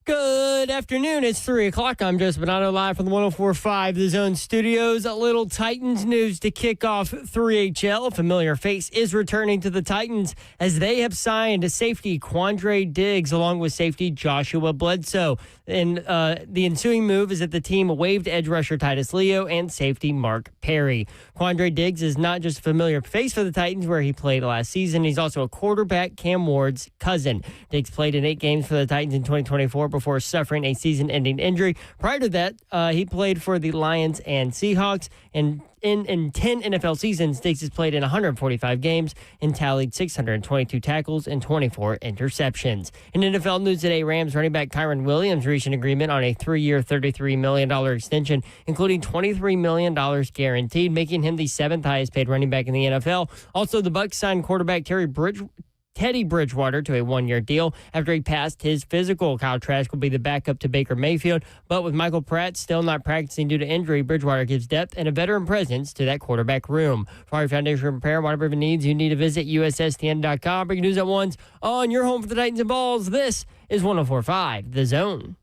Good afternoon. It's 3 o'clock. I'm Joseph Bonanno live from the 104.5 The Zone Studios. A little Titans news to kick off 3HL. A familiar face is returning to the Titans as they have signed safety Quandre Diggs along with safety Joshua Bledsoe. And the ensuing move is that the team waived edge rusher Titus Leo and safety Mark Perry. Quandre Diggs is not just a familiar face for the Titans where he played last season. He's also a quarterback Cam Ward's cousin. Diggs played in 8 games for the Titans in 2024 before suffering a season-ending injury. Prior to that, he played for the Lions and Seahawks. And in 10 NFL seasons, Diggs has played in 145 games and tallied 622 tackles and 24 interceptions. In NFL news today, Rams running back Kyron Williams reached an agreement on a 3-year, $33 million extension, including $23 million guaranteed, making him the 7th highest paid running back in the NFL. Also, the Bucs signed quarterback Teddy Bridgewater to a 1-year deal after he passed his physical. Kyle Trask will be the backup to Baker Mayfield, but with Michael Pratt still not practicing due to injury, Bridgewater gives depth and a veteran presence to that quarterback room. For our foundation repair, whatever needs, you need to visit USSTN.com. Breaking news at once on your home for the Titans and Balls. This is 104.5 The Zone.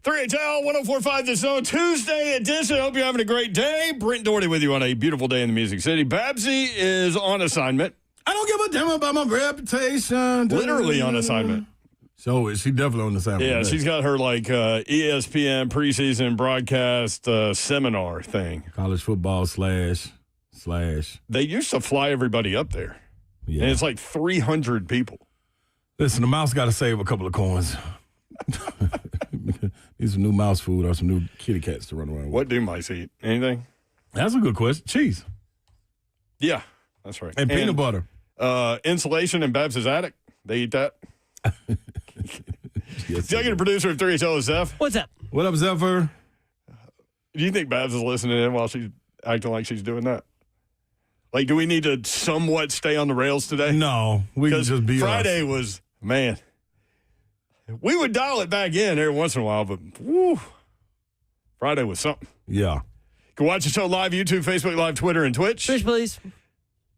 HL 104.5 The Zone Tuesday edition. Hope you're having a great day. Brent Doherty with you on a beautiful day in the Music City. Babsy is on assignment. I don't give a damn about my reputation. Literally on assignment. So is she definitely on assignment? Yeah, she's got her ESPN preseason broadcast seminar thing. College football slash. They used to fly everybody up there. Yeah. And it's like 300 people. Listen, the mouse got to save a couple of coins. Need some new mouse food or some new kitty cats to run around with. What do mice eat? Anything? That's a good question. Cheese. Yeah, that's right. And peanut butter. Insulation in Babs' attic. They eat that. Yes, Executive producer of 3HL is Zeph. What's up? What up, Zephyr? Do you think Babs is listening in while she's acting like she's doing that? Like, do we need to somewhat stay on the rails today? No, we can just be Friday was, man, we would dial it back in every once in a while, but woo, Friday was something. Yeah. You can watch the show live, YouTube, Facebook Live, Twitter, and Twitch. Fish, please.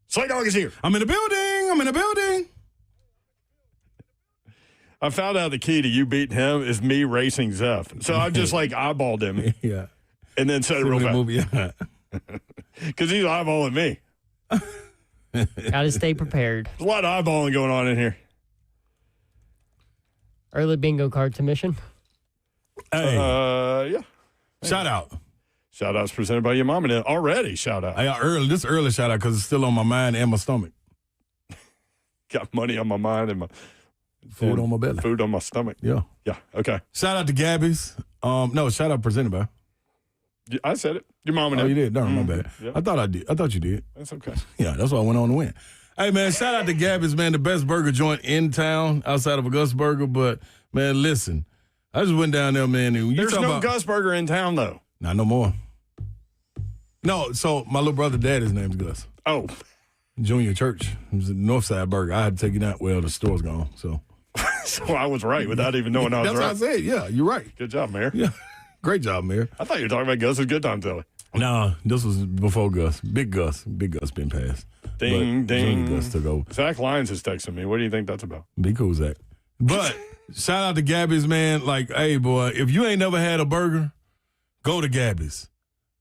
Slay Dog is here. I'm in the building. I found out the key to you beating him is me racing Zeph. So I just eyeballed him. Yeah. And then said it real fast. Yeah. Because he's eyeballing me. Gotta stay prepared. There's a lot of eyeballing going on in here. Early bingo card submission. Hey. Yeah. Shout out. Shout outs presented by your mom. And already shout out. This early shout out because it's still on my mind and my stomach. Got money on my mind and my food on my belly. Food on my stomach. Yeah. Yeah. Okay. Shout out to Gabby's. No, shout out presented by. I said it. Your mom and Oh, you did? No, my bad. Yep. I thought I did. I thought you did. That's okay. Yeah, that's why I went on to win. Hey, man, shout out to Gabby's, man, the best burger joint in town outside of a Gus Burger. But, man, listen, I just went down there, man. And There's no Gus Burger in town, though. Not no more. No, so my little brother daddy's name's Gus. Oh. Junior Church. It was a Northside Burger. I had to take it out. Well, the store's gone, so. So I was right without even knowing I was right. That's what I said. Yeah, you're right. Good job, Mayor. Yeah. Great job, Mayor. I thought you were talking about Gus's Good Time Telly. No, this was before Gus. Big Gus been passed. Ding, ding. Gus took over. Zach Lyons is texting me. What do you think that's about? Be cool, Zach. But shout out to Gabby's, man. Hey, boy, if you ain't never had a burger, go to Gabby's.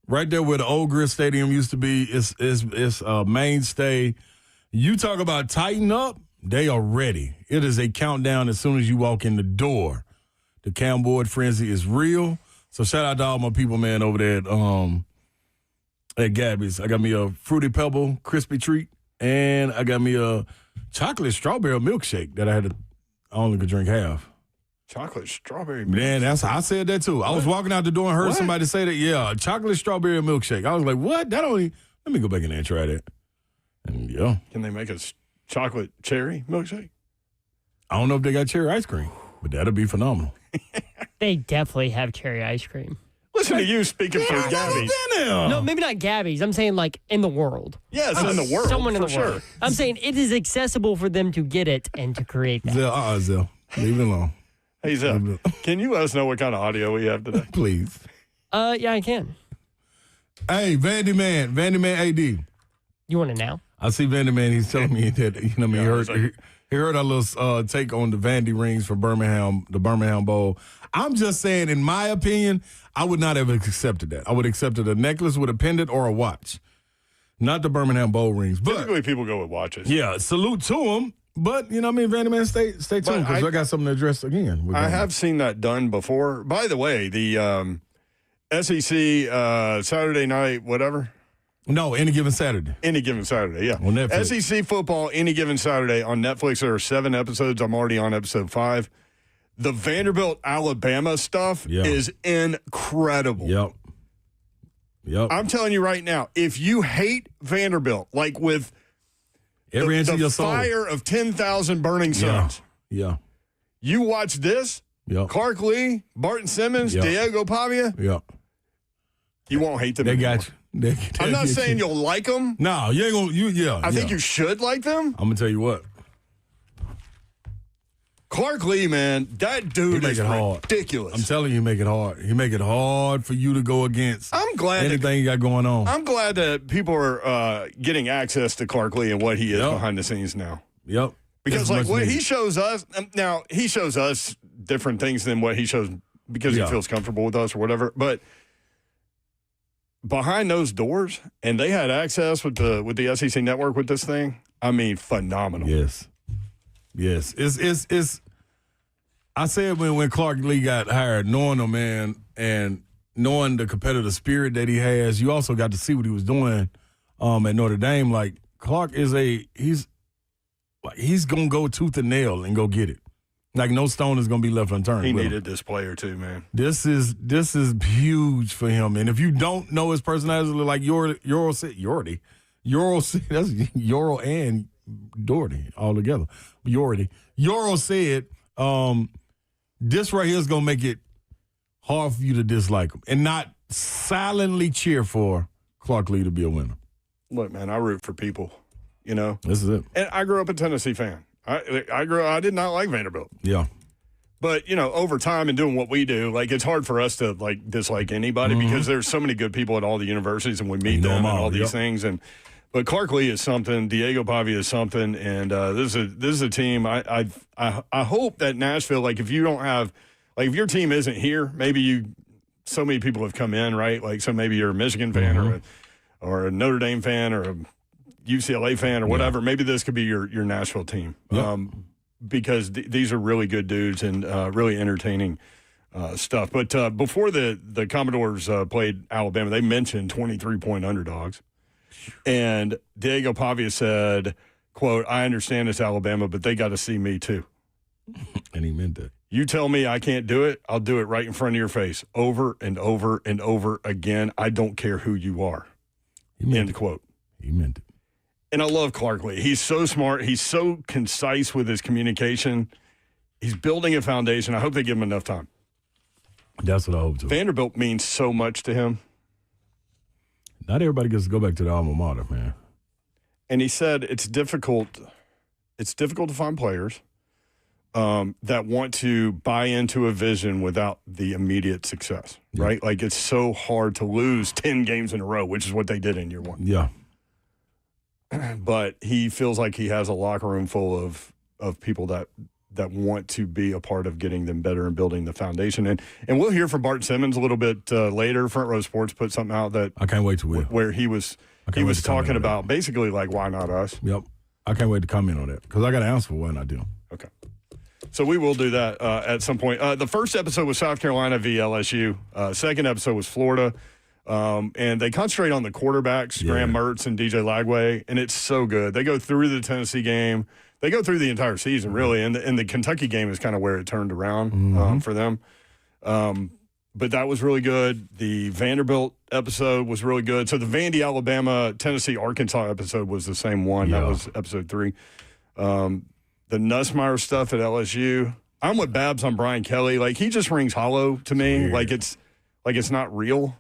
Right there where the old Grid Stadium used to be, it's a mainstay. You talk about tighten up, they are ready. It is a countdown as soon as you walk in the door. The Camboard frenzy is real. So shout out to all my people, man, over there at Gabby's. I got me a Fruity Pebble crispy treat, and I got me a chocolate strawberry milkshake that I only could drink half. Chocolate strawberry milkshake. Man, I said that too. What? I was walking out the door and heard somebody say that. Yeah, chocolate strawberry milkshake. I was like, what? Let me go back in there and try that. And yeah. Can they make a chocolate cherry milkshake? I don't know if they got cherry ice cream. But that'll be phenomenal. They definitely have cherry ice cream. Listen to you speaking for Gabby's. No, maybe not Gabby's. I'm saying like in the world. Yes, in the world. Someone in the sure. world. I'm saying it is accessible for them to get it and to create that. Zell, leave it alone. Hey, Zell, can you let us know what kind of audio we have today? Please. Yeah, I can. Hey, Vandy Man AD. You want it now? I see Vandy Man. He's telling me that he heard our little take on the Vandy rings for Birmingham, the Birmingham Bowl. I'm just saying, in my opinion, I would not have accepted that. I would have accepted a necklace with a pendant or a watch, not the Birmingham Bowl rings. But typically, people go with watches. Yeah, salute to them. But, you know what I mean, Vandy Man, stay tuned because I got something to address again. I have seen that done before. By the way, the SEC Saturday night, whatever. No, any given Saturday. Any given Saturday, yeah. On Netflix. SEC football, any given Saturday on Netflix. There are 7 episodes. I'm already on episode 5. The Vanderbilt, Alabama stuff is incredible. Yep. I'm telling you right now, if you hate Vanderbilt, like with every inch of your soul, fire of 10,000 burning suns, you watch this, Clark Lee, Barton Simmons, Diego Pavia, you won't hate them anymore. Got you. I'm not saying you'll like them. No, you ain't gonna. I think you should like them. I'm gonna tell you what. Clark Lee, man, that dude is ridiculous. I'm telling you, he make it hard. He make it hard for you to go against anything you got going on. I'm glad that people are getting access to Clark Lee and what he is behind the scenes now. Yep. Because like what he shows us, now he shows us different things than what he shows because he feels comfortable with us or whatever. But behind those doors, and they had access with the SEC network with this thing. I mean, phenomenal. Yes. It's I said when Clark Lee got hired, knowing him, man, and knowing the competitive spirit that he has, you also got to see what he was doing at Notre Dame. Like, Clark is he's gonna go tooth and nail and go get it. Like, no stone is gonna be left unturned. He needed this player too, man. This is huge for him. And if you don't know his personality, like Yoro said, that's Yoro and Doherty all together. Yoro said, this right here is going to make it hard for you to dislike him and not silently cheer for Clark Lee to be a winner. Look, man, I root for people, you know. This is it. And I grew up a Tennessee fan. I did not like Vanderbilt. Yeah. But, you know, over time and doing what we do, like, it's hard for us to, like, dislike anybody because there's so many good people at all the universities and we meet them and all these things. But Clark Lee is something. Diego Pavia is something, and this is a team. I hope that Nashville, like, if you don't have, like, if your team isn't here, maybe so many people have come in, right? Like, so maybe you're a Michigan fan or a Notre Dame fan or a UCLA fan or whatever. Maybe this could be your Nashville team because these are really good dudes and really entertaining stuff. But before the Commodores played Alabama, they mentioned 23-point underdogs. And Diego Pavia said, quote, I understand it's Alabama, but they got to see me too. And he meant that. You tell me I can't do it, I'll do it right in front of your face over and over and over again. I don't care who you are. End quote. He meant it. And I love Clark Lee. He's so smart. He's so concise with his communication. He's building a foundation. I hope they give him enough time. That's what I hope to. Vanderbilt means so much to him. Not everybody gets to go back to the alma mater, man. And he said it's difficult to find players that want to buy into a vision without the immediate success, right? Like, it's so hard to lose 10 games in a row, which is what they did in year one. Yeah. But he feels like he has a locker room full of people that want to be a part of getting them better and building the foundation. And we'll hear from Bart Simmons a little bit later. Front Row Sports put something out that I can't wait to where he was talking about basically like, why not us? Yep. I can't wait to comment on that because I got to answer for why not them. Okay. So we will do that at some point. The first episode was South Carolina via LSU. Second episode was Florida. And they concentrate on the quarterbacks, Graham Mertz and DJ Lagway, and it's so good. They go through the Tennessee game. They go through the entire season, really, and the Kentucky game is kind of where it turned around for them. But that was really good. The Vanderbilt episode was really good. So the Vandy, Alabama, Tennessee, Arkansas episode was the same one. That was episode 3. The Nussmeier stuff at LSU, I'm with Babs on Brian Kelly. Like, he just rings hollow to me. Like it's not real.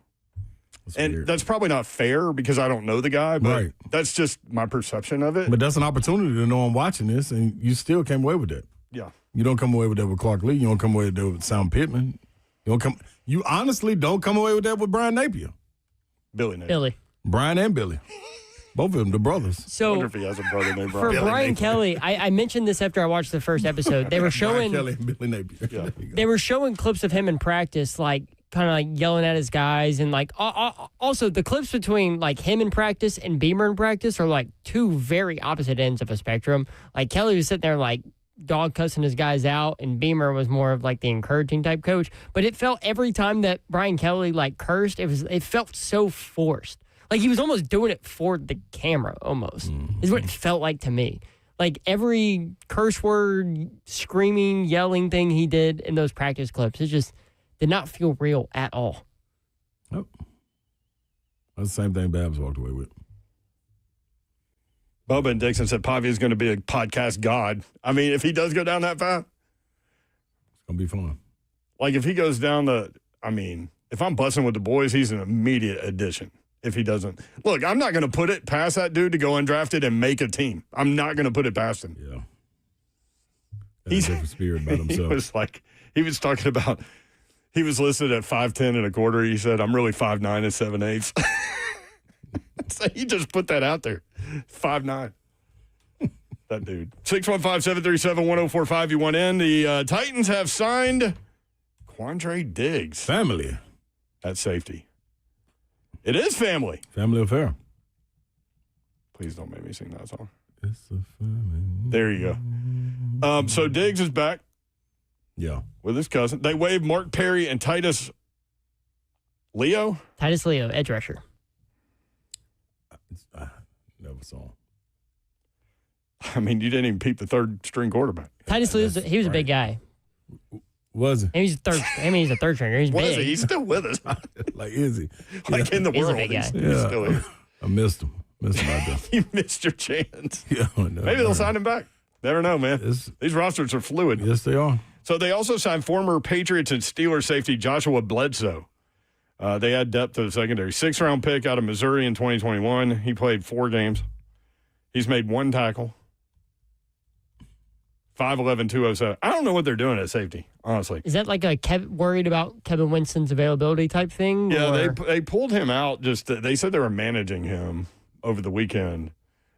That's probably not fair because I don't know the guy, but that's just my perception of it. But that's an opportunity to know I'm watching this, and you still came away with that. Yeah. You don't come away with that with Clark Lee. You don't come away with that with Sam Pittman. You honestly don't come away with that with Brian Napier. Billy. Brian and Billy. Both of them, the brothers. So, I wonder if he has a brother named Brian. For Brian Kelly, I mentioned this after I watched the first episode. They were showing Brian Kelly and Billy Napier. Yeah. They were showing clips of him in practice, like kind of like yelling at his guys, and like also the clips between like him in practice and Beamer in practice are like two very opposite ends of a spectrum. Like Kelly was sitting there like dog cussing his guys out, and Beamer was more of like the encouraging type coach. But it felt every time that Brian Kelly like cursed, it felt so forced. Like he was almost doing it for the camera, almost, is what it felt like to me. Like every curse word, screaming, yelling thing he did in those practice clips, it just did not feel real at all. Nope. That's the same thing Babs walked away with. Bubba and Dixon said Pavia is going to be a podcast god. I mean, if he does go down that path, it's going to be fun. Like if he goes down if I'm busting with the boys, he's an immediate addition. If he doesn't. Look, I'm not going to put it past that dude to go undrafted and make a team. I'm not going to put it past him. Yeah. He's a different spirit about himself. He was talking about, he was listed at 5'10" and a quarter. He said, I'm really 5'9" and 7/8. So he just put that out there. 5'9". That dude. 615-737-1045. You want in. The Titans have signed Quandre Diggs. Family. At safety. It is family. Family affair. Please don't make me sing that song. It's a family. There you go. So Diggs is back. Yeah. With his cousin. They waived Mark Perry and Titus Leo. Titus Leo, edge rusher. Never saw him. I mean, you didn't even peep the third string quarterback. Titus Leo, he was a big guy. Was he? He's a third stringer. He's big. Was he? He's still with us. Is he? Like in the He's world. a big guy. He's still here. I missed him. Out there. You missed your chance. Yeah, no, maybe they'll sign him back. Never know, man. These rosters are fluid. Yes, they are. So they also signed former Patriots and Steelers safety Joshua Bledsoe. They add depth to the secondary. 6th-round pick out of Missouri in 2021. He played 4 games. He's made 1 tackle. 5'11", 207. I don't know what they're doing at safety, honestly. Is that like worried about Kevin Winston's availability type thing? Yeah, they pulled him out. They said they were managing him over the weekend.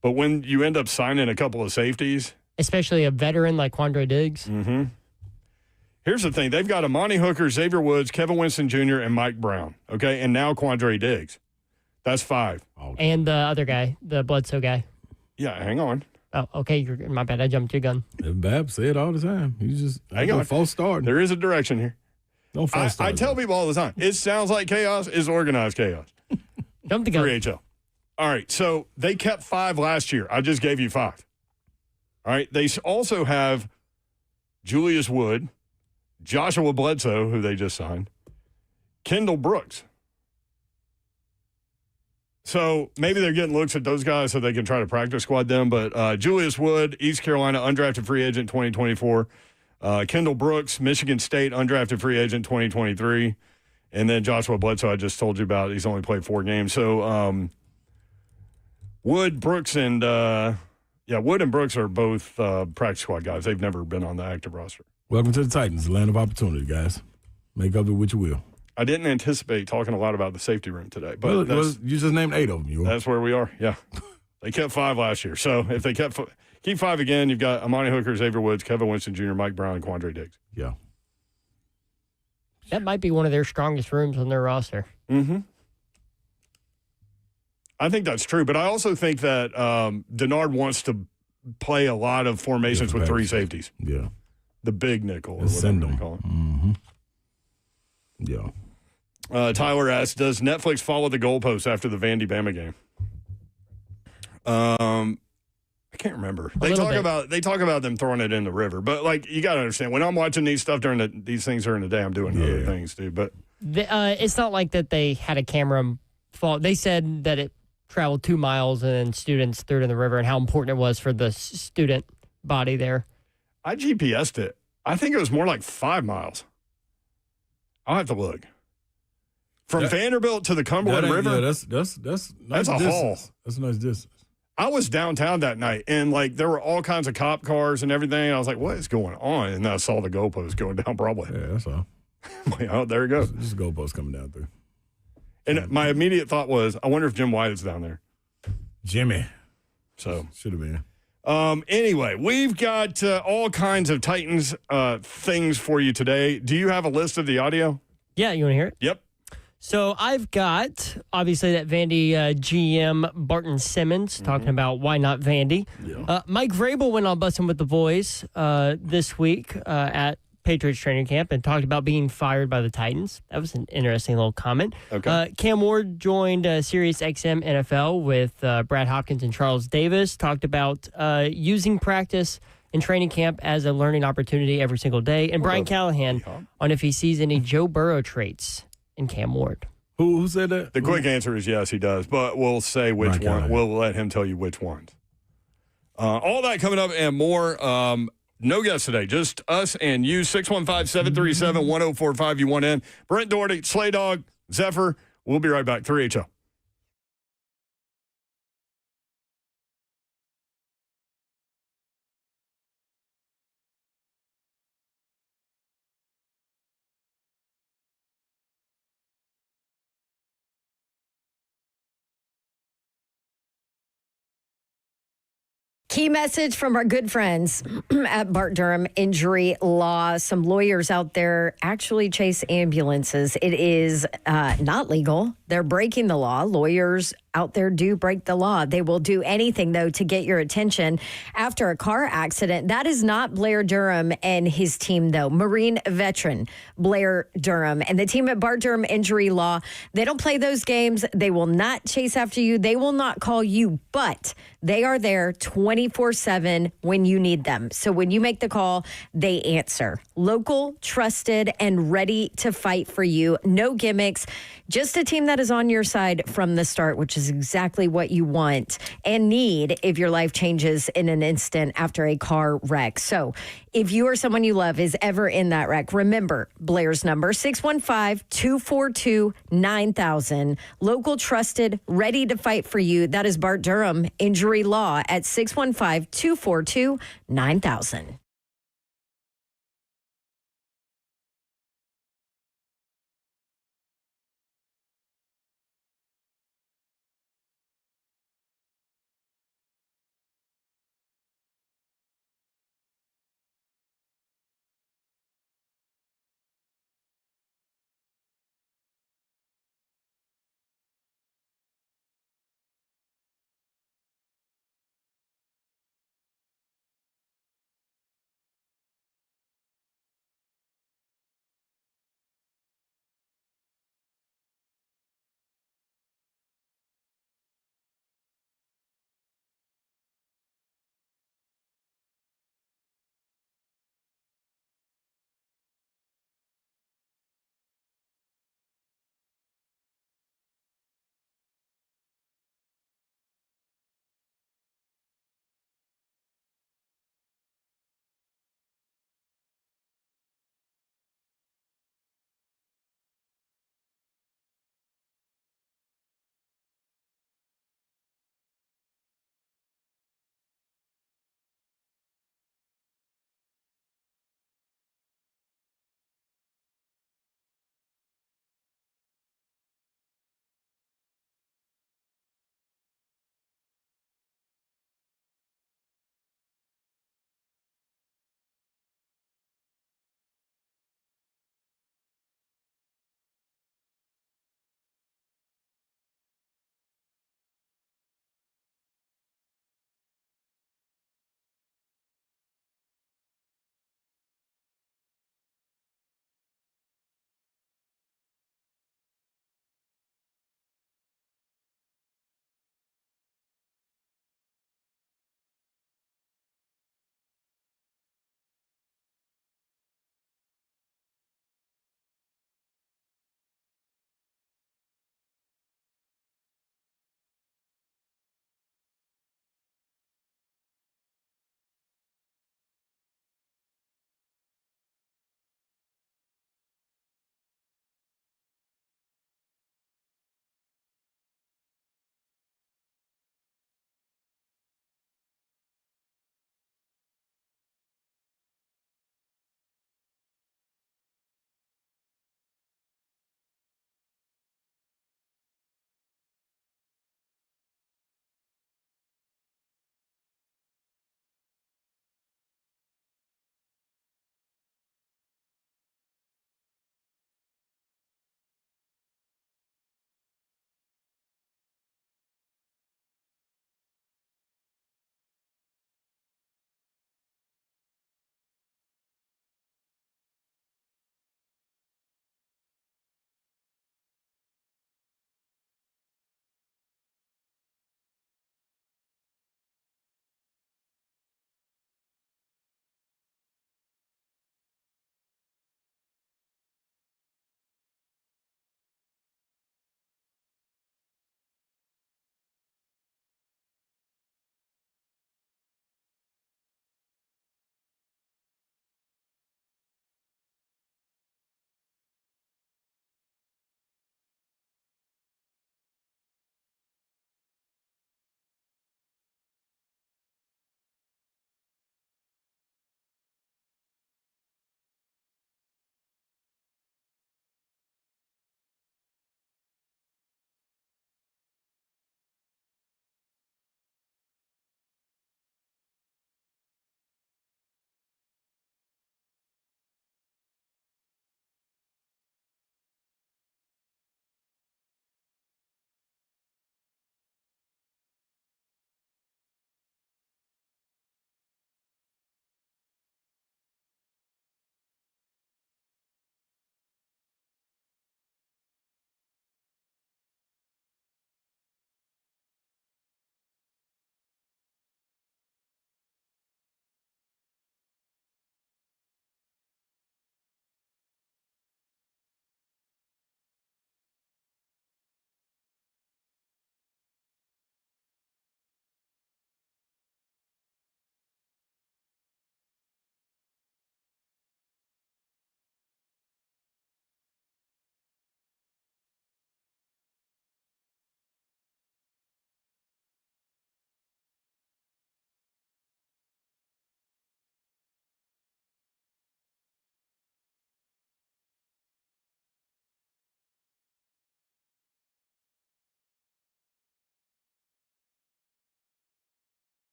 But when you end up signing a couple of safeties. Especially a veteran like Quandre Diggs. Mm-hmm. Here's the thing. They've got Amani Hooker, Xavier Woods, Kevin Winston Jr., and Mike Brown. Okay, and now Quandre Diggs. That's 5. Okay. And the other guy, the Bledsoe guy. Yeah, hang on. Oh, okay. My bad. I jumped your gun. Babs say it all the time. You just hang on. False start. There is a direction here. Don't false start. I tell people all the time. It sounds like chaos. It's organized chaos. Jump the gun. 3HL. All right. So they kept 5 last year. I just gave you 5. All right. They also have Julius Wood, Joshua Bledsoe, who they just signed, Kendall Brooks. So maybe they're getting looks at those guys so they can try to practice squad them. But Julius Wood, East Carolina, undrafted free agent 2024. Kendall Brooks, Michigan State, undrafted free agent 2023. And then Joshua Bledsoe, I just told you about. He's only played 4 games. So Wood, Brooks, and Wood and Brooks are both practice squad guys. They've never been on the active roster. Welcome to the Titans, the land of opportunity, guys. Make of it what you will. I didn't anticipate talking a lot about the safety room today, but you just named 8 of them. That's where we are. Yeah, they kept 5 last year, so if they keep 5 again, you've got Amani Hooker, Xavier Woods, Kevin Winston Jr., Mike Brown, and Quandre Diggs. Yeah, that might be one of their strongest rooms on their roster. Mm-hmm. I think that's true, but I also think that Denard wants to play a lot of formations with 3 safeties. Yeah, the big nickel, or send whatever them. they call it. Mm-hmm. Yeah. Tyler asks, does Netflix follow the goalposts after the Vandy Bama game? I can't remember. They talk about them throwing it in the river, but like you got to understand, when I'm watching these things during the day, I'm doing other things too. But it's not like that they had a camera fall. They said that it traveled 2 miles and then students threw it in the river and how important it was for the student body there. I GPSed it. I think it was more like 5 miles. I'll have to look. From Vanderbilt to the Cumberland River. Yeah, that's nice. That's a haul. That's a nice distance. I was downtown that night, and like there were all kinds of cop cars and everything. I was like, "What is going on?" And then I saw the goalpost going down Broadway. Yeah, that's all. Like, oh, there it goes. Just a goalpost coming down through. And my immediate thought was, I wonder if Jim White is down there. Jimmy. So should have been. Anyway, we've got all kinds of Titans things for you today. Do you have a list of the audio? Yeah, you want to hear it? Yep. So I've got, obviously, that Vandy GM Barton Simmons talking about why not Vandy. Yeah. Mike Vrabel went on Bussin' with the Boys this week at Patriots training camp and talked about being fired by the Titans. That was an interesting little comment. Okay. Cam Ward joined Sirius XM NFL with Brad Hopkins and Charles Davis, talked about using practice and training camp as a learning opportunity every single day. And Brian Callahan on if he sees any Joe Burrow traits in Cam Ward. Who said that? The quick answer is yes, he does. But we'll say which one. We'll let him tell you which ones. All that coming up and more. No guests today, just us and you. 615-737-1045. You want in. Brent Doherty, Slay Dog, Zephyr. We'll be right back. 3HL. Key message from our good friends at Bart Durham Injury Law. Some lawyers out there actually chase ambulances. It is not legal. They're breaking the law. Lawyers out there do break the law. They will do anything, though, to get your attention after a car accident. That is not Blair Durham and his team, though. Marine veteran Blair Durham and the team at Bart Durham Injury Law. They don't play those games. They will not chase after you. They will not call you, but they are there 24/7 when you need them. So when you make the call, they answer. Local, trusted, and ready to fight for you. No gimmicks. Just a team that is on your side from the start, which is exactly what you want and need if your life changes in an instant after a car wreck. So if you or someone you love is ever in that wreck, remember Blair's number, 615-242-9000. Local, trusted, ready to fight for you. That is Bart Durham Injury Law at 615-242-9000.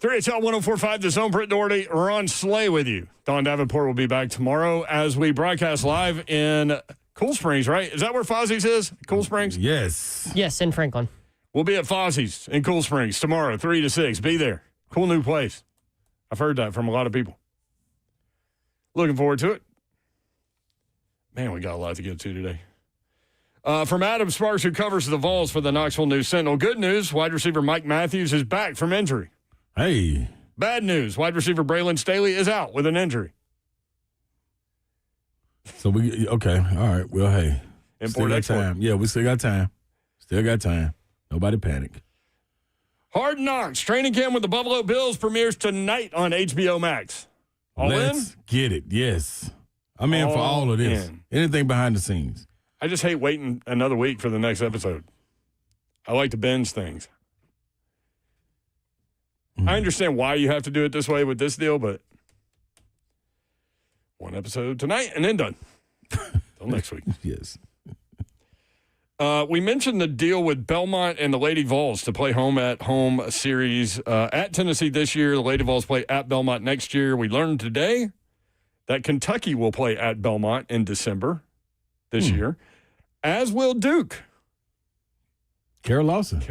3HL 104.5, The Zone, Britt Doherty, Ron Slay with you. Don Davenport will be back tomorrow as we broadcast live in Cool Springs, right? Is that where Fozzie's is? Cool Springs? Yes. Yes, in Franklin. We'll be at Fozzie's in Cool Springs tomorrow, 3 to 6. Be there. Cool new place. I've heard that from a lot of people. Looking forward to it. Man, we got a lot to get to today. From Adam Sparks, who covers the Vols for the Knoxville News Sentinel. Good news, wide receiver Mike Matthews is back from injury. Hey. Bad news, wide receiver Braylon Staley is out with an injury. So okay, all right. Well, hey, Import, still got export. time. Yeah, we still got time. Still got time. Nobody panic. Hard Knocks training camp with the Buffalo Bills premieres tonight on HBO Max. Let's get it. Yes, I'm in for all of this. Anything behind the scenes. I just hate waiting another week for the next episode. I like to binge things. I understand why you have to do it this way with this deal, but one episode tonight and then done. Till next week. Yes. We mentioned the deal with Belmont and the Lady Vols to play home series at Tennessee this year. The Lady Vols play at Belmont next year. We learned today that Kentucky will play at Belmont in December this year, as will Duke. Kara Lawson.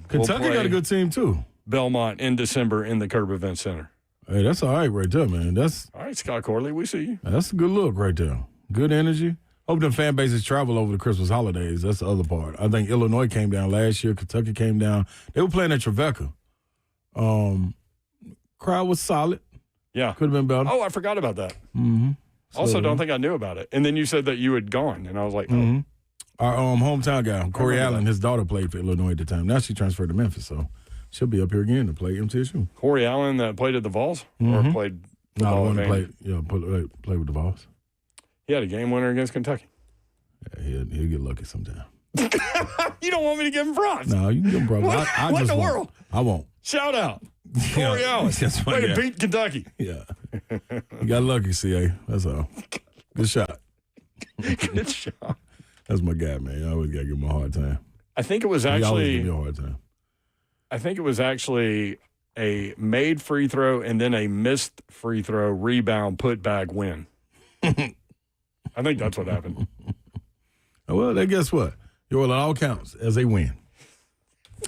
Kentucky got a good team, too. Belmont in December in the Curb Event Center. Hey, that's all right right there, man. All right, Scott Corley, we see you. That's a good look right there. Good energy. Hope the fan bases travel over the Christmas holidays. That's the other part. I think Illinois came down last year. Kentucky came down. They were playing at Trevecca. Crowd was solid. Yeah. Could have been better. Oh, I forgot about that. Mm-hmm. Also, don't think I knew about it. And then you said that you had gone, and I was like, oh. Mm-hmm. Our hometown guy, Corey Allen, his daughter played for Illinois at the time. Now she transferred to Memphis, so she'll be up here again to play MTSU. Corey Allen that played at the Vols? Mm-hmm. Or played the one that played with the Vols. He had a game winner against Kentucky. Yeah, he'll get lucky sometime. You don't want me to give him props? No, you can give him props. What in the world? I won't. Shout out. Corey Allen. Way to beat Kentucky. Yeah. You got lucky, CA. That's all. Good shot. Good shot. That's my guy, man. I always got to give him a hard time. I think it was He always actually give me a hard time. I think it was actually a made free throw and then a missed free throw, rebound, put back, win. I think that's what happened. Well, then guess what? It all counts as a win.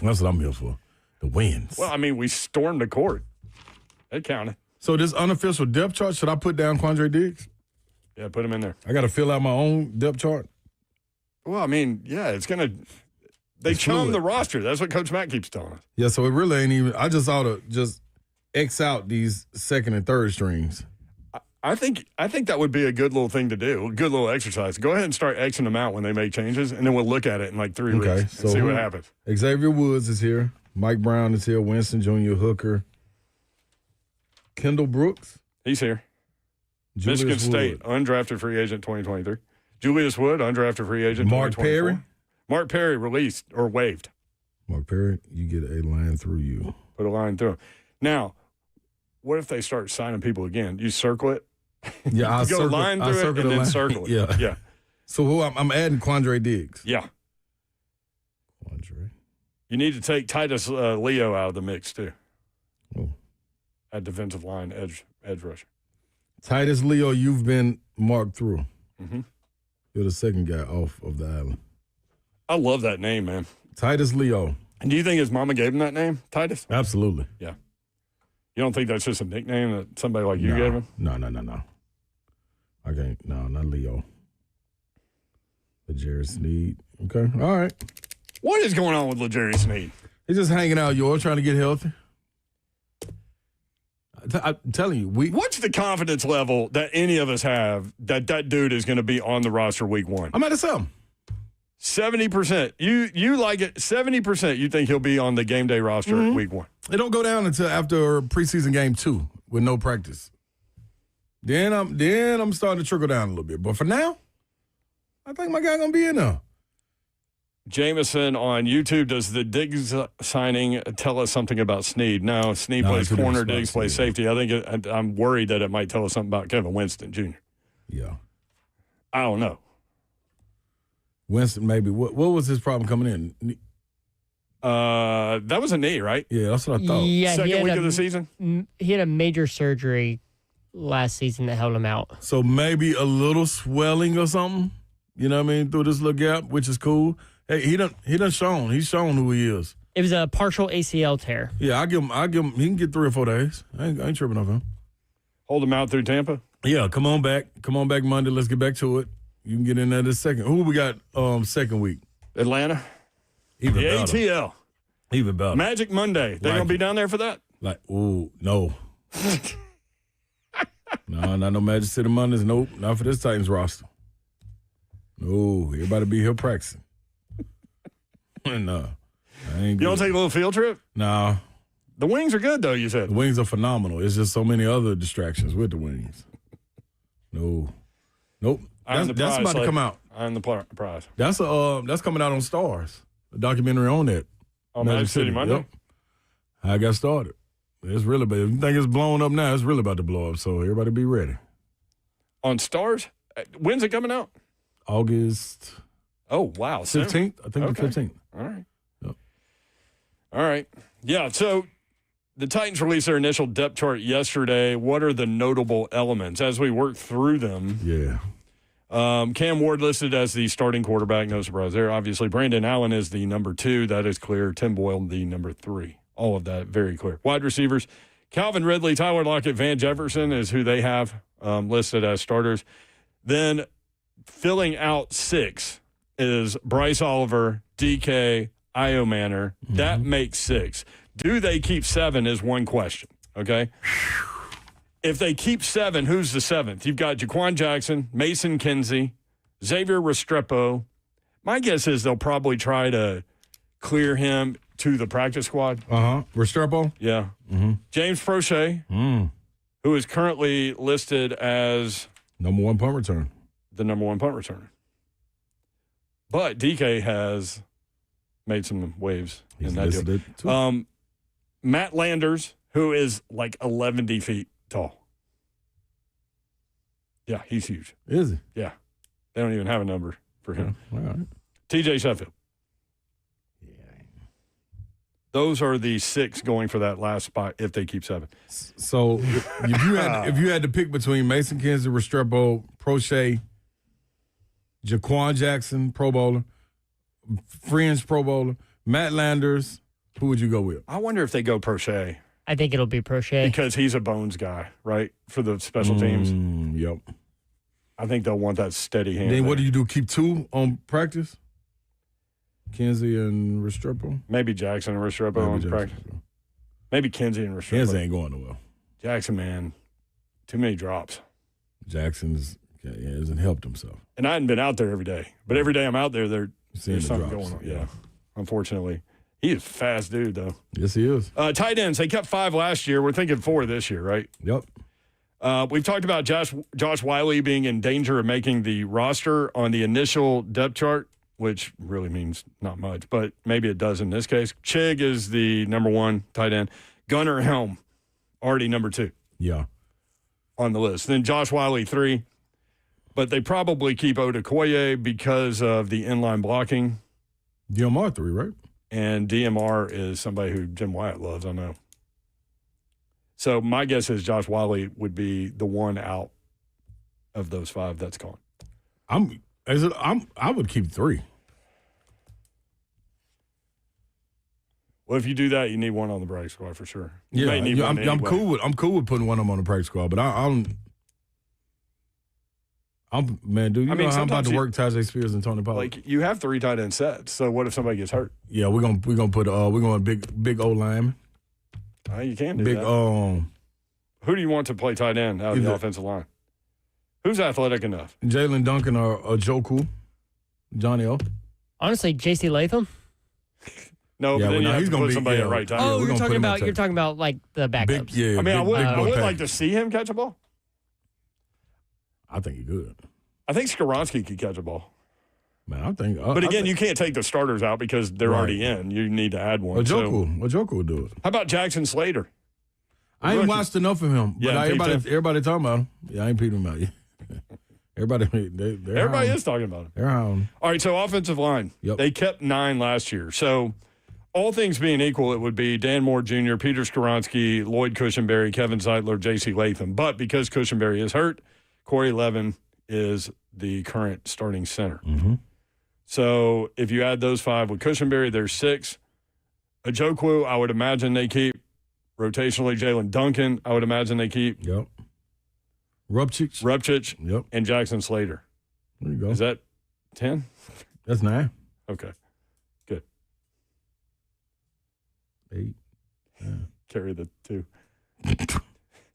That's what I'm here for. The wins. Well, I mean, we stormed the court. It counted. So this unofficial depth chart, should I put down Quandre Diggs? Yeah, put him in there. I got to fill out my own depth chart? Well, I mean, yeah, it's going to – they chum the roster. That's what Coach Matt keeps telling us. Yeah, so it really ain't even – I just ought to just X out these second and third strings. I think that would be a good little thing to do, a good little exercise. Go ahead and start Xing them out when they make changes, and then we'll look at it in like 3 weeks and see what happens. Xavier Woods is here. Mike Brown is here. Winston Jr. Hooker. Kendall Brooks. He's here. Julius Michigan State, Wood. undrafted free agent 2023. Julius Wood, undrafted free agent Mark 2024. Perry. Mark Perry released or waived. Mark Perry, you get a line through you. Put a line through him. Now, what if they start signing people again? You circle it. Yeah, I go line through it and then circle it. Yeah. Yeah. So who I'm adding Quandre Diggs. Yeah. Quandre. You need to take Titus Leo out of the mix, too. Oh. At defensive line, edge rusher. Titus Leo, you've been marked through. Mm-hmm. You're the second guy off of the island. I love that name, man. Titus Leo. And do you think his mama gave him that name, Titus? Absolutely. Yeah. You don't think that's just a nickname that somebody like you gave him? No. I can't. No, not Leo. But Jared Sneed. Okay. All right. What is going on with LeJerry Sneed? He's just hanging out, trying to get healthy. I'm telling you, what's the confidence level that any of us have that dude is going to be on the roster week 1? I'm at a 7. 70%. You like it. 70%. You think he'll be on the game day roster at week 1? It don't go down until after preseason game 2 with no practice. Then I'm starting to trickle down a little bit. But for now, I think my guy gonna be in there. Jameson on YouTube, does the Diggs signing tell us something about Sneed? No, Sneed plays corner, Diggs plays safety. I think I'm worried that it might tell us something about Kevin Winston Jr. Yeah. I don't know. Winston, maybe. What was his problem coming in? That was a knee, right? Yeah, that's what I thought. Yeah, Second week of the season? He had a major surgery last season that held him out. So maybe a little swelling or something, you know what I mean, through this little gap, which is cool. Hey, he done shown. He's shown who he is. It was a partial ACL tear. Yeah, I give him. He can get 3 or 4 days. I ain't tripping off him. Hold him out through Tampa? Yeah, come on back. Come on back Monday. Let's get back to it. You can get in there this second. Who we got second week? Atlanta? Even The better. ATL. Even better. Magic Monday. They going to be down there for that? Like, ooh, no. No, not no Magic City Mondays. Nope, not for this Titans roster. No, everybody be here practicing. No, I ain't good. You don't take a little field trip? Nah. The wings are good, though, you said. The wings are phenomenal. It's just so many other distractions with the wings. No. Nope. That's about to come out. I'm the prize. That's coming out on Stars. A documentary on that. On Magic City Monday? Yep. How I got started. It's really bad. If you think it's blowing up now, it's really about to blow up. So everybody be ready. On Stars? When's it coming out? August Oh, wow. 15th. I think the 15th. All right. Yep. All right. Yeah, so the Titans released their initial depth chart yesterday. What are the notable elements? As we work through them, Yeah. Cam Ward listed as the starting quarterback. No surprise there. Obviously, Brandon Allen is the number 2. That is clear. Tim Boyle, the number 3. All of that very clear. Wide receivers, Calvin Ridley, Tyler Lockett, Van Jefferson is who they have listed as starters. Then filling out 6 is Bryce Oliver, DK, Io Manor. Mm-hmm. That makes 6. Do they keep 7 is one question, okay? If they keep 7, who's the 7th? You've got Jaquan Jackson, Mason Kinsey, Xavier Restrepo. My guess is they'll probably try to clear him to the practice squad. Restrepo? Yeah. Mm-hmm. James Prochet, who is currently listed as number 1 punt return. The number 1 punt returner. But DK has made some waves in that deal. Too. Matt Landers, who is like 11 feet tall. Yeah, he's huge. Is he? Yeah. They don't even have a number for him. All right. TJ Sheffield. Those are the 6 going for that last spot if they keep 7. So if you had to pick between Mason Kinsey, Restrepo, Prochet, Jaquan Jackson, Pro Bowler, Fringe Pro Bowler, Matt Landers, who would you go with? I wonder if they go Prochet. I think it'll be Prochet. Because he's a bones guy, right, for the special teams. Yep. I think they'll want that steady hand. Then what do you do, keep 2 on practice? Kinsey and Restrepo? Maybe Jackson and Restrepo on practice. Maybe Kinsey and Restrepo. Kinsey ain't going nowhere. Jackson, man, too many drops. Jackson hasn't helped himself. And I hadn't been out there every day. But every day I'm out there, there's something drops, going on. Yeah, unfortunately. He is a fast dude, though. Yes, he is. Tight ends, they kept 5 last year. We're thinking 4 this year, right? Yep. We've talked about Josh Wiley being in danger of making the roster on the initial depth chart, which really means not much, but maybe it does in this case. Chig is the number 1 tight end. Gunnar Helm, already number 2. Yeah. On the list. Then Josh Wiley, 3. But they probably keep Odakoye because of the inline blocking. DMR 3, right? And DMR is somebody who Jim Wyatt loves, I know. So my guess is Josh Wiley would be the one out of those 5 that's gone. I would keep 3. Well, if you do that, you need one on the practice squad for sure. Yeah, I'm cool with putting one of them on the practice squad, but I'm man, dude. Know how I'm about to work Tajay Spears and Tony Pollard. Like you have 3 tight end sets. So what if somebody gets hurt? Yeah, we're gonna put big old lineman. You can do that. Who do you want to play tight end out of the offensive line? Who's athletic enough? Jalen Duncan or Joku, Johnny O. Honestly, J.C. Latham. No, but then you have to put somebody at right time. Oh, you're talking about like the backups. I would like to see him catch a ball. I think he could. I think Skoronski could catch a ball. Man, I think. But again, you can't take the starters out because they're already in. You need to add one. Joku will do it. How about Jackson Slater? I ain't watched enough of him. But everybody talking about him. Yeah, I ain't peeping him out yet. Everybody is talking about him. They're on. All right, so offensive line. Yep. They kept 9 last year. So all things being equal, it would be Dan Moore Jr., Peter Skoronski, Lloyd Cushenberry, Kevin Zeitler, J.C. Latham. But because Cushenberry is hurt, Corey Levin is the current starting center. Mm-hmm. So if you add those 5 with Cushenberry, there's 6. Ojokwu, I would imagine they keep. Rotationally, Jalen Duncan, I would imagine they keep. Yep. Rupchich. Yep. And Jackson Slater. There you go. Is that 10? That's 9. Okay. Good. 8. Yeah. Carry the 2.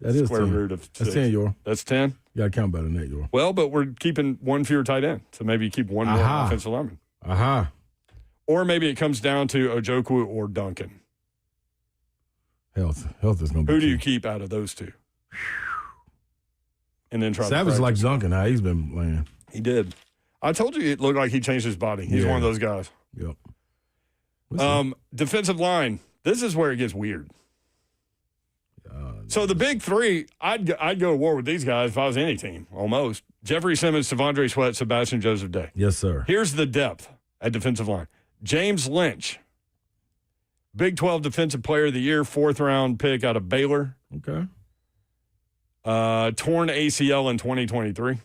That is Square 10. root of 6. That's 10, Yor. That's 10? You got to count better than that, Yor. Well, but we're keeping one fewer tight end. So maybe you keep one more offensive lineman. Aha. Or maybe it comes down to Ojokwu or Duncan. Health is going to be Who key. do you keep out of those 2? And then try Savage to like Duncan, how he's been playing. He did. I told you it looked like he changed his body. He's one of those guys. Yep. Defensive line. This is where it gets weird. So the big 3, I'd go to war with these guys if I was any team, almost. Jeffrey Simmons, Savondre Sweat, Sebastian Joseph Day. Yes, sir. Here's the depth at defensive line. James Lynch, Big 12 Defensive Player of the Year, 4th-round pick out of Baylor. Okay. Torn ACL in 2023.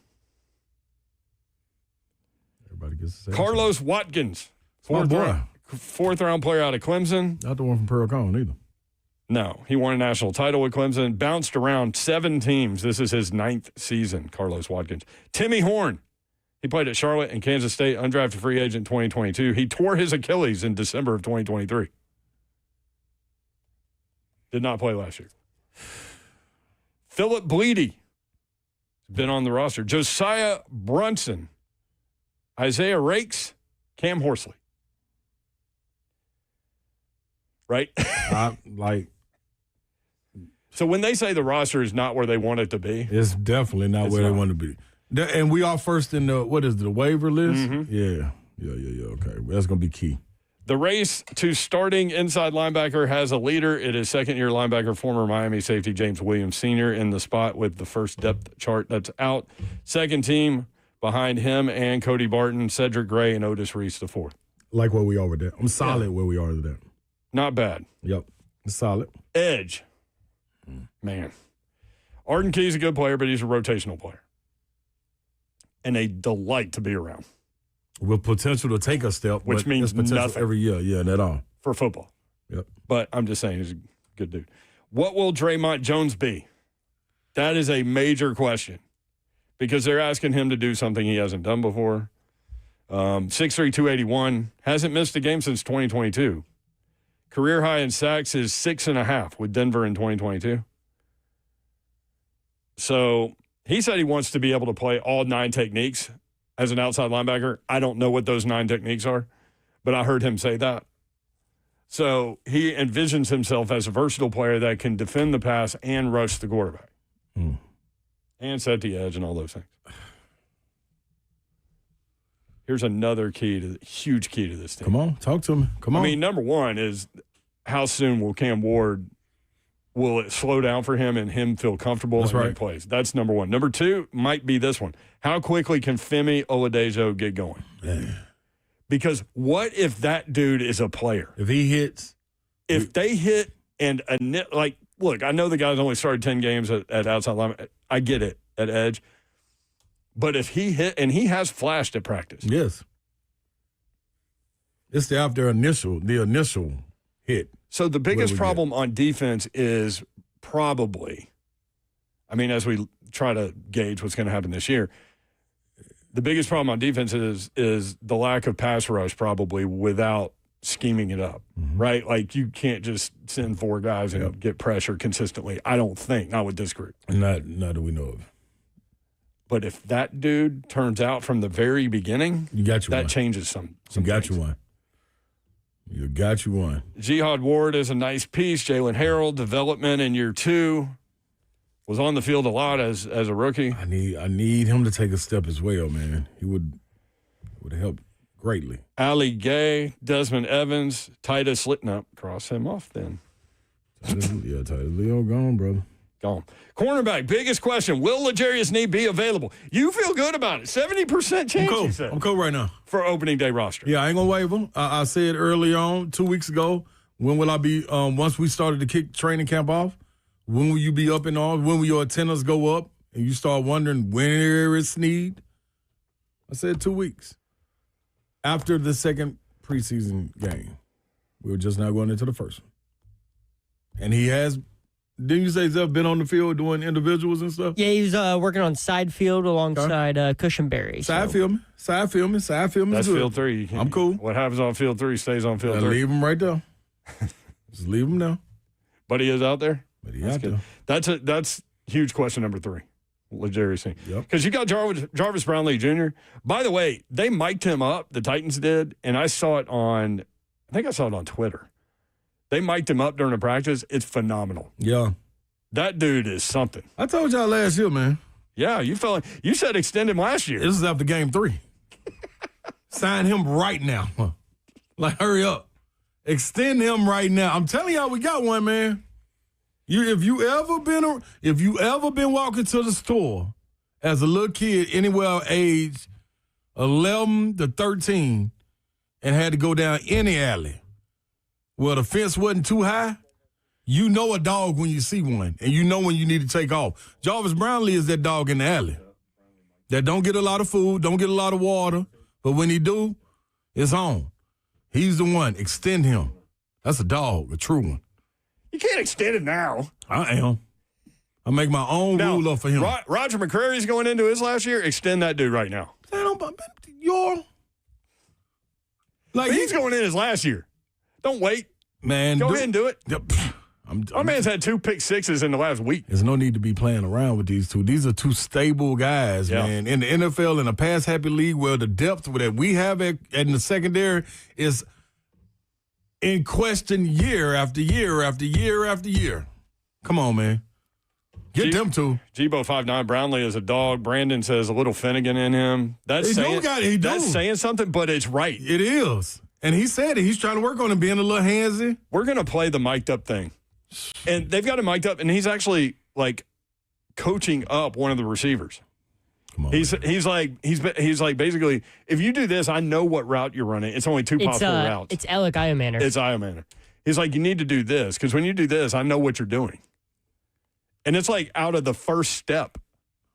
Everybody gets the same. Carlos Watkins, Smart boy. 4th-round player out of Clemson. Not the one from Pearl Cone either. No, he won a national title with Clemson, bounced around 7 teams. This is his 9th season, Carlos Watkins. Timmy Horn, he played at Charlotte and Kansas State, undrafted free agent 2022. He tore his Achilles in December of 2023. Did not play last year. Philip Bleedy has been on the roster. Josiah Brunson, Isaiah Rakes, Cam Horsley. Right? So when they say the roster is not where they want it to be. It's definitely not where they want to be. And we are first in the waiver list? Mm-hmm. Yeah. Okay. That's going to be key. The race to starting inside linebacker has a leader. It is second-year linebacker, former Miami safety James Williams Sr. in the spot with the first depth chart that's out. Second team behind him and Cody Barton, Cedric Gray, and Otis Reese the 4th. Like where we are with that. I'm solid where we are with that. Not bad. Yep. It's solid. Edge. Man. Arden Key's a good player, but he's a rotational player. And a delight to be around. With potential to take a step. Which means nothing. Every year. Yeah, not all. For football. Yep. But I'm just saying he's a good dude. What will Draymond Jones be? That is a major question. Because they're asking him to do something he hasn't done before. 6'3", 281. Hasn't missed a game since 2022. Career high in sacks is 6.5 with Denver in 2022. So he said he wants to be able to play all 9 techniques as an outside linebacker. I don't know what those 9 techniques are, but I heard him say that. So he envisions himself as a versatile player that can defend the pass and rush the quarterback. And set the edge and all those things. Here's another huge key to this team. Come on, talk to me. Come on. I mean, number one is how soon will it slow down for him and him feel comfortable That's and right. make plays? That's number one. Number 2 might be this one. How quickly can Femi Oladejo get going? Man. Because what if that dude is a player? If he hits. If they hit and look, I know the guy's only started 10 games at outside linebacker. I get it at edge. But if he hit, and he has flashed at practice. Yes. It's the initial hit. So the biggest problem on defense is probably, as we try to gauge what's going to happen this year, the biggest problem on defense is the lack of pass rush probably without scheming it up, right? Like you can't just send 4 guys and get pressure consistently. I don't think, not with this group. Not that we know of. But if that dude turns out from the very beginning, that changes some You got things. you one. You got you one. Jihad Ward is a nice piece. Jalen Harrell, development in year 2, was on the field a lot as a rookie. I need him to take a step as well, man. He would help greatly. Ali Gay, Desmond Evans, Titus Litnup. Cross him off then. Titus Leo gone, brother. Gone. Cornerback, biggest question. Will L'Jarius Sneed be available? You feel good about it. 70% chance, you said. I'm cool right now. For opening day roster. Yeah, I ain't going to waive him. I said early on, 2 weeks ago, when will I be, once we started to kick training camp off, when will you be up and on? When will your attendance go up? And you start wondering, where is Sneed? I said 2 weeks. After the second preseason game. We were just now going into the first one. And he has, didn't you say he's been on the field doing individuals and stuff? Yeah, he's working on side field alongside Cushenberry. Side filming. That's good. field 3. I'm cool. What happens on field 3 stays on field 3. Leave him right there. Just leave him now. But he is out there? But he out there. That's huge question number 3. L'Jarius Sneed. Yep. Because you got Jarvis Brownlee Jr. By the way, they mic'd him up, the Titans did, and I saw it on Twitter. They mic'd him up during the practice. It's phenomenal. Yeah. That dude is something. I told y'all last year, man. Yeah, you said extend him last year. This is after game 3. Sign him right now. Like, hurry up. Extend him right now. I'm telling y'all, we got one, man. If you ever been walking to the store as a little kid, anywhere age 11 to 13, and had to go down any alley where the fence wasn't too high, you know a dog when you see one, and you know when you need to take off. Jarvis Brownlee is that dog in the alley that don't get a lot of food, don't get a lot of water, but when he do, it's on. He's the one. Extend him. That's a dog, a true one. You can't extend it now. I am. I make my own rule up for him. Roger McCreary's going into his last year. Extend that dude right now. But he's going in his last year. Don't wait. Man, go ahead and do it. Our man's had 2 pick sixes in the last week. There's no need to be playing around with these two. These are 2 stable guys, man. In the NFL, in a pass-happy league where the depth that we have in the secondary is in question year after year after year after year. Come on, man. Get them 2. Gbo 5'9", Brownlee is a dog. Brandon says a little Finnegan in him. That's saying something, but it's right. It is. And he said it. He's trying to work on it, being a little handsy. We're going to play the mic'd up thing. And they've got him mic'd up, and he's actually, like, coaching up one of the receivers. Come on, he's like basically, if you do this, I know what route you're running. It's only 2 possible routes. It's Alec Iomanner. It's Iomanner. He's like, you need to do this, because when you do this, I know what you're doing. And it's like out of the first step.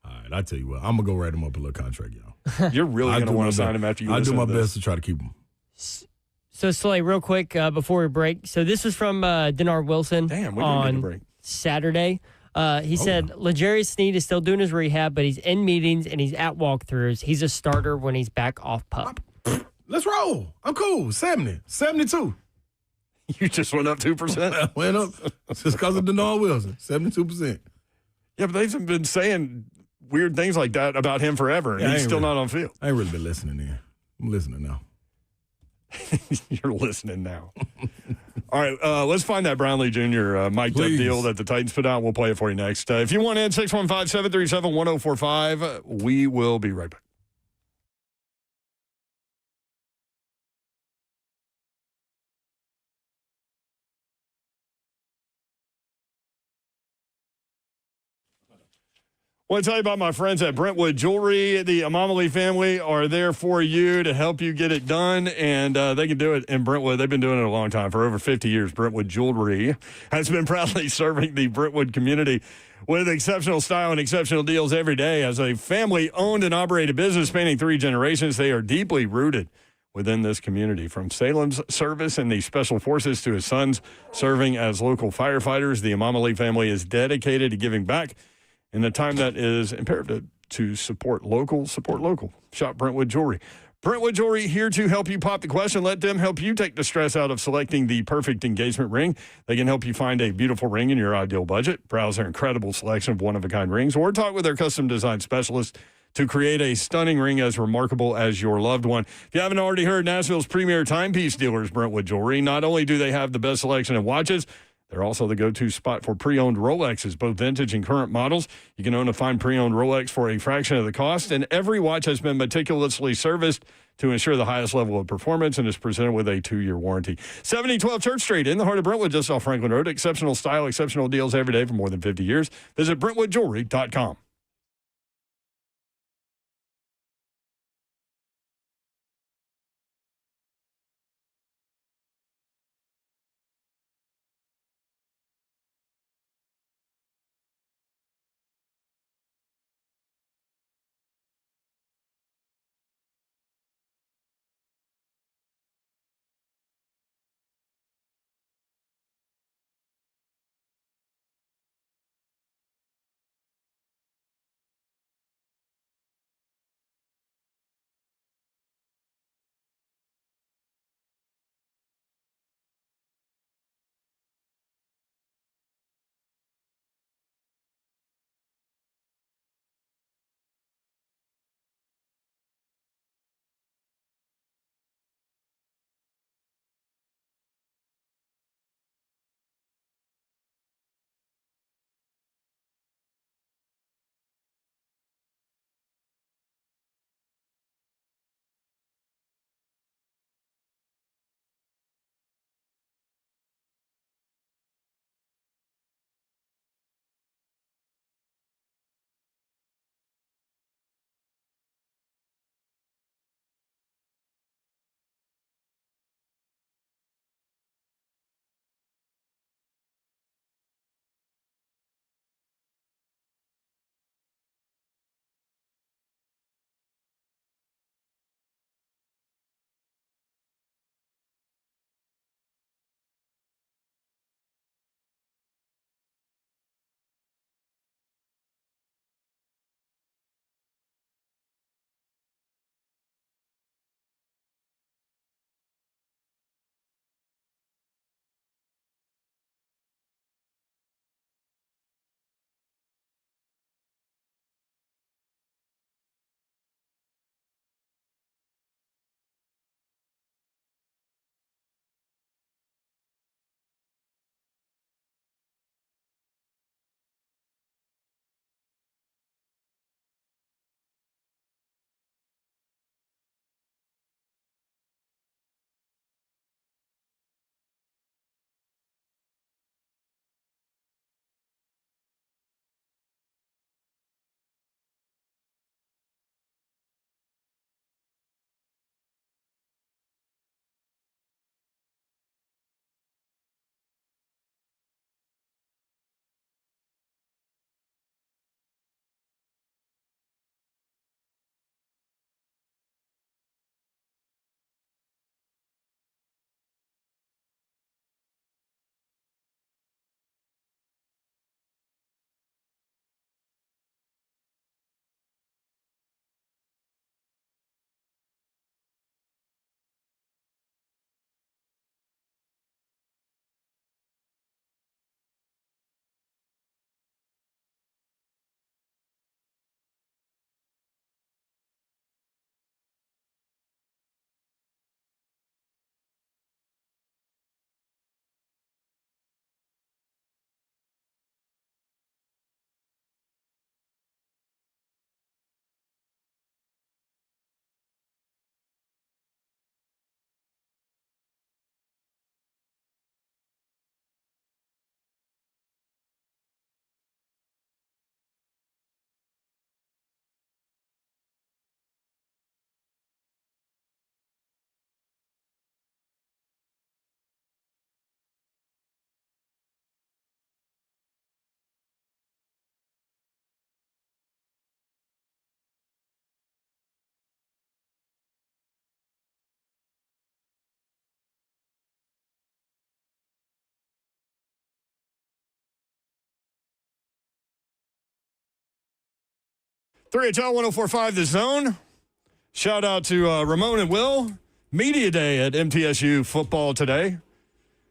All right, I tell you what, I'm going to go write him up a little contract, y'all. You're really going to want to sign him after you I do my best to try to keep him. So, Slay, real quick before we break. So this was from Denard Wilson on Saturday. He said, L'Jarius Sneed is still doing his rehab, but he's in meetings and he's at walkthroughs. He's a starter when he's back off PUP. Let's roll. I'm cool. 70, 72. You just went up 2%? Went up just because of Denard Wilson, 72%. Yeah, but they've been saying weird things like that about him forever, and he's still not on field. I ain't really been listening in. I'm listening now. You're listening now. All right, let's find that Brownlee Jr. mic'd up deal that the Titans put out. We'll play it for you next. If you want in, 615-737-1045. We will be right back. I want to tell you about my friends at Brentwood Jewelry. The Amamali family are there for you to help you get it done, and they can do it in Brentwood. They've been doing it a long time, for over 50 years. Brentwood Jewelry has been proudly serving the Brentwood community with exceptional style and exceptional deals every day. As a family-owned and operated business spanning 3 generations, they are deeply rooted within this community. From Salem's service in the Special Forces to his sons serving as local firefighters, the Amamali family is dedicated to giving back in the time that is imperative to support local. Shop Brentwood Jewelry. Brentwood Jewelry here to help you pop the question. Let them help you take the stress out of selecting the perfect engagement ring. They can help you find a beautiful ring in your ideal budget. Browse their incredible selection of one-of-a-kind rings, or talk with their custom design specialist to create a stunning ring as remarkable as your loved one. If you haven't already heard, Nashville's premier timepiece dealer is Brentwood Jewelry. Not only do they have the best selection of watches, They're also the go-to spot for pre-owned Rolexes, both vintage and current models. You can own a fine pre-owned Rolex for a fraction of the cost, and every watch has been meticulously serviced to ensure the highest level of performance and is presented with a 2-year warranty. 7012 Church Street in the heart of Brentwood, just off Franklin Road. Exceptional style, exceptional deals every day for more than 50 years. Visit BrentwoodJewelry.com. HL 104.5 The Zone. Shout out to Ramon and Will. Media Day at MTSU football today.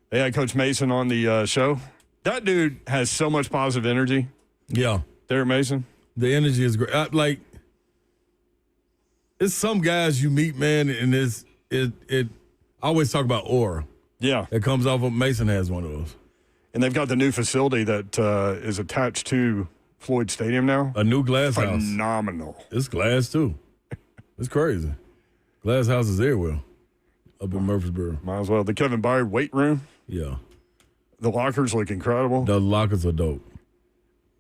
They had Coach Mason on the show. That dude has so much positive energy. Yeah. Derek Mason. The energy is great. It's some guys you meet, man, and I always talk about aura. Yeah. It comes off of Mason has one of those. And they've got the new facility that is attached to Floyd Stadium now. A new glass house. Phenomenal. It's glass, too. It's crazy. Glass houses everywhere up in Murfreesboro. Might as well. The Kevin Byard weight room. Yeah. The lockers look incredible. The lockers are dope.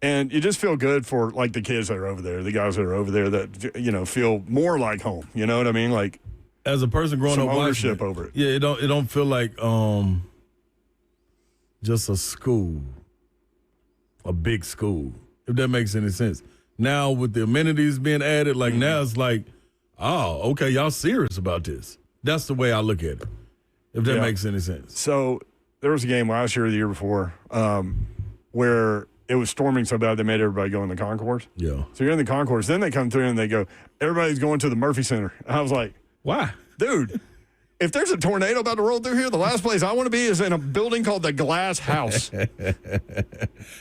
And you just feel good for, like, the kids that are over there, the guys that are over there that, you know, feel more like home. You know what I mean? Like, as a person growing some up ownership watching over it. Yeah, it don't feel like just a school, a big school, if that makes any sense. Now with the amenities being added, like now it's like, oh, okay, y'all serious about this. That's the way I look at it, if that makes any sense. So there was a game last year or the year before where it was storming so bad they made everybody go in the concourse. Yeah. So you're in the concourse. Then they come through and they go, everybody's going to the Murphy Center. I was like, why? Dude, if there's a tornado about to roll through here, the last place I want to be is in a building called the Glass House. Yeah,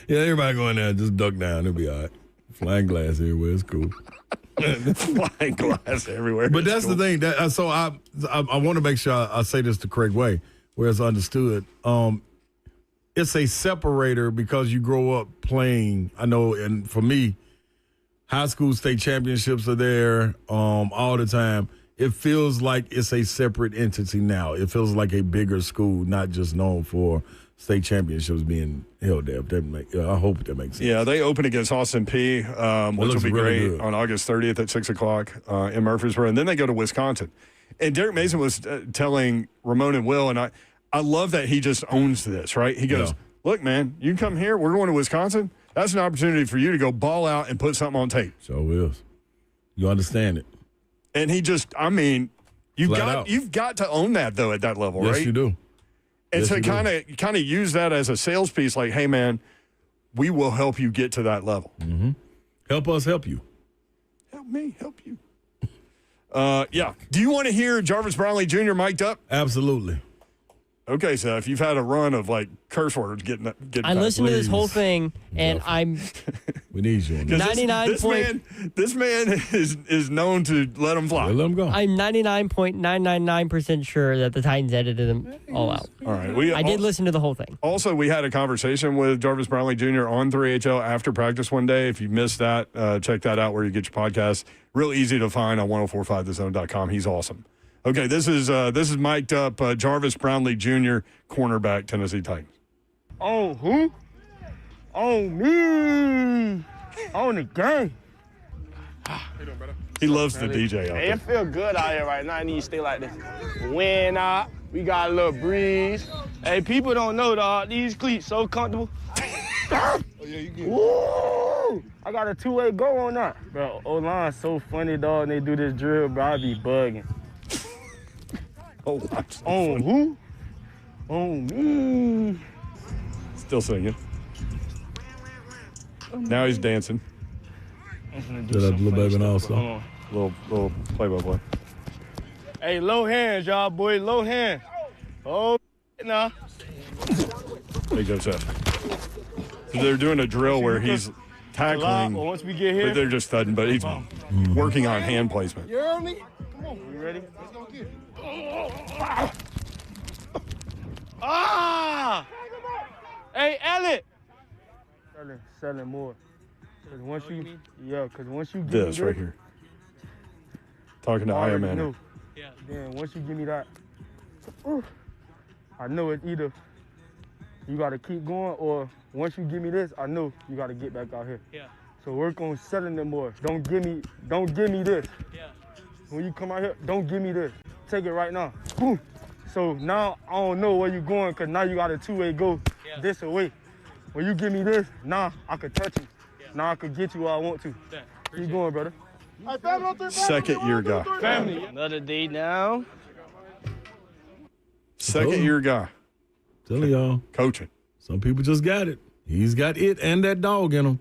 everybody go in there and just duck down. It'll be all right. Flying glass everywhere. It's cool. Flying glass everywhere. But that's the thing. So I want to make sure I say this the correct way, where it's understood. It's a separator because you grow up playing. I know, and for me, high school state championships are there all the time. It feels like it's a separate entity now. It feels like a bigger school, not just known for state championships being held there. I hope that makes sense. Yeah, they open against Austin P, which will be really great on August 30th at 6 o'clock in Murfreesboro. And then they go to Wisconsin. And Derek Mason was telling Ramon and Will, and I love that he just owns this, right? He goes, look, man, you can come here. We're going to Wisconsin. That's an opportunity for you to go ball out and put something on tape. So is. You understand it. And he just, I mean, you've got to own that, though, at that level, right? Yes, you do. And so kind of use that as a sales piece, like, hey, man, we will help you get to that level. Mm-hmm. Help us help you. Help me help you. Yeah. Do you want to hear Jarvis Brownlee Jr. mic'd up? Absolutely. Okay, so if you've had a run of, like, curse words getting I listened to this whole thing, and I'm we need you on that. 99 This man is known to let him fly. Let him go. I'm 99.999% sure that the Titans edited them all out. All right. I did listen to the whole thing. Also, we had a conversation with Jarvis Brownlee Jr. on 3HL after practice one day. If you missed that, check that out where you get your podcast. Real easy to find on 1045thezone.com. He's awesome. Okay, this is mic'd up Jarvis Brownlee Jr., cornerback, Tennessee Titans. On who? On me. On the game. He loves the DJ out Hey, there. it feel good out here right now. I need to stay like this. Wind out. We got a little breeze. Hey, people don't know, dog. These cleats so comfortable. Oh, yeah, you good. Woo! I got a two-way go on that. Bro, O-line's so funny, dog, and they do this drill, bro. I be bugging. Oh, On who? On me. Still singing. Now he's dancing. Did that little baby and also? Little play-by-play. Hey, low hands, y'all, boy. Low hands. Oh, nah. There goes that. So they're doing a drill where he's tackling, Once we get here. but they're just thudding, but he's working on hand placement. You heard me? Come on. You ready? Let's go get it. Ah! Hey, Elliot. Selling more. Cause once you get This right here. Talking to Iron Man. Yeah. Then once you give me that, I know it's either you gotta keep going or once you give me this, I know you gotta get back out here. Yeah. So work on selling them more. Don't give me this. Yeah. When you come out here, don't give me this. Take it right now. Boom. So now I don't know where you're going because now you got a two-way go this away. When you give me this, now I could touch you. Yeah. Now I could get you where I want to. Yeah, keep going, brother. Second year guy. Family. Another day now. Second year guy. Telling y'all. Coaching. Some people just got it. He's got it and that dog in him.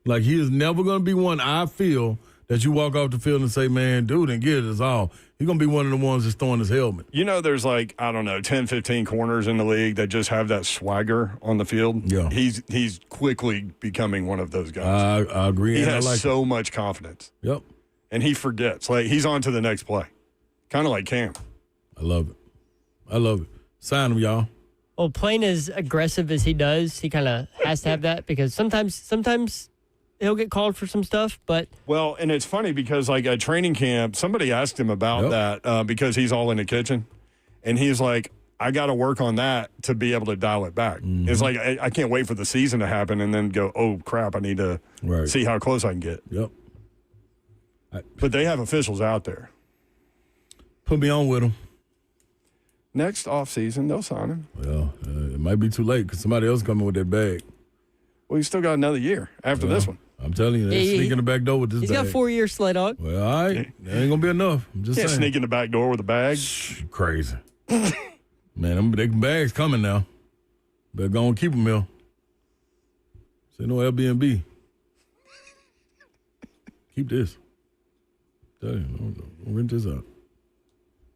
Like, he is never going to be one, I feel, that you walk off the field and say, man, dude, and get it is all. He's going to be one of the ones that's throwing his helmet. You know, there's like, I don't know, 10, 15 corners in the league that just have that swagger on the field. Yeah. He's quickly becoming one of those guys. I agree. He and has I like so much confidence. Yep. And he forgets. Like, he's on to the next play. Kind of like Cam. I love it. Sign him, y'all. Well, playing as aggressive as he does, he kind of has to have that because sometimes he'll get called for some stuff, but Well, and it's funny because like at training camp, somebody asked him about that because he's all in the kitchen, and he's like, I got to work on that to be able to dial it back. Mm-hmm. It's like I can't wait for the season to happen and then go, oh crap, I need to see how close I can get. Yep. But they have officials out there. Put me on with them. Next offseason, they'll sign him. Well, it might be too late because somebody else coming with that bag. Well, he's still got another year after this one. I'm telling you, they're sneaking the back door with this he's bag. got 4 years, Slay Dog. Well, all right. That ain't going to be enough. I'm just Can't saying. sneak in the back door with a bag. Crazy. Man, them bags coming now. Better go and keep them here. Say no Airbnb. Keep this. Tell you, don't rent this out.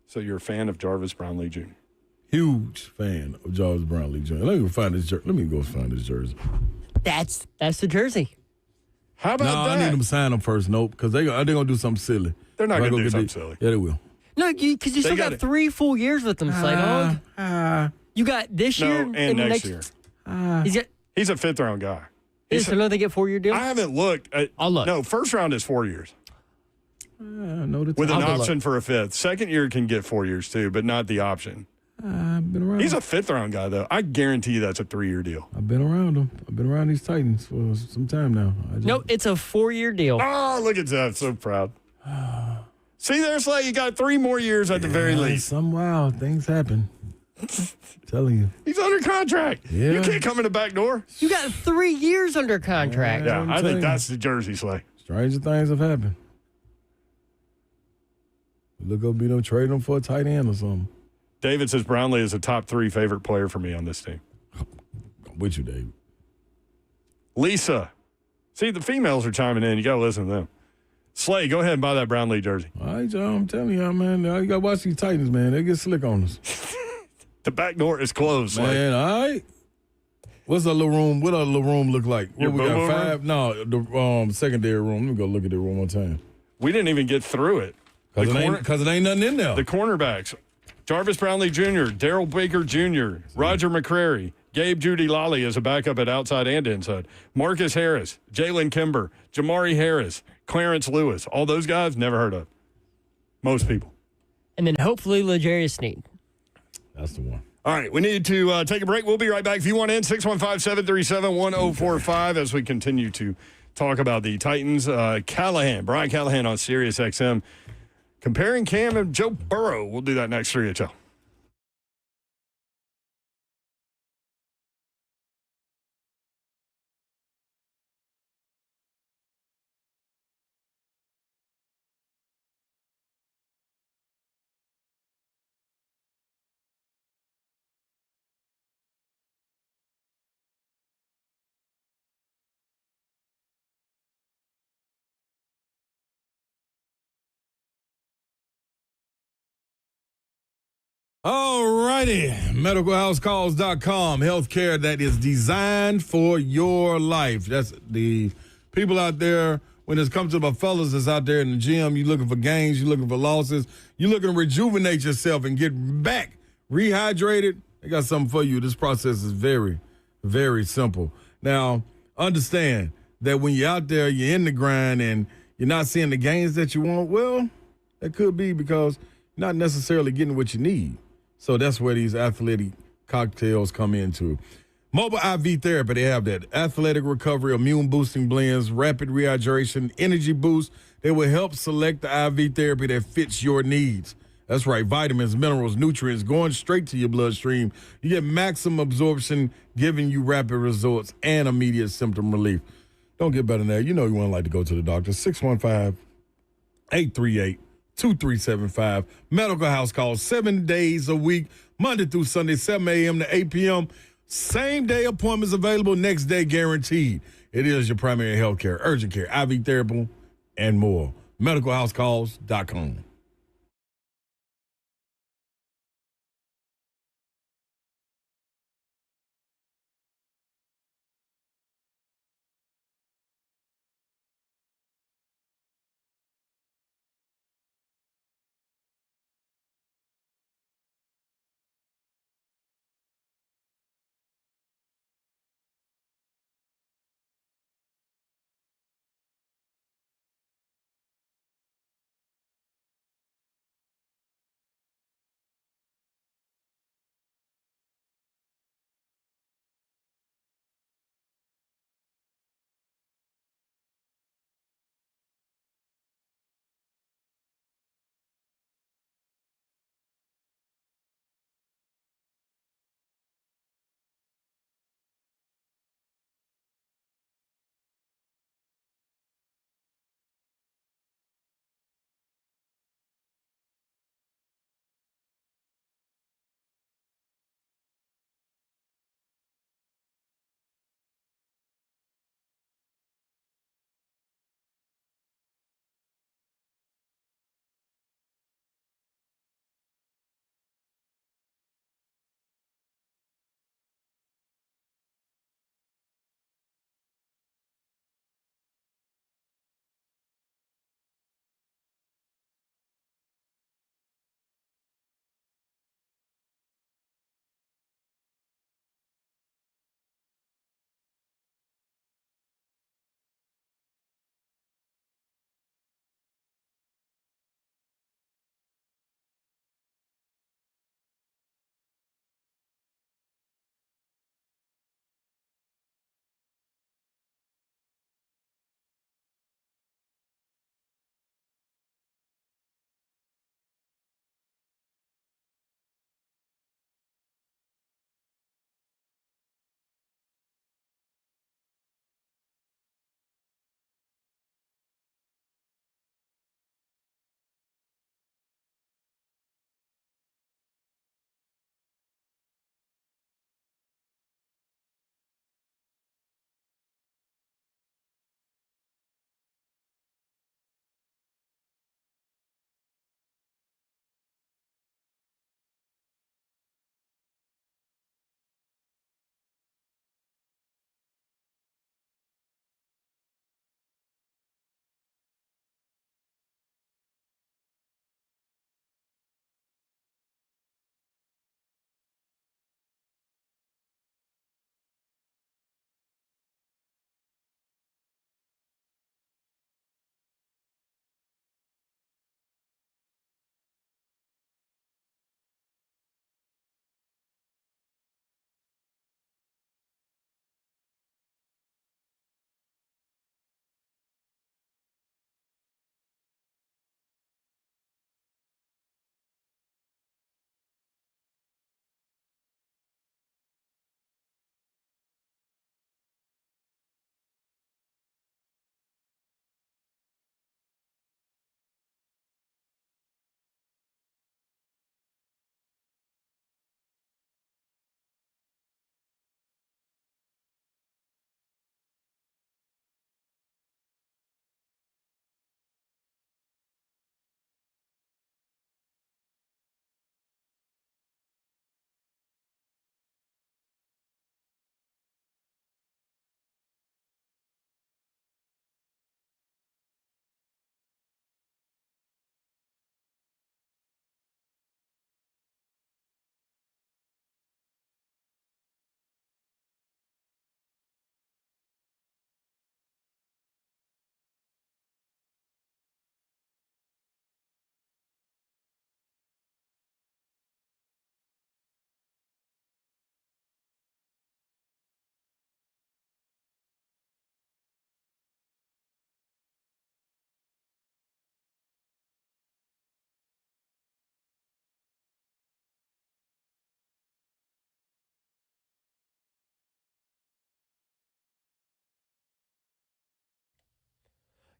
So you're a fan of Jarvis Brownlee Jr.? Huge fan of Jarvis Brownlee Jr. Let me go find his jersey. That's the jersey. How about No, that? I need them to sign them first. Nope, because they're going to do something silly. They're not Right, going to do go something get silly. Yeah, they will. No, because you still got 3 full years with them, Slay Dog. You got this year and next year. He's a fifth-round guy. so no, they get 4-year deal? I haven't looked. I'll look. No, first round is 4 years with an I'll option for a fifth. Second year can get 4 years too, but not the option. I've been around. He's a fifth-round guy, though. I guarantee you that's a 3-year deal. I've been around them. I've been around these Titans for some time now. No, it's a 4-year deal. Oh, look at that. So proud. See, there's like you got 3 more years at the very least. Some wild things happen. Telling you. He's under contract. Yeah. You can't come in the back door. You got 3 years under contract. Yeah, I'm I telling think you. that's the jersey, Slay. Stranger things have happened. Look up, be them trading them for a tight end or something. David says Brownlee is a top 3 favorite player for me on this team. I'm with you, David. Lisa. See, the females are chiming in. You got to listen to them. Slay, go ahead and buy that Brownlee jersey. All right, y'all. I'm telling y'all, man. You got to watch these Titans, man. They get slick on us. The back door is closed, Slay. Man, all right. What's our little room? What our little room look like? Your What we got? boo-boo 5? No, the secondary room. Let me go look at it one more time. We didn't even get through it. Because it ain't nothing in there. The cornerbacks, Jarvis Brownlee Jr., Daryl Baker Jr., Roger McCrary, Gabe Judy Lally as a backup at outside and inside, Marcus Harris, Jalen Kimber, Jamari Harris, Clarence Lewis. All those guys, never heard of. Most people. And then hopefully L'Jarius Sneed. That's the one. All right, we need to take a break. We'll be right back. If you want in, 615-737-1045 as we continue to talk about the Titans. Brian Callahan on Sirius XM. Comparing Cam and Joe Burrow. We'll do that next 3HL. All righty. MedicalHouseCalls.com. Healthcare that is designed for your life. That's the people out there, when it comes to my fellas that's out there in the gym, you're looking for gains, you're looking for losses, you're looking to rejuvenate yourself and get back rehydrated. They got something for you. This process is very, very simple. Now, understand that when you're out there, you're in the grind and you're not seeing the gains that you want, well, that could be because you're not necessarily getting what you need. So that's where these athletic cocktails come into. Mobile IV therapy, they have that. Athletic recovery, immune boosting blends, rapid rehydration, energy boost. They will help select the IV therapy that fits your needs. That's right, vitamins, minerals, nutrients going straight to your bloodstream. You get maximum absorption, giving you rapid results and immediate symptom relief. Don't get better than that. You know you wouldn't like to go to the doctor. 615-838-2375. Medical House Calls 7 days a week, Monday through Sunday, 7 a.m. to 8 p.m. Same day appointments available, next day guaranteed. It is your primary health care, urgent care, IV therapy, and more. MedicalHouseCalls.com.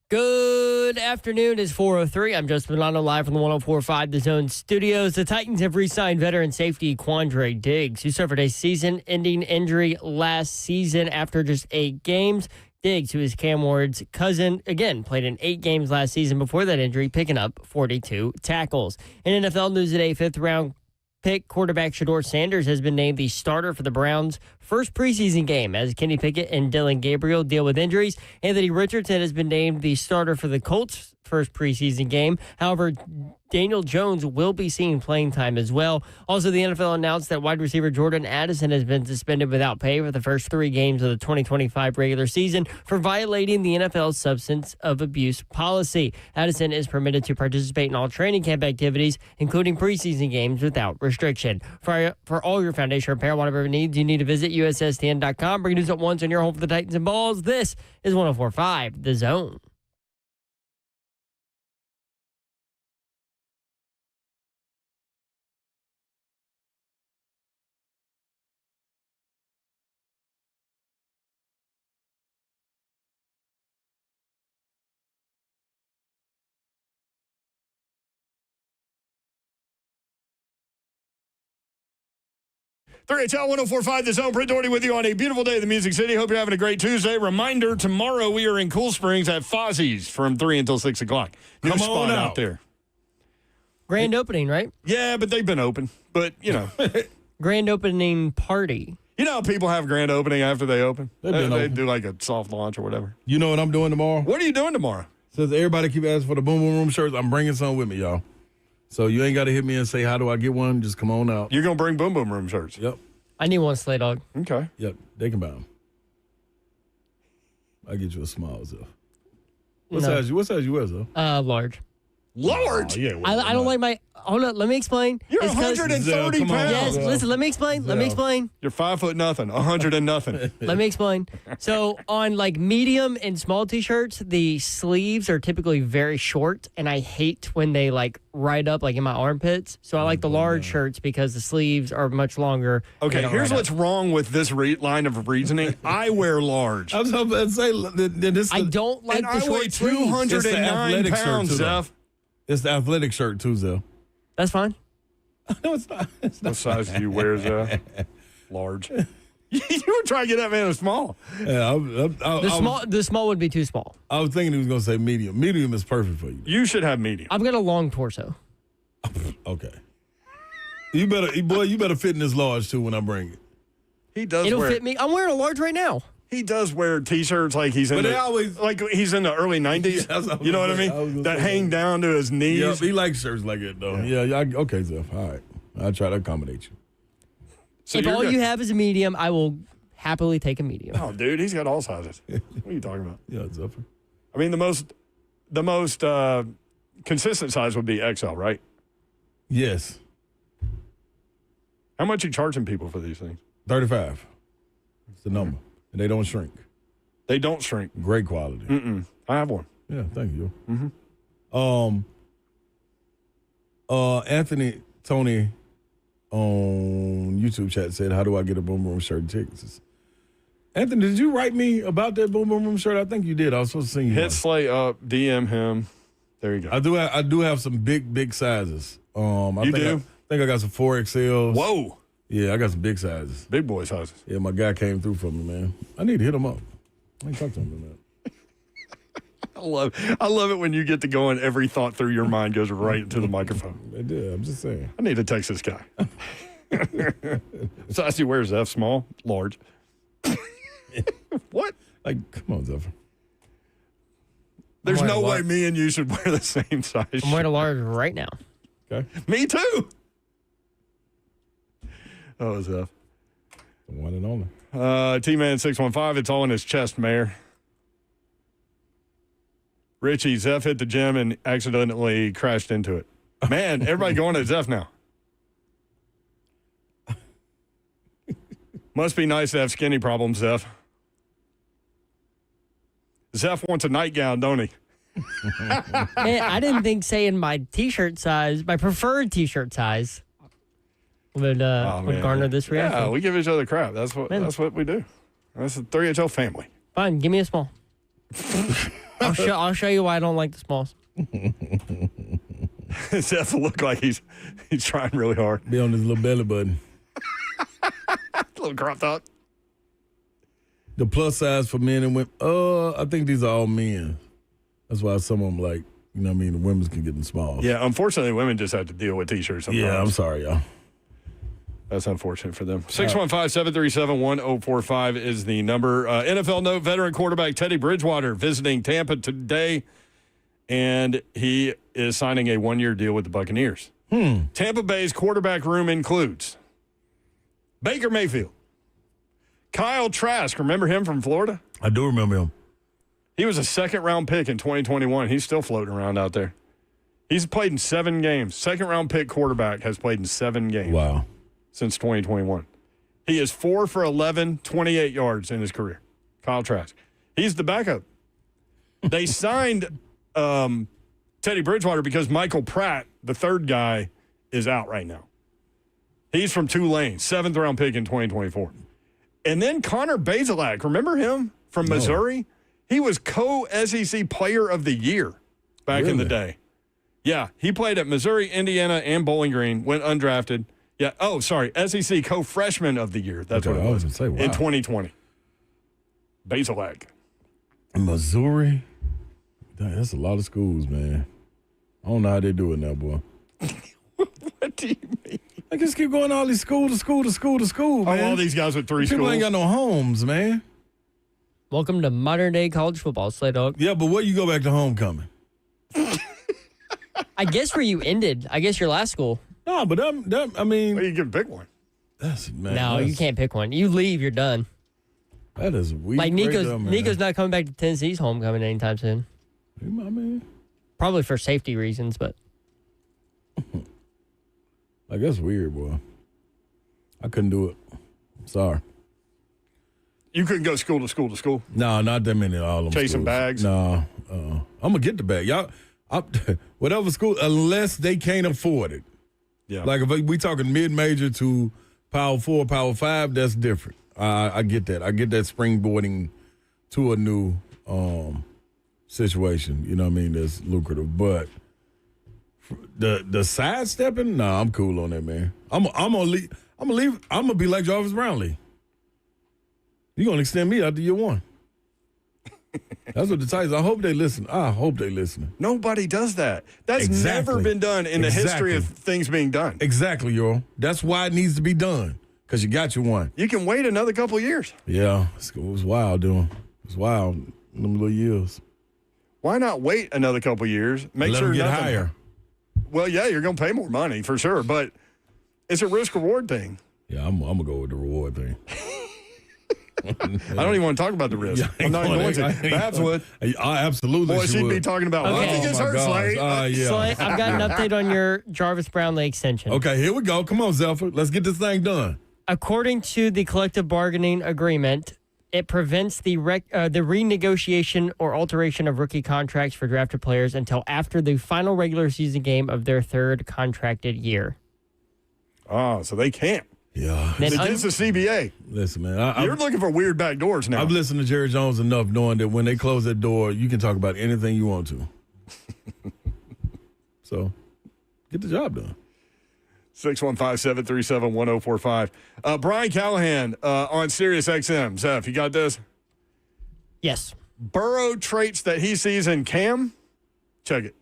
Good afternoon. It's 4:03. I'm Justin Milano live from the 104.5 The Zone studios. The Titans have re-signed veteran safety Quandre Diggs, who suffered a season-ending injury last season after just 8 games. Diggs, who is Cam Ward's cousin, again, played in 8 games last season before that injury, picking up 42 tackles. In NFL news today, 5th-round pick quarterback Shedeur Sanders has been named the starter for the Browns' first preseason game as Kenny Pickett and Dylan Gabriel deal with injuries. Anthony Richardson has been named the starter for the Colts' first preseason game. However, Daniel Jones will be seeing playing time as well. Also, the NFL announced that wide receiver Jordan Addison has been suspended without pay for the first 3 games of the 2025 regular season for violating the NFL's substance of abuse policy. Addison is permitted to participate in all training camp activities, including preseason games, without restriction. For all your foundation repair, whatever needs, you need to visit USSTN.com. Bring news at once on your home for the Titans and Balls. This is 104.5 The Zone. HL 104.5 The Zone. Britt Doherty with you on a beautiful day in the Music City. Hope you're having a great Tuesday. Reminder, tomorrow we are in Cool Springs at Fozzie's from 3 until 6 o'clock. New Come spot on out out there. Grand opening, right? Yeah, but they've been open. But, you know. Grand opening party. You know how people have grand opening after they open? They've been They open. do like a soft launch or whatever. You know what I'm doing tomorrow? What are you doing tomorrow? Since everybody keep asking for the Boom Boom Room shirts, I'm bringing some with me, y'all. So you ain't got to hit me and say, how do I get one? Just come on out. You're going to bring Boom Boom Room shirts? Yep. I need one, Slay Dog. Okay. Yep. They can buy them. I'll get you a small, Zeph. What No. size you wear, Zeph? Large. Large. Oh, yeah, I don't like my. Hold on, let me explain. You're It's 'cause- 130 Come on. pounds. Yes, listen, let me explain. Let me Yeah. explain. You're 5 foot nothing, 100 and nothing. Let me explain. So on like medium and small t-shirts, the sleeves are typically very short, and I hate when they like ride up like in my armpits. So I like the large shirts because the sleeves are much longer. Okay, They don't here's ride what's wrong with this line of reasoning. I wear large. I was about to say, this I don't like And the I short weigh sleeves. 209 It's the athletic shirt, pounds, too, though. Zeph. It's the athletic shirt, too, Zeph. That's fine. No, it's not. It's not. What size do you wear, Zeph? Large. You were trying to get that man a small. Yeah, The small would be too small. I was thinking he was going to say medium. Medium is perfect for you. You should have medium. I've got a long torso. Okay. You better fit in this large, too, when I bring it. He does It'll wear. fit me. I'm wearing a large right now. He does wear T-shirts like he's in But they the always- like he's in the early '90s. That's what I You know what I was gonna mean? say. That hang down to his knees. Yeah, he likes shirts like it, though. Yeah, okay, Zeph. All right. I'll try to accommodate you. So If you're all good. you have is a medium, I will happily take a medium. Oh, dude, he's got all sizes. What are you talking about? Yeah, Zeph. I mean, the most consistent size would be XL, right? Yes. How much you charging people for these things? 35. It's the number. And they don't shrink. They don't shrink. Great quality. I have one. Yeah, thank you. Anthony Tony on YouTube chat said, how do I get a Boom Boom shirt and tickets? Anthony, did you write me about that Boom Boom Room shirt? I think you did. I was supposed to send you Hit one. Slay up, DM him. There you go. I do have some big sizes. I You think do? I think I got some 4XLs. Whoa, Yeah, I got some big sizes. big boy sizes. Yeah, my guy came through for me, man. I need to hit him up. I ain't talked to him in that. I love it when you get to go and every thought through your mind goes right into the microphone. I did. I'm just saying. I need to text this guy. Size he wears F, small, large. What? Like, come on, Zephyr. There's I'm no wearing way me and you should wear the same size. I'm wearing a large right now. Okay. Me too. Oh, Zeph. The one and only. T-Man 615, it's all in his chest, Mayor. Richie, Zeph hit the gym and accidentally crashed into it. Man, everybody going to Zeph now. Must be nice to have skinny problems, Zeph. Zeph wants a nightgown, don't he? Man, I didn't think saying my t-shirt size, my preferred t-shirt size, would man. garner this reaction. Yeah, we give each other crap. That's what we do. That's the 3HL family. Fine, give me a small. I'll show you why I don't like the smalls. Seth look like he's trying really hard. Be on his little belly button. Little crop top. The plus size for men and women. I think these are all men. That's why some of them like, you know what I mean, the women can get them small. Yeah, unfortunately, women just have to deal with T-shirts sometimes. Yeah, I'm sorry, y'all. That's unfortunate for them. 615-737-1045 is the number. NFL note, veteran quarterback Teddy Bridgewater visiting Tampa today, and he is signing a one-year deal with the Buccaneers. Tampa Bay's quarterback room includes Baker Mayfield, Kyle Trask. Remember him from Florida? I do remember him. He was a second-round pick in 2021. He's still floating around out there. He's played in 7 games. Second-round pick quarterback has played in 7 games. Wow. Since 2021. He is 4 for 11, 28 yards in his career. Kyle Trask. He's the backup. They signed Teddy Bridgewater because Michael Pratt, the third guy, is out right now. He's from Tulane, 7th-round pick in 2024. And then Connor Bazelak, remember him from Missouri? He was co-SEC Player of the Year back in the day. Yeah, he played at Missouri, Indiana, and Bowling Green, went undrafted. Yeah, SEC co-freshman of the year. That's what it was. Say, wow. In 2020. Bazelak. Missouri? That's a lot of schools, man. I don't know how they do it now, boy. What do you mean? I just keep going all these school to school to school to school, man. Oh, all these guys with 3 schools. People ain't got no homes, man. Welcome to modern-day college football, Slay Dog. Yeah, but where you go back to homecoming? I guess where you ended. I guess your last school. No, but I mean. Well, you can pick one. You can't pick one. You leave, you're done. That is weird. Like Nico's not coming back to Tennessee's homecoming anytime soon. I mean. Probably for safety reasons, but. Like, that's weird, boy. I couldn't do it. Sorry. You couldn't go school to school to school? No, not that many. All of them Chasing schools. bags? No. I'm going to get the bag. Y'all, whatever school, unless they can't afford it. Yeah. Like, if we talking mid-major to Power 4, Power 5, that's different. I get that. I get that springboarding to a new situation. You know what I mean? That's lucrative. But the sidestepping, I'm cool on that, man. I'm gonna leave. I'm gonna be like Jarvis Brownlee. You're gonna extend me after year 1. That's what the Titans. I hope they listen. Nobody does that. That's never been done in the history of things being done. Exactly, yo. That's why it needs to be done. Because you got your one. You can wait another couple of years. Yeah, it was wild, dude. It was wild in them little years. Why not wait another couple of years? Make Let sure them get nothing. higher. Well, yeah, you're going to pay more money for sure, but it's a risk-reward thing. Yeah, I'm going to go with the reward thing. I don't even want to talk about the risk. I'm not going to. Babs would. Absolutely. Boy, she'd be talking about, Okay. I think it's hurt, Slade. Yeah. Slay, I've got an update on your Jarvis Brownlee extension. Okay, here we go. Come on, Zephyr. Let's get this thing done. According to the collective bargaining agreement, it prevents the renegotiation or alteration of rookie contracts for drafted players until after the final regular season game of their 3rd contracted year. Oh, so they can't. Yeah. Then It's the CBA. Listen, man. You're looking for weird back doors now. I've listened to Jerry Jones enough knowing that when they close that door, you can talk about anything you want to. So, get the job done. 615-737-1045. Brian Callahan on Sirius XM. Zeph, you got this? Yes. Burrow traits that he sees in Cam? Check it.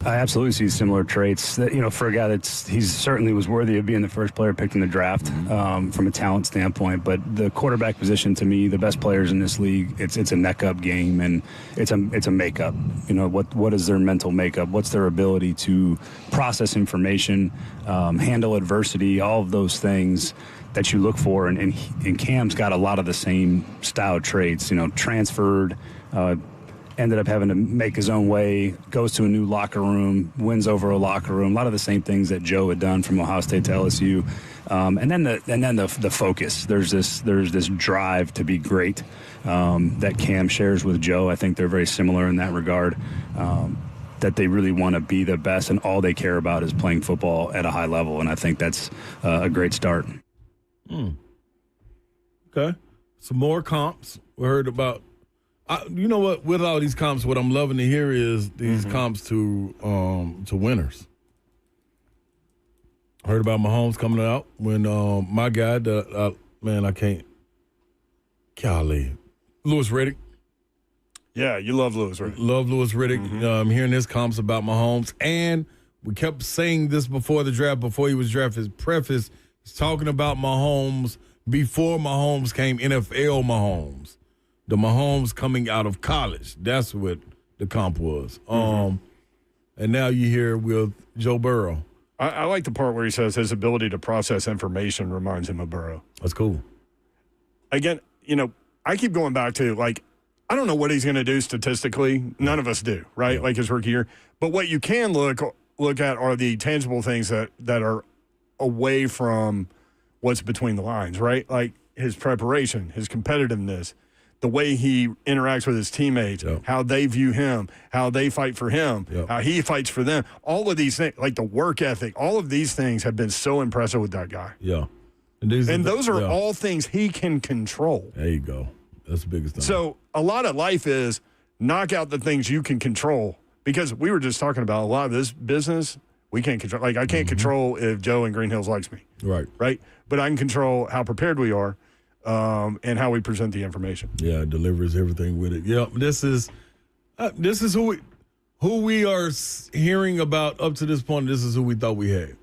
I absolutely see similar traits. That, for a guy he certainly was worthy of being the first player picked in the draft from a talent standpoint. But the quarterback position, to me, the best players in this league, it's a neck-up game, and it's a makeup. What is their mental makeup? What's their ability to process information, handle adversity, all of those things that you look for. And Cam's got a lot of the same style traits. Transferred. Ended up having to make his own way, goes to a new locker room, wins over a locker room. A lot of the same things that Joe had done from Ohio State to LSU. And then the focus. There's this drive to be great that Cam shares with Joe. I think they're very similar in that regard. That they really want to be the best, and all they care about is playing football at a high level. And I think that's a great start. Okay. Some more comps. We heard about You know what? With all these comps, what I'm loving to hear is these comps to winners. Heard about Mahomes coming out when my guy, I can't. Golly, Louis Riddick. Yeah, you love Louis Riddick. Love Louis Riddick. Hearing his comps about Mahomes, and we kept saying this before the draft, before he was drafted. His preface is talking about Mahomes before Mahomes came NFL Mahomes. The Mahomes coming out of college. That's what the comp was. And now you hear with Joe Burrow. I like the part where he says his ability to process information reminds him of Burrow. That's cool. Again, I keep going back to, I don't know what he's going to do statistically. None of us do, right? Yeah. Like his rookie year. But what you can look at are the tangible things that are away from what's between the lines, right? Like his preparation, his competitiveness, the way he interacts with his teammates, how they view him, how they fight for him, how he fights for them. All of these things, like the work ethic, all of these things have been so impressive with that guy. Yeah. And those are all things he can control. There you go. That's the biggest thing. So a lot of life is knock out the things you can control, because we were just talking about a lot of this business we can't control. Like I can't control if Joe in Green Hills likes me. Right. But I can control how prepared we are. And how we present the information. Yeah, it delivers everything with it. Yeah, this is who we are hearing about up to this point. This is who we thought we had,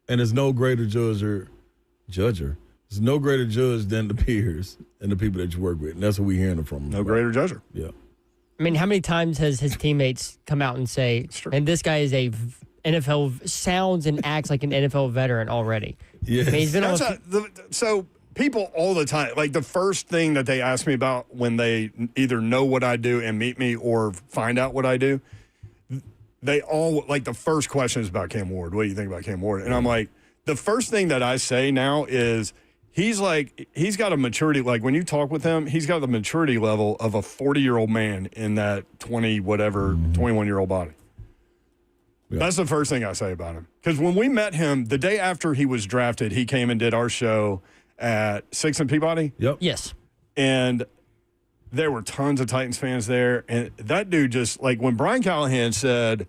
and there's no greater judger. There's no greater judge than the peers and the people that you work with, and that's what we're hearing from. No greater judger. Yeah. I mean, how many times has his teammates come out and say, and this guy is a NFL, sounds and acts like an NFL veteran already? Yes. I mean, he's been so people all the time, like the first thing that they ask me about when they either know what I do and meet me or find out what I do, they all, like the first question is about Cam Ward. What do you think about Cam Ward? And I'm like, the first thing that I say now is he's got a maturity, like when you talk with him, he's got the maturity level of a 40-year-old man in that 21-year-old body. Yeah. That's the first thing I say about him. Because when we met him, the day after he was drafted, he came and did our show at 6 and Peabody. Yep. Yes. And there were tons of Titans fans there. And that dude just, like, when Brian Callahan said,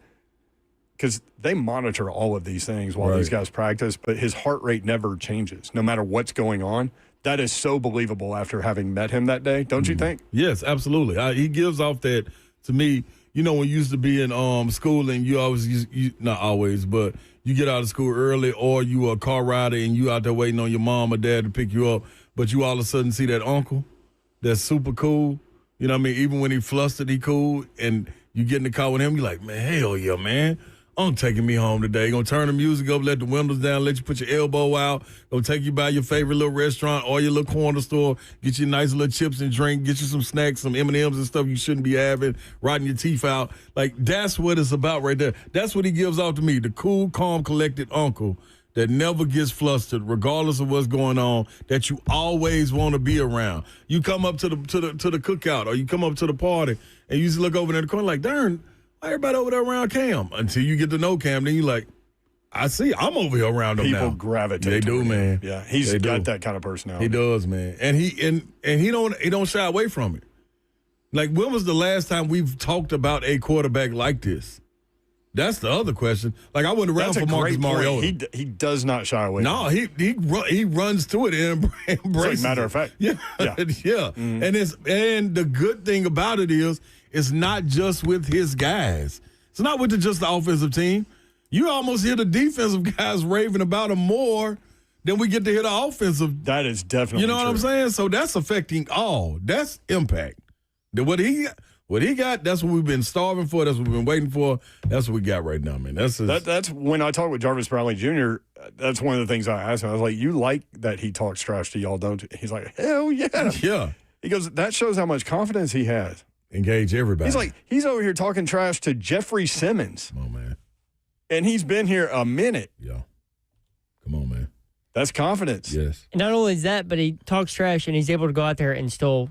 because they monitor all of these things while these guys practice, but his heart rate never changes, no matter what's going on. That is so believable after having met him that day, don't you think? Yes, absolutely. He gives off that, to me. You know, when you used to be in school and you always, not always, but you get out of school early, or you a car rider and you out there waiting on your mom or dad to pick you up, but you all of a sudden see that uncle that's super cool. You know what I mean? Even when he flustered, he cool, and you get in the car with him, you're like, man, hell yeah, man. I'm taking me home today. Gonna turn the music up, let the windows down, let you put your elbow out. Gonna take you by your favorite little restaurant or your little corner store. Get you nice little chips and drink. Get you some snacks, some M&Ms and stuff you shouldn't be having. Rotting your teeth out. Like, that's what it's about right there. That's what he gives off to me. The cool, calm, collected uncle that never gets flustered, regardless of what's going on. That you always want to be around. You come up to the cookout, or you come up to the party, and you just look over there in the corner like, darn. Everybody over there around Cam. Until you get to know Cam, then you like, I see, I'm over here around him now. People gravitate. They do, man. Yeah, he's got that kind of personality. He does, man. And he don't shy away from it. Like, when was the last time we've talked about a quarterback like this? That's the other question. Like, I went around for Marcus Mariota. He does not shy away. No, he runs to it and embraces. It's like matter of fact. Yeah. Mm-hmm. And the good thing about it is, it's not just with his guys. It's not with just the offensive team. You almost hear the defensive guys raving about him more than we get to hear the offensive. That is definitely You know true. what I'm saying? So that's affecting all. That's impact. What he got, that's what we've been starving for. That's what we've been waiting for. That's what we got right now, man. That's when I talk with Jarvis Brownlee Jr., that's one of the things I asked him. I was like, you like that he talks trash to y'all, don't you? He's like, hell yeah. Yeah. He goes, that shows how much confidence he has. Engage everybody. He's like, he's over here talking trash to Jeffrey Simmons. Come on, man. And he's been here a minute. Yeah. Come on, man. That's confidence. Yes. And not only is that, but he talks trash and he's able to go out there and still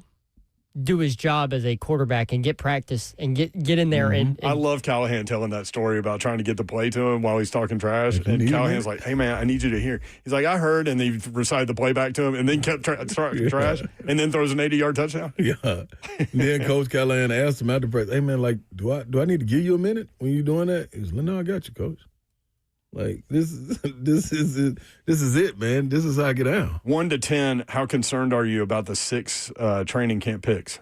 do his job as a quarterback and get practice and get in there. And I love Callahan telling that story about trying to get the play to him while he's talking trash. And Callahan's like, hey, man, I need you to hear. He's like, I heard. And he recited the play back to him and then kept talking trash and then throws an 80-yard touchdown. Yeah. Then Coach Callahan asked him after practice, hey, man, like, do I need to give you a minute when you're doing that? He was like, no, I got you, Coach. Like, this is it, man. This is how I get down. 1 to 10, how concerned are you about the 6 training camp picks?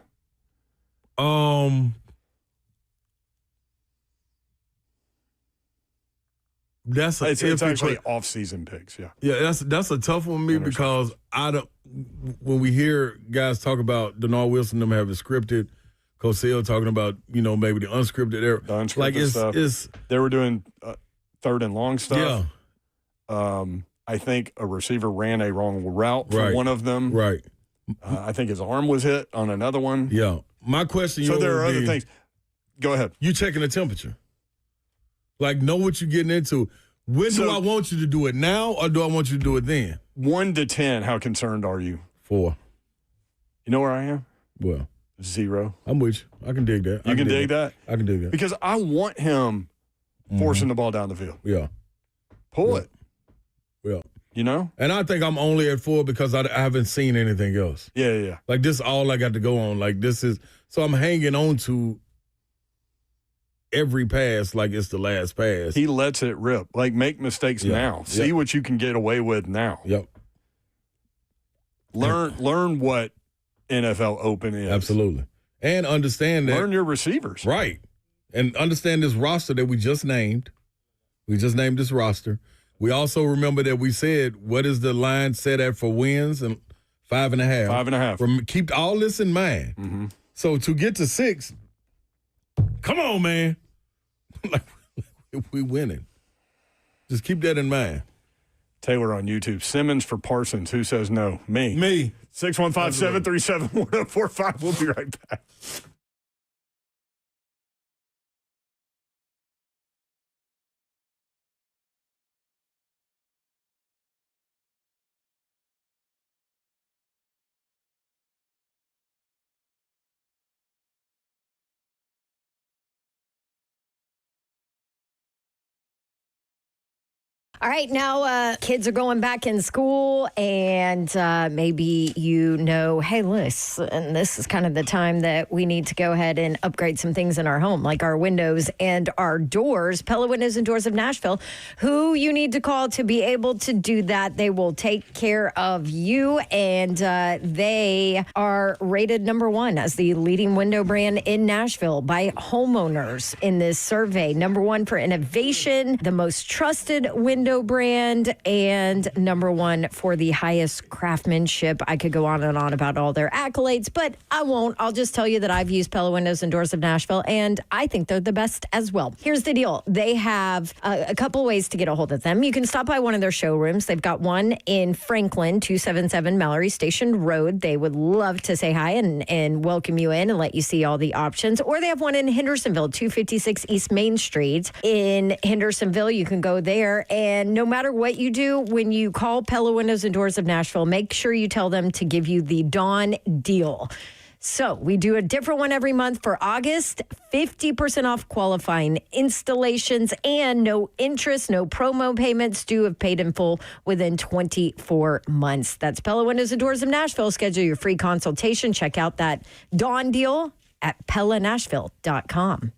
It's actually off-season picks, yeah. Yeah, that's a tough one for me because when we hear guys talk about Denard Wilson, them having scripted, Cosell talking about, maybe the unscripted era. The unscripted stuff. They were doing third and long stuff. Yeah. I think a receiver ran a wrong route for one of them. Right. I think his arm was hit on another one. Yeah. My question So there are other things. Go ahead. You checking the temperature. Like, know what you're getting into. When do I want you to do it now or do I want you to do it then? 1 to 10, how concerned are you? 4. You know where I am? Well. 0. I'm with you. I can dig that. You can dig that? I can dig that. Because I want him forcing the ball down the field. Yeah. Pull it. Yeah. And I think I'm only at 4 because I haven't seen anything else. Yeah. Like, this is all I got to go on. Like, so I'm hanging on to every pass like it's the last pass. He lets it rip. Like, make mistakes now. See what you can get away with now. Yep. Learn what NFL Open is. Absolutely. And understand that. Learn your receivers. Right. And understand this roster that we just named. We just named this roster. We also remember that we said, what is the line set at for wins? And 5.5. 5.5. Keep all this in mind. Mm-hmm. So to get to 6, come on, man. Like, we winning. Just keep that in mind. Taylor on YouTube. Simmons for Parsons. Who says no? Me. 615-737-1045. We'll be right back. All right, now kids are going back in school, and maybe hey, listen, this is kind of the time that we need to go ahead and upgrade some things in our home, like our windows and our doors. Pella Windows and Doors of Nashville, who you need to call to be able to do that. They will take care of you, and they are rated number 1 as the leading window brand in Nashville by homeowners in this survey. Number 1 for innovation, the most trusted window brand, and number 1 for the highest craftsmanship. I could go on and on about all their accolades, but I won't. I'll just tell you that I've used Pella Windows and Doors of Nashville, and I think they're the best as well. Here's the deal. They have a couple ways to get a hold of them. You can stop by one of their showrooms. They've got one in Franklin, 277 Mallory Station Road. They would love to say hi and welcome you in and let you see all the options. Or they have one in Hendersonville, 256 East Main Street in Hendersonville. You can go there, and no matter what you do, when you call Pella Windows and Doors of Nashville, make sure you tell them to give you the Dawn deal. So we do a different one every month for August, 50% off qualifying installations and no interest, no promo payments due if paid in full within 24 months. That's Pella Windows and Doors of Nashville. Schedule your free consultation. Check out that Dawn deal at PellaNashville.com.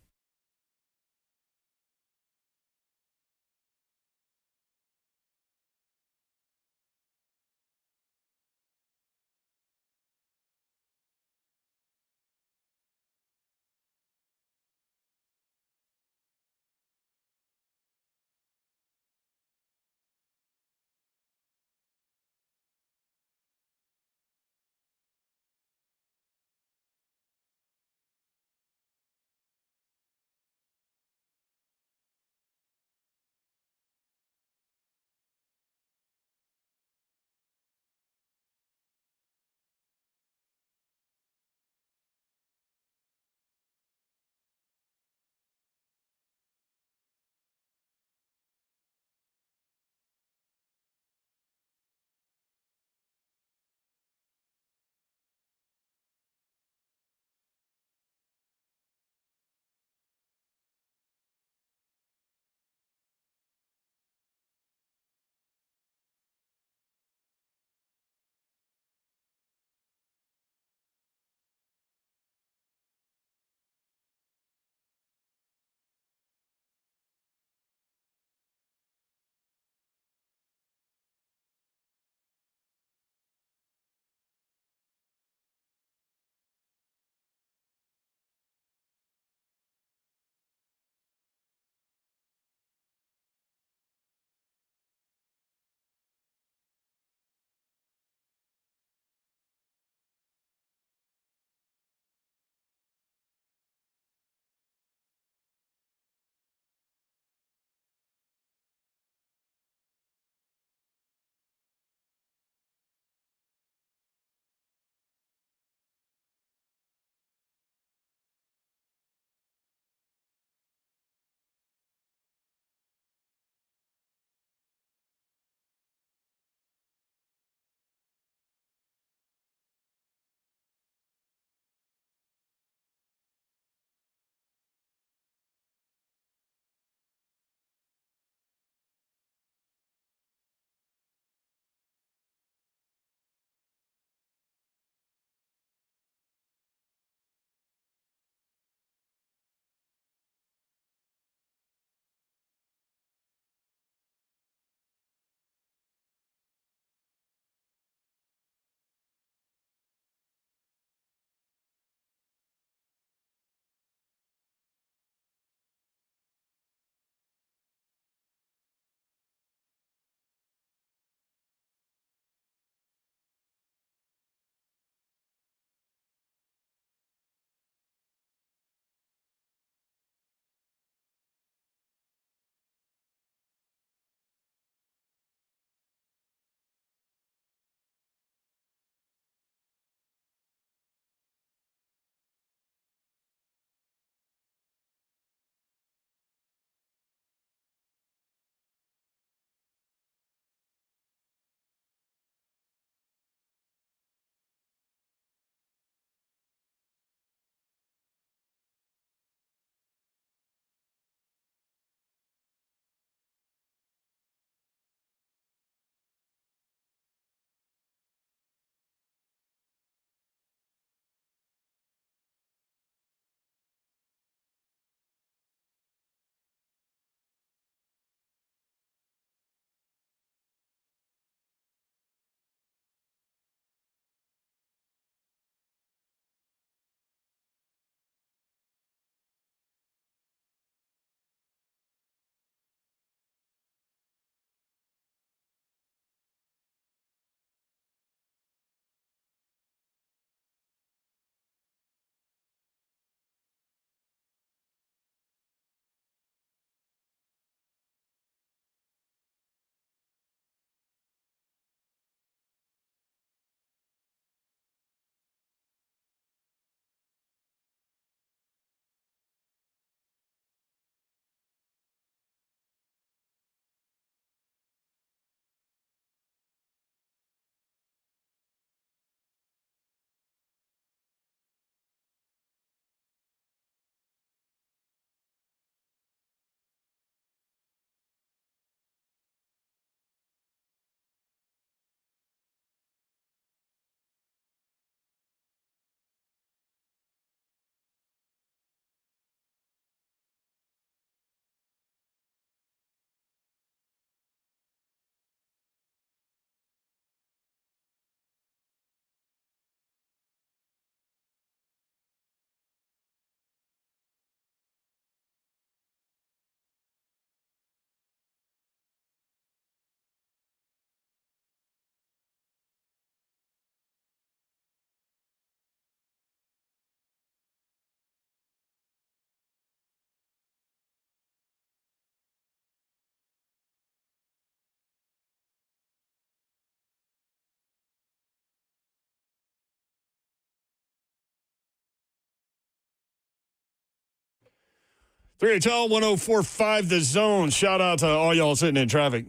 3HL 104.5 The Zone. Shout out to all y'all sitting in traffic.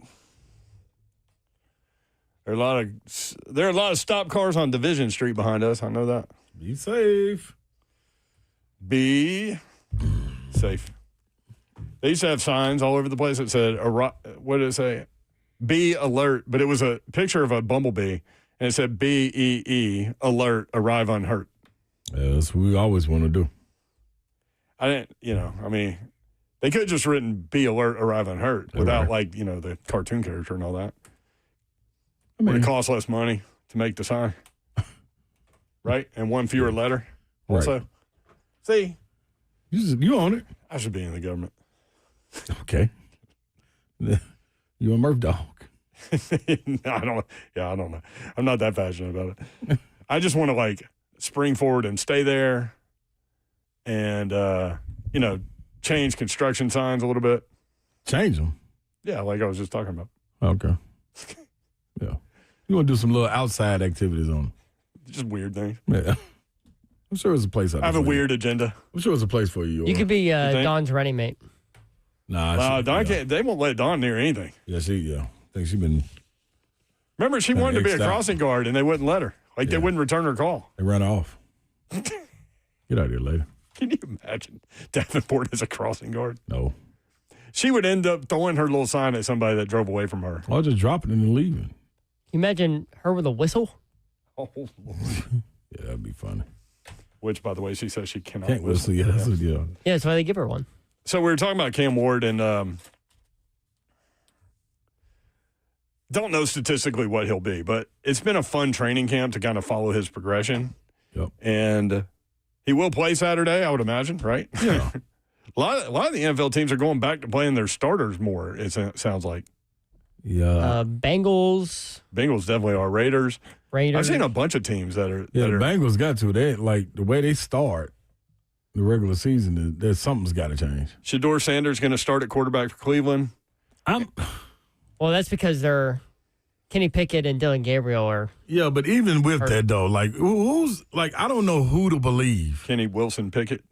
There are a lot of stop cars on Division Street behind us. I know that. Be safe. Be safe. They used to have signs all over the place that said, what did it say? Be alert. But it was a picture of a bumblebee, and it said BEE, alert, arrive unhurt. Yeah, that's what we always want to do. They could have just written be alert, arrive unhurt without, the cartoon character and all that. Would it cost less money to make the sign? Right? And one fewer letter also. Right. See? You own it. I should be in the government. Okay. You a Murph dog. No, I don't know. I'm not that passionate about it. I just want to, spring forward and stay there and, change construction signs a little bit. Change them? Yeah, like I was just talking about. Okay. Yeah. You want to do some little outside activities on them. Just weird things. Yeah. I'm sure there's a place out there. I have a weird agenda. I'm sure there's a place for you. You could be Dawn's running mate. Nah. Dawn can't. They won't let Dawn near anything. Yeah, I think she's been. Remember, she wanted to be a crossing guard, and they wouldn't let her. They wouldn't return her call. They ran off. Get out of here later. Can you imagine Davenport as a crossing guard? No. She would end up throwing her little sign at somebody that drove away from her. Or just dropping it and leaving. You imagine her with a whistle? Oh, Lord. Yeah, that'd be funny. Which, by the way, she says she cannot Can't whistle. Yeah, Yeah, that's why they give her one. So we were talking about Cam Ward, and don't know statistically what he'll be, but it's been a fun training camp to kind of follow his progression. Yep. And he will play Saturday, I would imagine, right? Yeah. A lot of the NFL teams are going back to playing their starters more, it sounds like. Yeah. Bengals. Bengals definitely are. Raiders. I've seen a bunch of teams that are. Yeah, the Bengals got to. They the way they start the regular season, there's something's got to change. Shedeur Sanders going to start at quarterback for Cleveland. Well, that's because they're Kenny Pickett and Dylan Gabriel are. Yeah, but even with that though, who's I don't know who to believe. Kenny Wilson Pickett.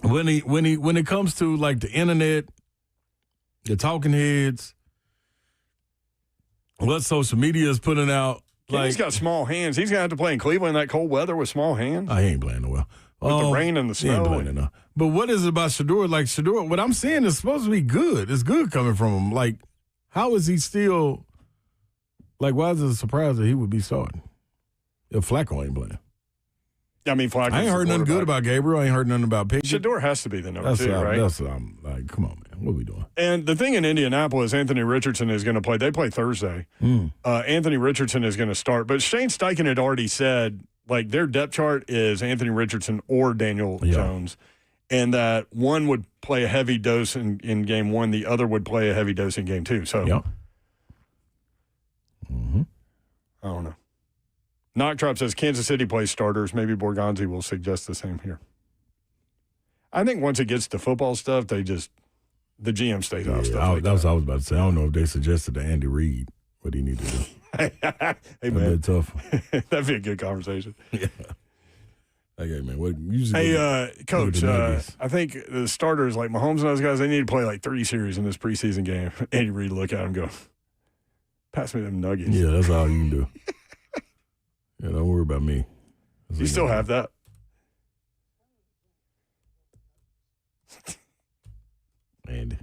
when it comes to the internet, the talking heads, what social media is putting out. Kenny's got small hands. He's going to have to play in Cleveland in that cold weather with small hands. He ain't playing no well. With the rain and the snow. He ain't playing enough. But what is it about Shedeur? Shedeur, what I'm saying is supposed to be good. It's good coming from him. How is he still, why is it a surprise that he would be starting if Flacco ain't playing? I mean, Flacco. I ain't heard nothing good about Gabriel. I ain't heard nothing about Pickett. Shedeur has to be the number two, right? That's what I'm come on, man. What are we doing? And the thing in Indianapolis, Anthony Richardson is going to play. They play Thursday. Anthony Richardson is going to start. But Shane Steichen had already said, their depth chart is Anthony Richardson or Daniel Jones. And that one would play a heavy dose in game one. The other would play a heavy dose in game two. So, I don't know. Knocktrop says Kansas City plays starters. Maybe Borgonzi will suggest the same here. I think once it gets to football stuff, the GM stays out of stuff. That's what I was about to say. I don't know if they suggested to Andy Reid what he needed to do. Hey, man. Tough. That'd be a good conversation. Yeah. Okay, man. Coach, I think the starters like Mahomes and those guys, they need to play 30 series in this preseason game. Andy Reid look at him and go, pass me them nuggets. Yeah, that's all you can do. Yeah, don't worry about me. You still have that? Andy.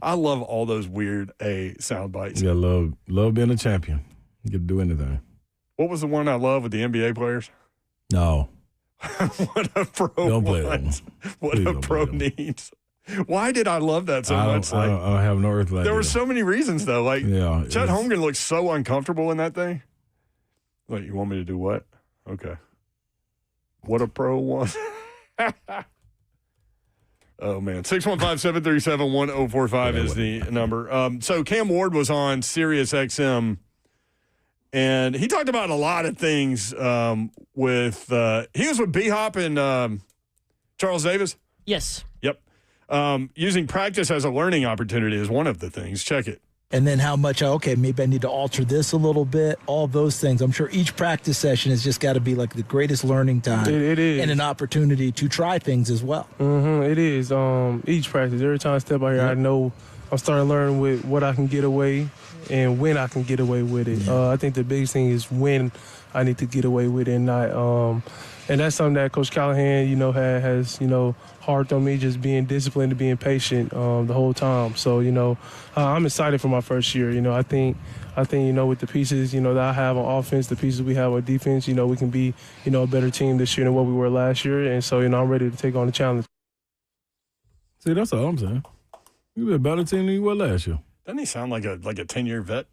I love all those weird sound bites. You gotta love being a champion. You get to do anything. What was the one I love with the NBA players? No. What a pro don't play wants. That one. What a pro needs. Why did I love that so much? I have no earthly idea. There were so many reasons, though. Chet Holmgren looked so uncomfortable in that thing. You want me to do what? Okay. What a pro wants. Oh, man. 615-737-1045 is the number. So Cam Ward was on Sirius XM, and he talked about a lot of things he was with B-Hop and Charles Davis? Yes. Yep. Using practice as a learning opportunity is one of the things. Check it. and then how much, okay, maybe I need to alter this a little bit, all those things. I'm sure each practice session has just got to be like the greatest learning time. It is. And an opportunity to try things as well. It is. Each practice, every time I step out here, I know I'm starting to learn with what I can get away and when I can get away with it. I think the biggest thing is when I need to get away with it and not. And that's something that Coach Callahan, has, harped on me, just being disciplined and being patient the whole time. So, I'm excited for my first year. I think, with the pieces, that I have on offense, the pieces we have on defense, we can be, a better team this year than what we were last year. And so, I'm ready to take on the challenge. See, that's all I'm saying. You been a better team than you were last year. Doesn't he sound like a 10-year vet?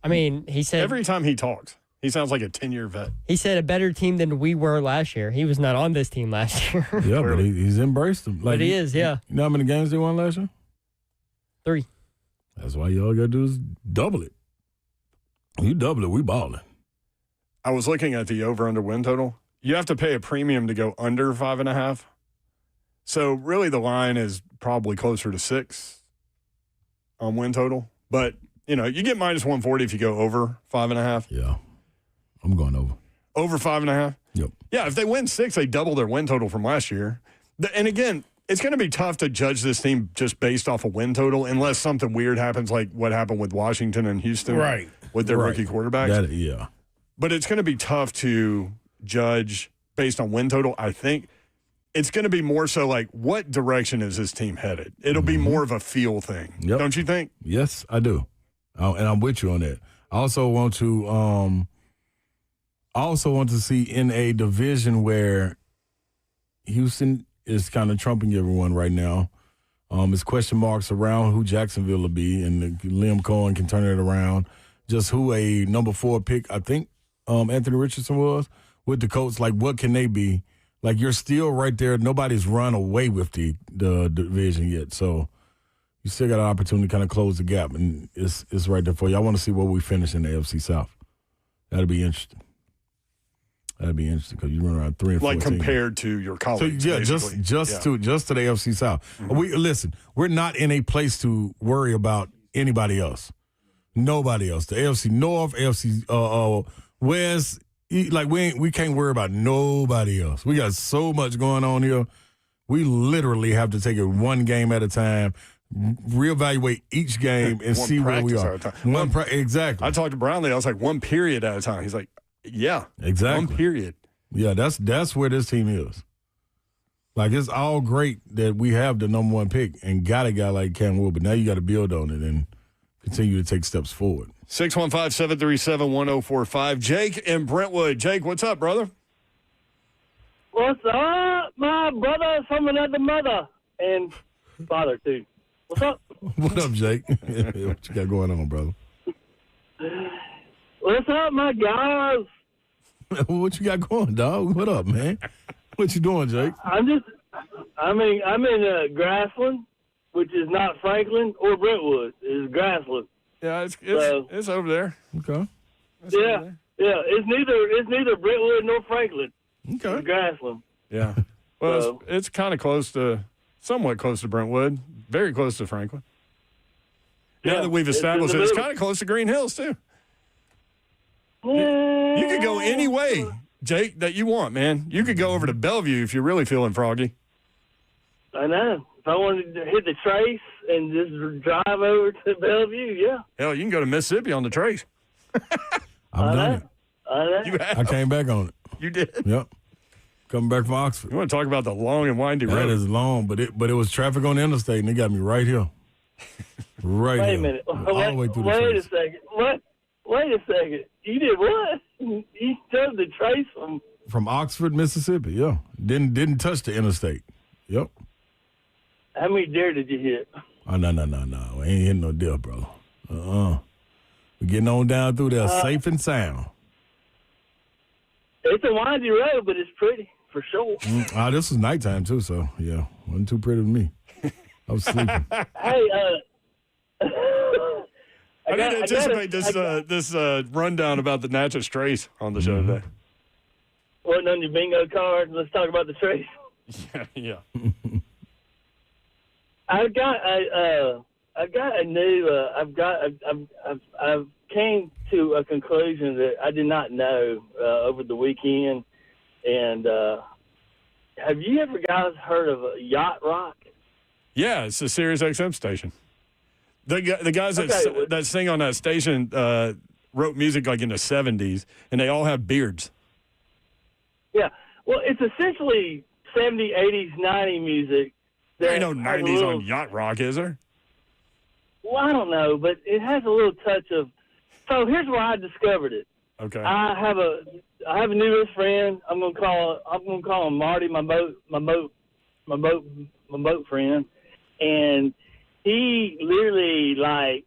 I mean, he said every time he talks, he sounds like a 10-year vet. He said a better team than we were last year. He was not on this team last year. Yeah, but he's embraced them. But he is, yeah. You know how many games they won last year? 3. That's why y'all got to do is double it. You double it, we balling. I was looking at the over-under win total. You have to pay a premium to go under 5.5. So really the line is probably closer to 6 on win total. But, you get minus 140 if you go over 5.5. Yeah. I'm going over. Over 5.5? Yep. Yeah, if they win 6, they double their win total from last year. And again, it's going to be tough to judge this team just based off a win total unless something weird happens like what happened with Washington and Houston with their rookie quarterbacks. Yeah. But it's going to be tough to judge based on win total, I think. It's going to be more so like, what direction is this team headed? It'll be more of a feel thing. Yep. Don't you think? Yes, I do. And I'm with you on that. I also want to see in a division where Houston is kind of trumping everyone right now. There's question marks around who Jacksonville will be, and Liam Cohen can turn it around. Just who a number 4 pick, I think Anthony Richardson was, with the Colts. Like, what can they be? Like, you're still right there. Nobody's run away with the division yet. So you still got an opportunity to kind of close the gap, and it's right there for you. I want to see where we finish in the AFC South. That'll be interesting. Because you run around 3 and 4. Like compared to your colleagues. So, yeah, just to the AFC South. Mm-hmm. We're not in a place to worry about anybody else. Nobody else. The AFC North, AFC West. We can't worry about nobody else. We got so much going on here. We literally have to take it one game at a time, reevaluate each game, and see where we are. Exactly. I talked to Brownlee. I was like, one period at a time. He's like, yeah, exactly. One period. Yeah, that's where this team is. Like, it's all great that we have the number 1 pick and got a guy like Cam Wood, but now you got to build on it and continue to take steps forward. 615-737-1045. Jake in Brentwood. Jake, what's up, brother? What's up, my brother from another mother and father, too. What's up? What up, Jake? What you got going on, brother? What's up, my guys? What you got going, dog? What up, man? What you doing, Jake? I'm in Grassland, which is not Franklin or Brentwood. It's Grassland. Yeah, it's over there. Okay. Yeah. It's neither Brentwood nor Franklin. Okay. It's Grassland. Yeah. Well, it's kind of somewhat close to Brentwood, very close to Franklin. Now that we've established it's kind of close to Green Hills too. You could go any way, Jake, that you want, man. You could go over to Bellevue if you're really feeling froggy. I know. If I wanted to hit the Trace and just drive over to Bellevue, yeah. Hell, you can go to Mississippi on the Trace. I've done it. I know. You have. I came back on it. You did? Yep. Coming back from Oxford. You want to talk about the long and windy road? That is long, but it was traffic on the interstate, and it got me right here. Right Wait here. a minute. All the way through the Wait Trace. a second. Wait a second. You did what? You drove the Trace from Oxford, Mississippi, yeah. Didn't touch the interstate. Yep. How many deer did you hit? Oh, no. We ain't hitting no deer, bro. We're getting on down through there safe and sound. It's a windy road, but it's pretty, for sure. This was nighttime, too, so, yeah. Wasn't too pretty with me. I was sleeping. Hey, I didn't anticipate this rundown about the Natchez Trace on the show today. Wasn't on your bingo card. Let's talk about the Trace. Yeah. I've came to a conclusion that I did not know over the weekend. And have you ever guys heard of Yacht Rock? Yeah, it's a Sirius XM station. The guys that sing on that station wrote music like in the 70s, and they all have beards. Yeah. Well, it's essentially 70s, 80s, 90s music. There ain't no 90s on Yacht Rock, is there? Well, I don't know, but it has a little touch of. So here's where I discovered it. Okay. I have a newest friend. I'm gonna call him Marty, my boat friend, and he literally like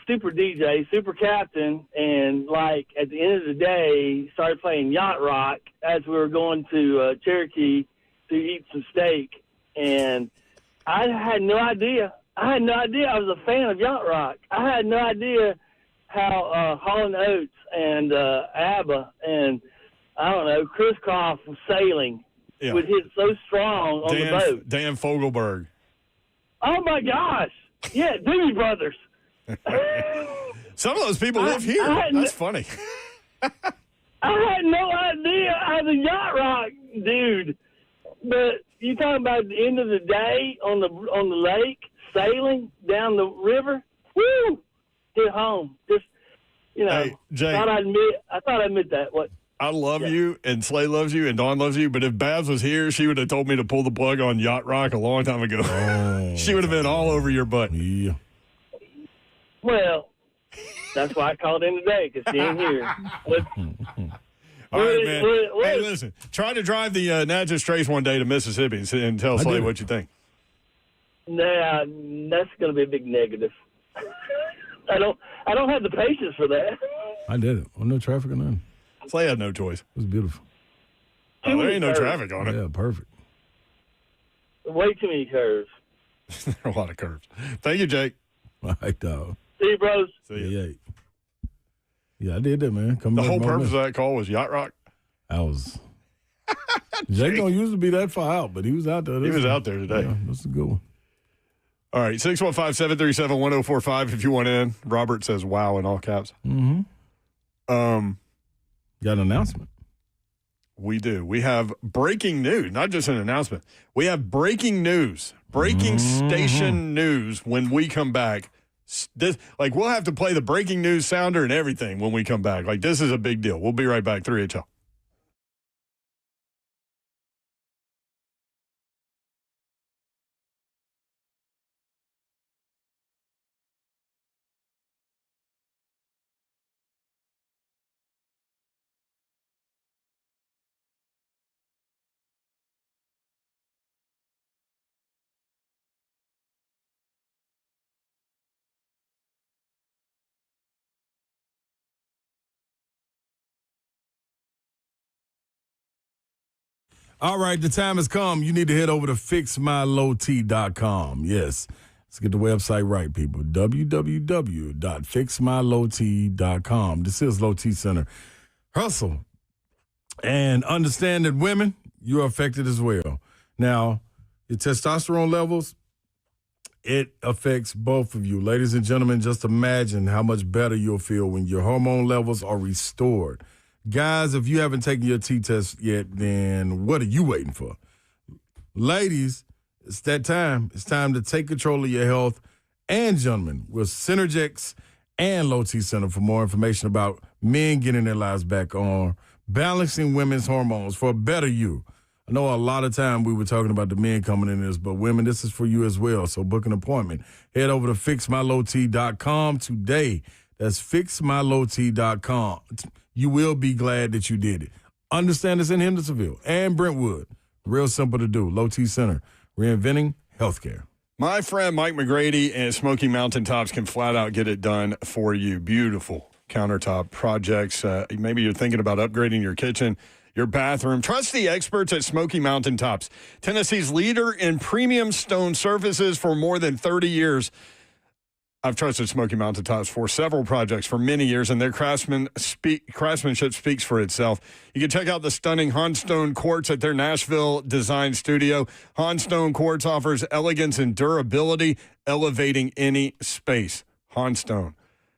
super DJ, super captain, and like at the end of the day started playing Yacht Rock as we were going to Cherokee to eat some steak, and I had no idea. I was a fan of Yacht Rock. I had no idea how Hall & Oates and ABBA and, I don't know, Chris Croft was sailing would hit so strong on the boat. Dan Fogelberg. Oh, my gosh. Yeah, Doobie Brothers. Some of those people live here. That's funny. I had no idea I was a Yacht Rock dude. But you talking about the end of the day on the lake, sailing down the river? Woo! Hit home. Just, Hey, Jay, I thought I'd admit that. What? I love you, and Slay loves you, and Dawn loves you, but if Babs was here, she would have told me to pull the plug on Yacht Rock a long time ago. Oh, she would have been all over your butt. Yeah. Well, that's why I called in today, because she ain't here. All right, man. Hey, listen, try to drive the Natchez Trace one day to Mississippi and tell Slay what you think. Nah, that's going to be a big negative. I don't have the patience for that. I did it. No traffic or nothing. Slay had no choice. It was beautiful. Oh, there ain't no traffic on it. Yeah, perfect. Way too many curves. There are a lot of curves. Thank you, Jake. All right, dog. See you, bros. See you. Yeah, I did that, man. The whole purpose of that call was Yacht Rock? Jake don't usually be that far out, but he was out there. He was out there today. Yeah, that's a good one. All right, 615-737-1045 if you want in. Robert says, wow, in all caps. Mm-hmm. Got an announcement. We do. We have breaking news, not just an announcement. We have breaking news, breaking station news when we come back. We'll have to play the breaking news sounder and everything when we come back. Like, this is a big deal. We'll be right back. 3HL. All right, the time has come. You need to head over to fixmylowt.com. Yes, let's get the website right, people. www.fixmylowt.com. This is Low T Center. Hustle and understand that women, you're affected as well. Now, your testosterone levels, it affects both of you. Ladies and gentlemen, just imagine how much better you'll feel when your hormone levels are restored. Guys, if you haven't taken your T-test yet, then what are you waiting for? Ladies, it's that time. It's time to take control of your health. And gentlemen, with Synergex and Low T Center for more information about men getting their lives back on, balancing women's hormones for a better you. I know a lot of time we were talking about the men coming in this, but women, this is for you as well. So book an appointment. Head over to fixmylowt.com today. That's fixmylowt.com. You will be glad that you did it. Understand it's in Hendersonville and Brentwood. Real simple to do. Low T Center, reinventing healthcare. My friend Mike McGrady and Smoky Mountain Tops can flat out get it done for you. Beautiful countertop projects. Maybe you're thinking about upgrading your kitchen, your bathroom. Trust the experts at Smoky Mountain Tops, Tennessee's leader in premium stone surfaces for more than 30 years. I've trusted Smoky Mountain Tops for several projects for many years, and their craftsmanship speaks for itself. You can check out the stunning Honstone quartz at their Nashville design studio. Honstone quartz offers elegance and durability, elevating any space. Honstone.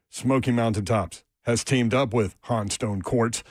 Smoky Mountain Tops has teamed up with Honstone quartz,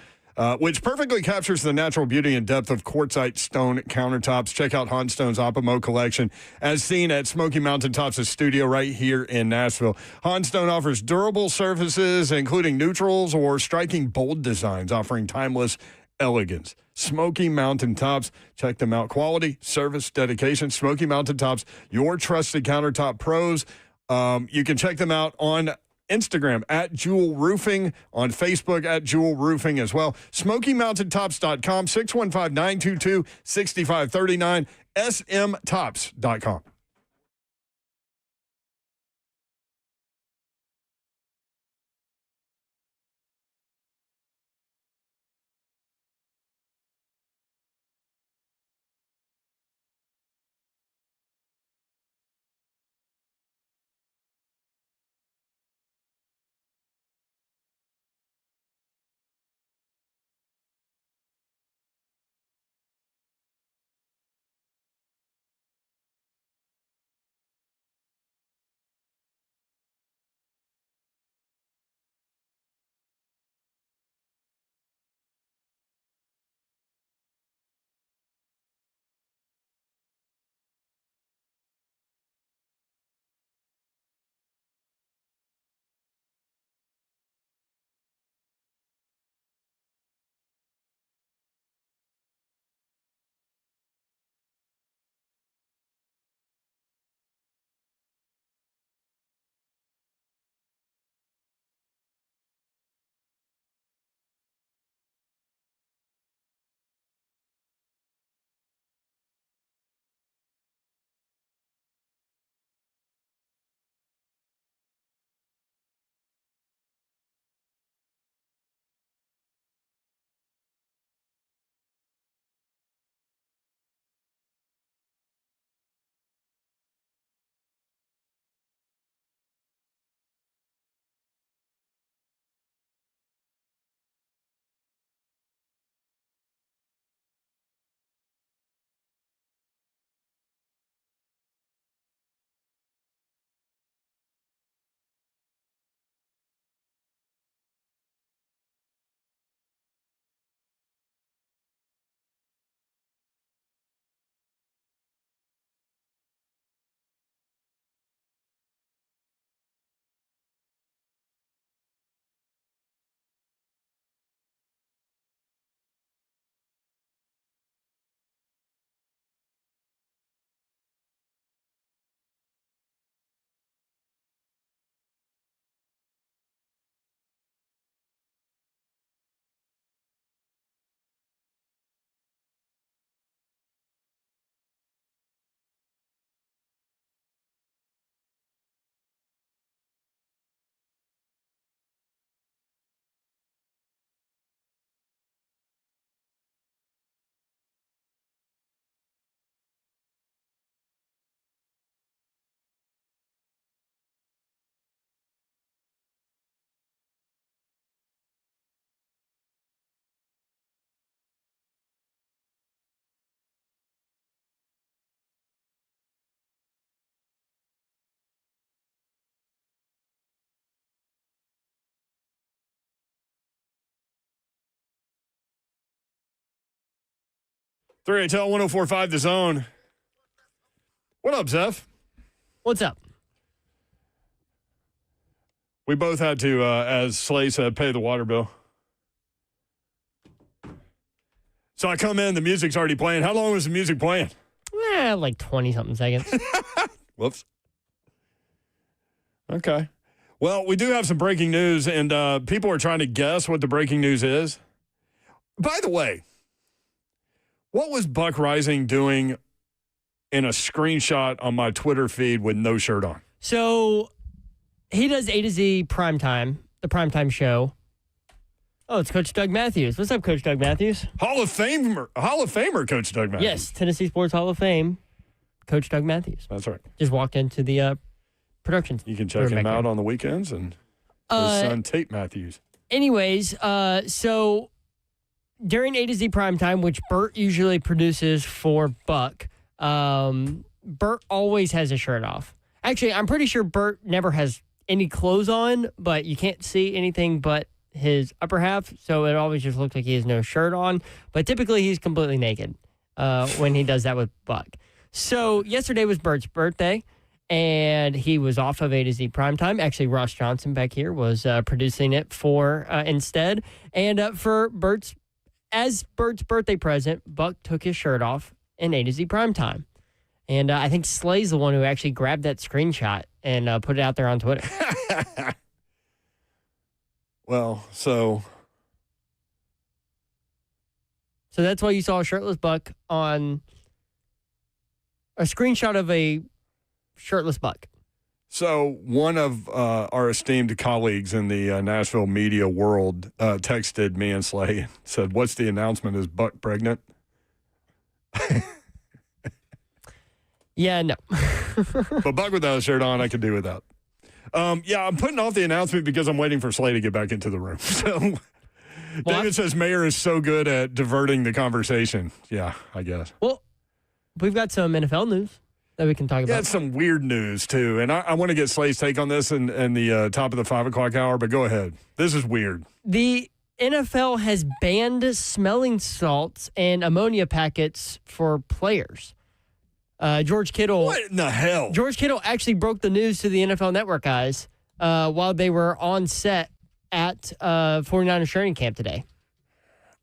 which perfectly captures the natural beauty and depth of quartzite stone countertops. Check out Honstone's Opimo collection as seen at Smoky Mountain Tops' studio right here in Nashville. Honstone offers durable surfaces, including neutrals or striking bold designs, offering timeless elegance. Smoky Mountain Tops. Check them out. Quality, service, dedication. Smoky Mountain Tops, your trusted countertop pros. You can check them out on Instagram at Jewel Roofing, on Facebook at Jewel Roofing as well. SmokyMountainTops.com, 615-922-6539, smtops.com. HL 104.5 The Zone. What up, Zeph? What's up? We both had to, as Slay said, pay the water bill. So I come in, the music's already playing. How long was the music playing? Like 20-something seconds. Whoops. Okay. Well, we do have some breaking news, and people are trying to guess what the breaking news is. By the way, what was Buck Rising doing in a screenshot on my Twitter feed with no shirt on? So he does A to Z Primetime, the Primetime show. Oh, it's Coach Doug Matthews. What's up, Coach Doug Matthews? Hall of Famer, Coach Doug Matthews. Yes, Tennessee Sports Hall of Fame, Coach Doug Matthews. That's right. Just walked into the Productions. You can check him out on the weekends and his son Tate Matthews. Anyways, so during A to Z Primetime, which Bert usually produces for Buck, Bert always has his shirt off. Actually, I'm pretty sure Bert never has any clothes on, but you can't see anything but his upper half, so it always just looks like he has no shirt on. But typically, he's completely naked when he does that with Buck. So yesterday was Bert's birthday, and he was off of A to Z Primetime. Actually, Ross Johnson back here was producing it for instead. And for Bert's birthday present, Buck took his shirt off in A to Z Primetime. And I think Slay's the one who actually grabbed that screenshot and put it out there on Twitter. Well, so that's why you saw a shirtless Buck on a screenshot of a shirtless Buck. So one of our esteemed colleagues in the Nashville media world texted me and Slay and said, "What's the announcement? Is Buck pregnant?" Yeah, no. But Buck without a shirt on, I could do without. Yeah, I'm putting off the announcement because I'm waiting for Slay to get back into the room. So David says Mayor is so good at diverting the conversation. Yeah, I guess. Well, we've got some NFL news that we can talk about. Yeah, it's some weird news, too. And I want to get Slay's take on this in the top of the 5 o'clock hour, but go ahead. This is weird. The NFL has banned smelling salts and ammonia packets for players. George Kittle. What in the hell? George Kittle actually broke the news to the NFL Network guys while they were on set at 49ers training camp today.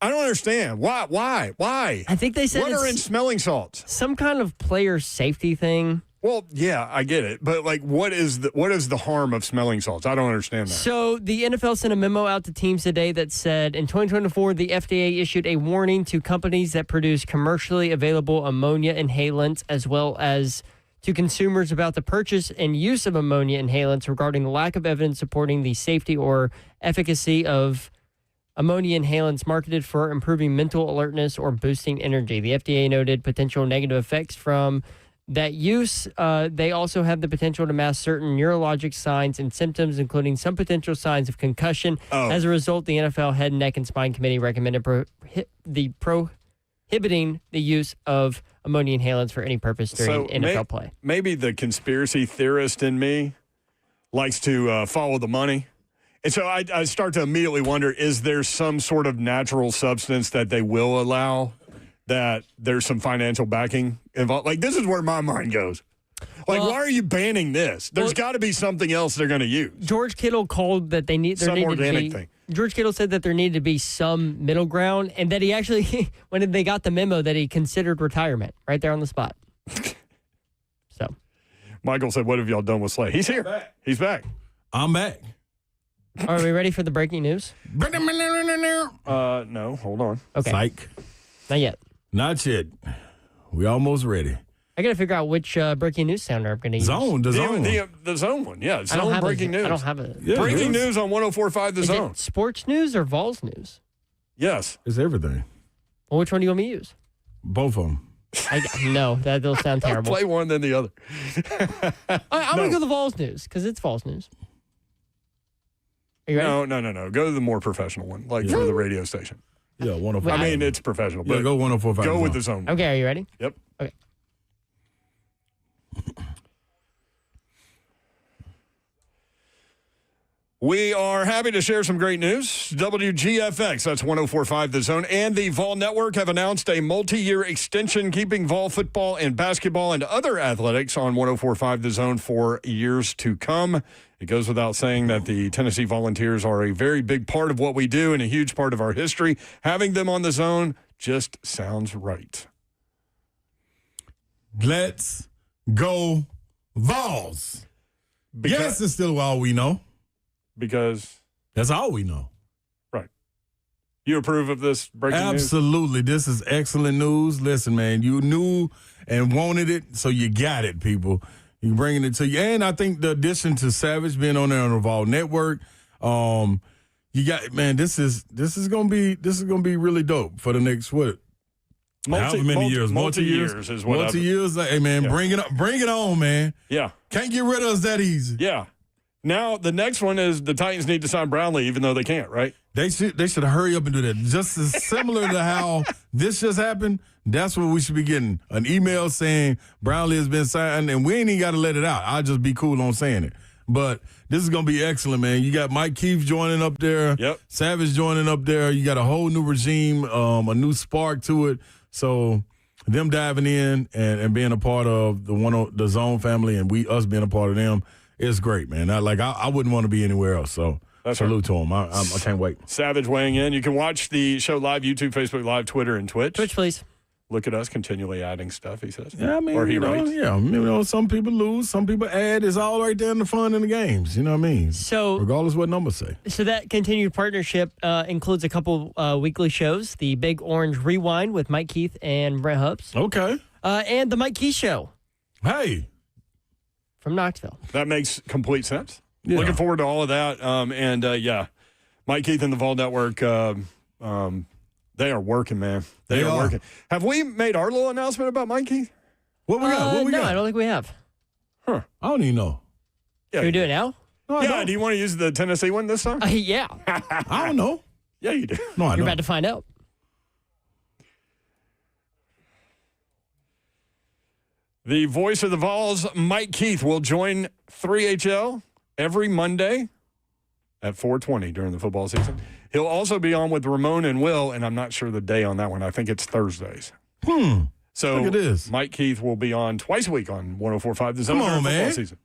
I don't understand. Why? I think they said what are in smelling salts? Some kind of player safety thing. Well, yeah, I get it. But, like, what is the harm of smelling salts? I don't understand that. So the NFL sent a memo out to teams today that said, in 2024, the FDA issued a warning to companies that produce commercially available ammonia inhalants, as well as to consumers about the purchase and use of ammonia inhalants regarding the lack of evidence supporting the safety or efficacy of ammonia inhalants marketed for improving mental alertness or boosting energy. The FDA noted potential negative effects from that use. They also have the potential to mask certain neurologic signs and symptoms, including some potential signs of concussion. As a result, the NFL Head, Neck, and Spine Committee recommended prohibiting the use of ammonia inhalants for any purpose during NFL play. Maybe the conspiracy theorist in me likes to follow the money. And so I start to immediately wonder, is there some sort of natural substance that they will allow that there's some financial backing involved? Like, this is where my mind goes. Like, why are you banning this? There's got to be something else they're going to use. George Kittle called that some organic thing. George Kittle said that there needed to be some middle ground, and that he actually, when they got the memo, that he considered retirement right there on the spot. So, Michael said, "What have y'all done with Slay?" He's here. He's back. I'm back. Are we ready for the breaking news? No, hold on. Okay. Psych. Not yet. Not yet. We almost ready. I got to figure out which breaking news sounder I'm going to use. The zone. The zone one. Yeah, zone breaking news. I don't have it. Yeah, breaking news on 104.5 The Is Zone. it sports news or Vols news? Yes. It's everything. Well, which one do you want me to use? Both of them. No, that'll sound terrible. Play one, then the other. I'm going to go the Vols news because it's Vols news. Are you ready? No. Go to the more professional one, like for the radio station. Yeah, 104.5. I mean, it's professional. But go 104.5. Go with the zone. Okay, are you ready? Yep. Okay. We are happy to share some great news. WGFX, that's 104.5 The Zone, and the Vol Network have announced a multi-year extension keeping Vol football and basketball and other athletics on 104.5 The Zone for years to come. It goes without saying that the Tennessee Volunteers are a very big part of what we do and a huge part of our history. Having them on the zone just sounds right. Let's go Vols. Yes, it's still all we know. Because that's all we know. Right. You approve of this breaking news? Absolutely. This is excellent news. Listen, man, you knew and wanted it, so you got it, people. You're bringing it to you. And I think the addition to Savage being on there on the Vol Network, you got, man, this is gonna be really dope for the next however many years. Multi-years is what multi-years. Hey man, bring it on, man. Yeah. Can't get rid of us that easy. Yeah. Now, the next one is the Titans need to sign Brownlee, even though they can't, right? They should hurry up and do that. Just as similar to how this just happened, that's what we should be getting. An email saying Brownlee has been signed, and we ain't even got to let it out. I'll just be cool on saying it. But this is going to be excellent, man. You got Mike Keith joining up there. Yep. Savage joining up there. You got a whole new regime, a new spark to it. So them diving in and being a part of the Zone family and us being a part of them, it's great, man. I wouldn't want to be anywhere else. So salute to him. I can't wait. Savage weighing in. You can watch the show live, YouTube, Facebook Live, Twitter, and Twitch. Twitch, please. Look at us continually adding stuff, he says. Yeah, I mean, or he writes. Some people lose, some people add. It's all right there in the fun in the games. You know what I mean? So, regardless what numbers say. So that continued partnership includes a couple weekly shows, the Big Orange Rewind with Mike Keith and Brett Hubbs. Okay. And the Mike Keith Show. Hey. From Knoxville. That makes complete sense. Yeah. Looking forward to all of that. Mike Keith and the Vol Network, they are working, man. They are working. Have we made our little announcement about Mike Keith? What we got? What we got? I don't think we have. Huh. I don't even know. Yeah, Can we do it now? No, yeah, do you want to use the Tennessee one this time? Yeah. I don't know. Yeah, you do. No, I don't. You're about to find out. The voice of the Vols, Mike Keith, will join 3HL every Monday at 4:20 during the football season. He'll also be on with Ramon and Will, and I'm not sure the day on that one. I think it's Thursdays. So look at this. Mike Keith will be on twice a week on 104.5 the Zone Come on, during football man. season.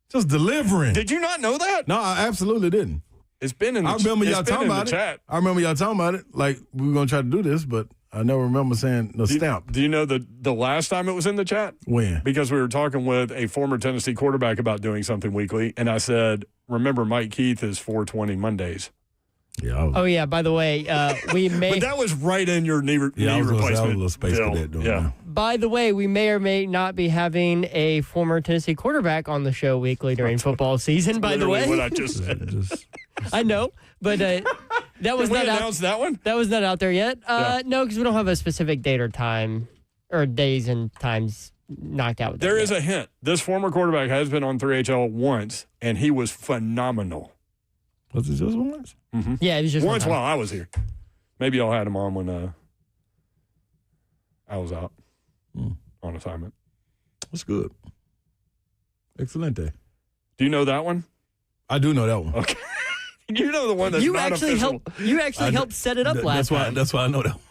Just delivering. Did you not know that? No, I absolutely didn't. It's been in the I remember y'all it's been talking in the about it. chat. I remember y'all talking about it. Like, we were going to try to do this, but I never remember saying the stamp. Do you know the last time it was in the chat? When? Because we were talking with a former Tennessee quarterback about doing something weekly, and I said, remember, Mike Keith is 4:20 Mondays. Yeah. Oh, yeah. By the way, we may. But that was right in your knee, I was replacement. a little space bill. cadet doing Yeah. that. By the way, we may or may not be having a former Tennessee quarterback on the show weekly during football season. By the way, what I just said. I know, but that was Did we not out. announce that one? That was not out there yet. No, because we don't have a specific date or time, or days and times knocked out. There is a hint. This former quarterback has been on 3HL once, and he was phenomenal. Was it just once? Mm-hmm. Yeah, it was just once one time. while I was here. Maybe y'all had him on when I was out on assignment. That's good. Excelente. Do you know that one? I do know that one. Okay. You know the one that's You not actually official. helped set it up last time. That's why I know that one.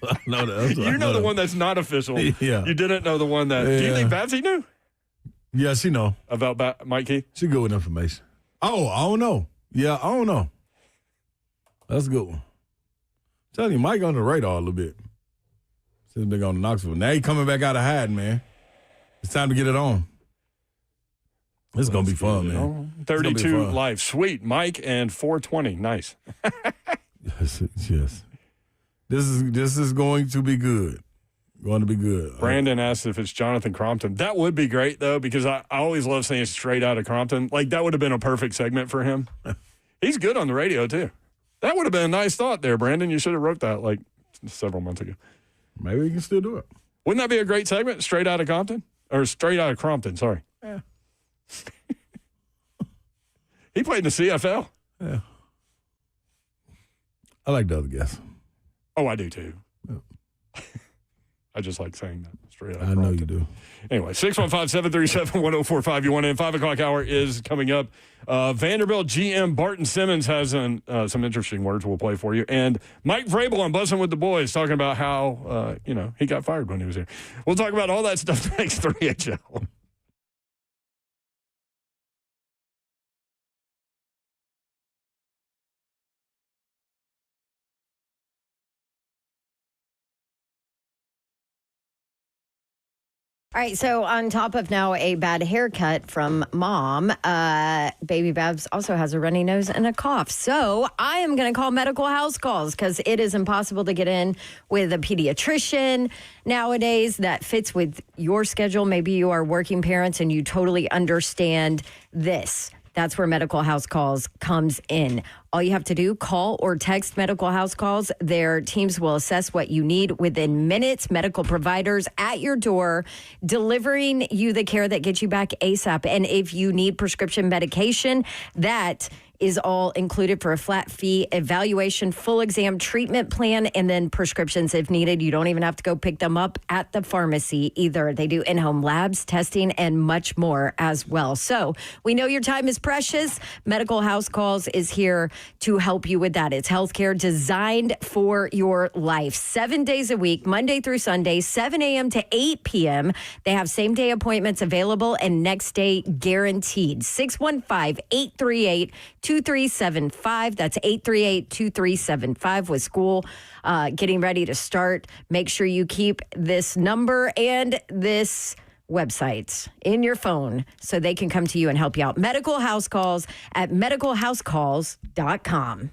I know that. You know the one that's not official. Yeah. You didn't know the one that. Do you think Batsy knew Yeah, she know. about Mike Keith? She good with information. Oh, I don't know. Yeah, I don't know. That's a good one. Tell you, Mike on the radar a little bit. Since been going to Knoxville. Now he coming back out of hiding, man. It's time to get it on. It's going to be fun, man. 32 live. Sweet. Mike and 420. Nice. Yes. This is going to be good. Going to be good. Brandon asked if it's Jonathan Crompton. That would be great, though, because I always love saying straight out of Crompton. Like, that would have been a perfect segment for him. He's good on the radio, too. That would have been a nice thought there, Brandon. You should have wrote that, like, several months ago. Maybe we can still do it. Wouldn't that be a great segment? Straight out of Compton? Or straight out of Crompton, sorry. Yeah. He played in the CFL. Yeah. I like the other guys. Oh, I do, too. Yeah. I just like saying that straight out of I Crompton. know you do. Anyway, 615-737-1045. You want in. 5 o'clock hour is coming up. Vanderbilt GM Barton Simmons has some interesting words we'll play for you. And Mike Vrabel on Buzzing with the Boys talking about how, he got fired when he was here. We'll talk about all that stuff next 3HL. All right, so on top of now a bad haircut from mom, baby Babs also has a runny nose and a cough. So I am going to call medical house calls because it is impossible to get in with a pediatrician nowadays that fits with your schedule. Maybe you are working parents and you totally understand this, That's where Medical House Calls comes in. All you have to do, call or text Medical House Calls. Their teams will assess what you need within minutes. Medical providers at your door, delivering you the care that gets you back ASAP. And if you need prescription medication, that is all included for a flat fee, evaluation, full exam, treatment plan, and then prescriptions if needed. You don't even have to go pick them up at the pharmacy either. They do in-home labs, testing, and much more as well. So we know your time is precious. Medical House Calls is here to help you with that. It's healthcare designed for your life. 7 days a week, Monday through Sunday, 7 a.m. to 8 p.m. They have same-day appointments available and next day guaranteed. 615-838-2375. That's 838-2375 with school getting ready to start. Make sure you keep this number and this website in your phone so they can come to you and help you out. Medical House Calls at medicalhousecalls.com.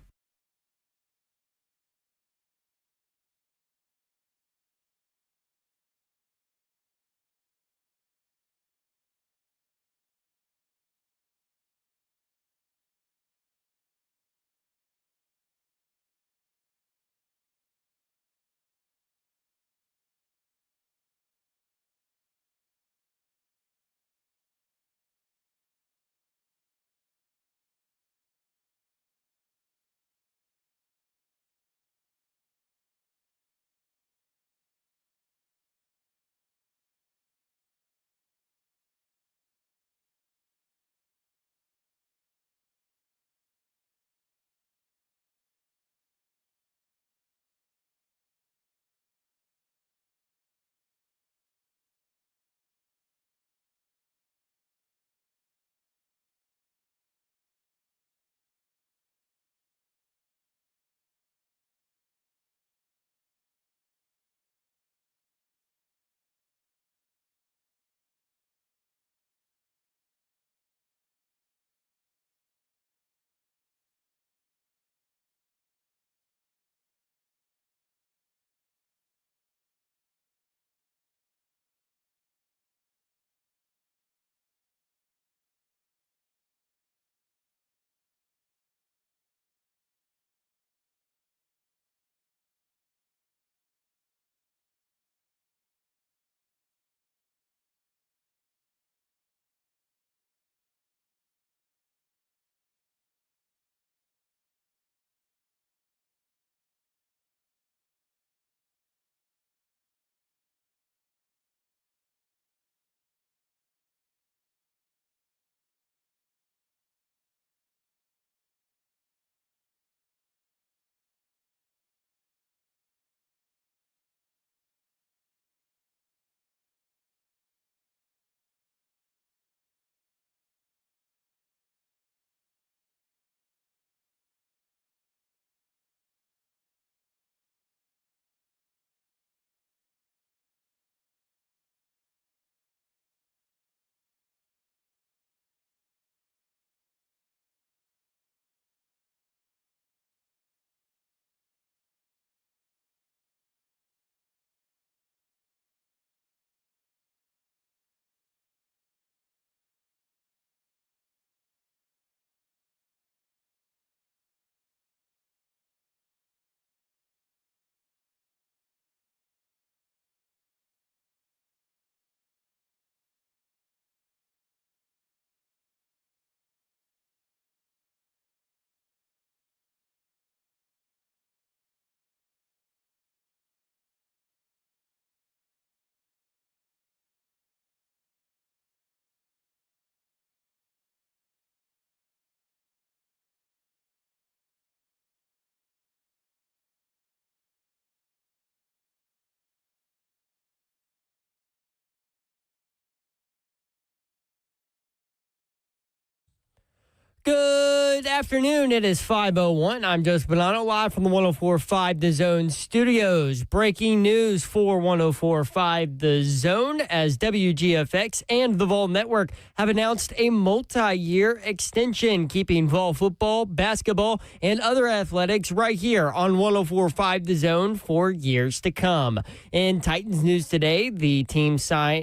Good afternoon. It is 5:01. I'm Joseph Bonanno, live from the 104.5 The Zone studios. Breaking news for 104.5 The Zone as WGFX and the Vol Network have announced a multi-year extension, keeping Vol football, basketball, and other athletics right here on 104.5 The Zone for years to come. In Titans news today, the team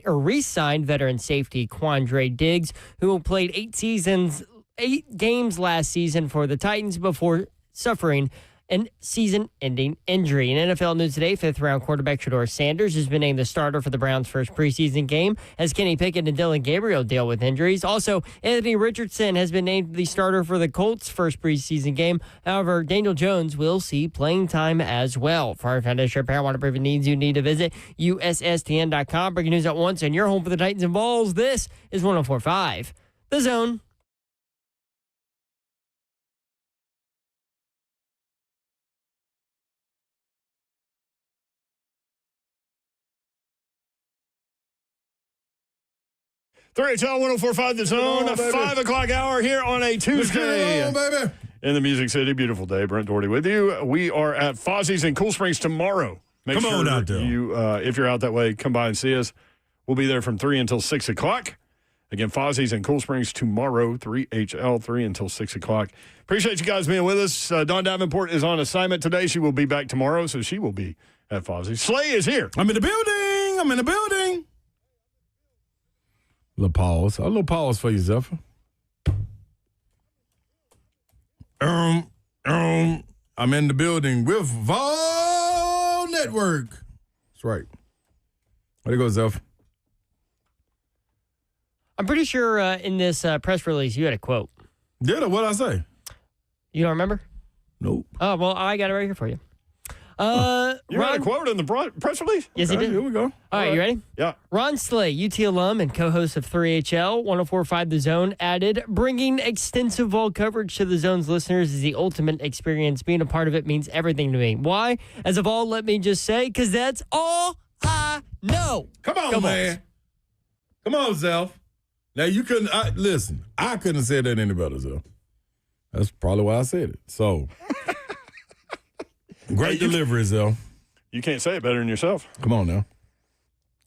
re-signed veteran safety Quandre Diggs, who played 8 seasons 8 games last season for the Titans before suffering an season-ending injury. In NFL news today, 5th-round quarterback Shedeur Sanders has been named the starter for the Browns' first preseason game as Kenny Pickett and Dylan Gabriel deal with injuries. Also, Anthony Richardson has been named the starter for the Colts' first preseason game. However, Daniel Jones will see playing time as well. For our foundation repair, waterproofing needs, you need to visit USSTN.com. Breaking news at once, and your home for the Titans and Vols. This is 104.5 The Zone. Three HL 104.5 The Zone, a 5 o'clock hour here on a Tuesday. Baby. In the Music City, beautiful day. Brent Doherty with you. We are at Fozzie's in Cool Springs tomorrow. Come on out there. If you're out that way, come by and see us. We'll be there from 3 until 6 o'clock. Again, Fozzie's in Cool Springs tomorrow, 3HL, 3 until 6 o'clock. Appreciate you guys being with us. Dawn Davenport is on assignment today. She will be back tomorrow, so she will be at Fozzie's. Slay is here. I'm in the building. A little pause for you, Zephyr. I'm in the building with Vol Network. That's right. Where'd it go, Zephyr? I'm pretty sure in this press release you had a quote. Did I? What'd I say? You don't remember? Nope. Oh, well, I got it right here for you. You had a quote in the press release? Yes, he did. Here we go. All right, you ready? Yeah. Ron Slay, UT alum and co-host of 3HL, 104.5 The Zone, added, bringing extensive Vol coverage to The Zone's listeners is the ultimate experience. Being a part of it means everything to me. Why? As a Vol, let me just say, because that's all I know. Come on, man. Come on, Zelf. Now, you couldn't, listen, I couldn't have said that any better, Zelf. That's probably why I said it. So, great delivery, Zelf. You can't say it better than yourself. Come on now.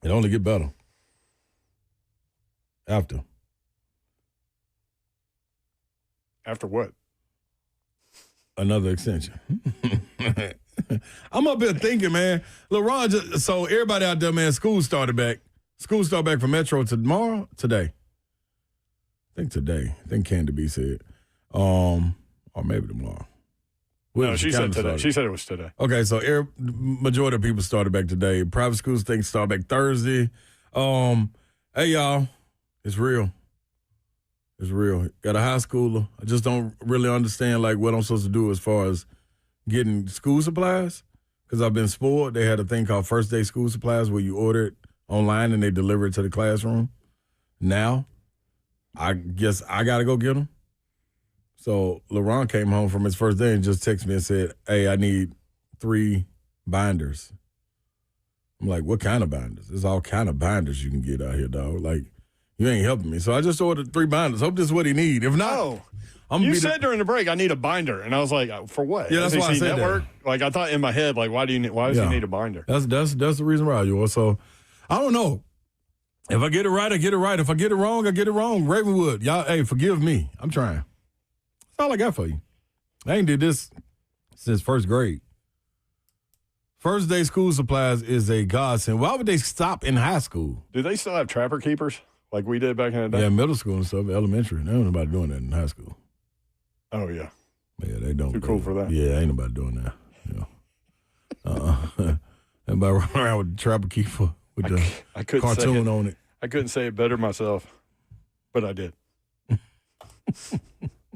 It only get better. After what? Another extension. I'm up here thinking, man. Look, Ron, so everybody out there, man, school started back. School started back for Metro today. I think Candy B said. Or maybe tomorrow. No, she said today. She said it was today. Okay, so majority of people started back today. Private schools think start back Thursday. Hey, y'all, it's real. It's real. Got a high schooler. I just don't really understand, like, what I'm supposed to do as far as getting school supplies because I've been spoiled. They had a thing called First Day School Supplies where you order it online and they deliver it to the classroom. Now, I guess I got to go get them. So LaRon came home from his first day and just texted me and said, hey, I need 3 binders. I'm like, what kind of binders? There's all kind of binders you can get out here, dog. Like, you ain't helping me. So I just ordered 3 binders. Hope this is what he need. If not, you said during the break, I need a binder. And I was like, for what? Yeah, that's why I said network? That. Like, I thought in my head, like, why does he need a binder? That's the reason why you are. So I don't know. If I get it right, I get it right. If I get it wrong, I get it wrong. Ravenwood, y'all, hey, forgive me. I'm trying. That's all I got for you. I ain't did this since first grade. First day school supplies is a godsend. Why would they stop in high school? Do they still have trapper keepers like we did back in the day? Yeah, middle school and stuff, elementary. There ain't nobody doing that in high school. Oh, yeah. Yeah, they don't. Too cool for that. Yeah, ain't nobody doing that. Yeah. Everybody running around with the trapper keeper with the cartoon on it. I couldn't say it better myself, but I did.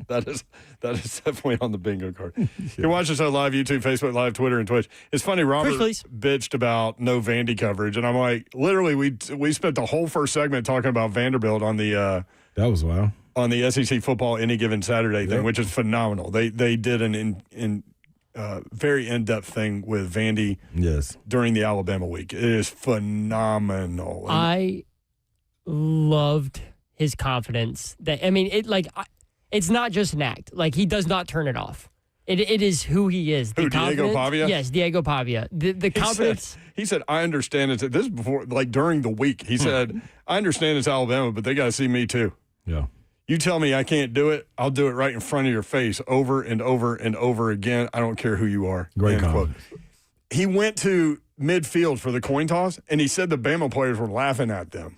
That is definitely on the bingo card. You can watch us on live YouTube, Facebook Live, Twitter, and Twitch. It's funny, Robert bitched about no Vandy coverage, and I'm like, literally, we spent the whole first segment talking about Vanderbilt on the that was wild on the SEC football any given Saturday thing, which is phenomenal. They did an very in-depth thing with Vandy during the Alabama week. It is phenomenal. I loved his confidence. It's not just an act. Like, he does not turn it off. It is who he is. Who, Diego Pavia? Yes, Diego Pavia. The confidence. He said, I understand it's this is before, like during the week. He said, I understand it's Alabama, but they got to see me too. Yeah. You tell me I can't do it, I'll do it right in front of your face over and over and over again. I don't care who you are. Great quote. He went to midfield for the coin toss, and he said the Bama players were laughing at them.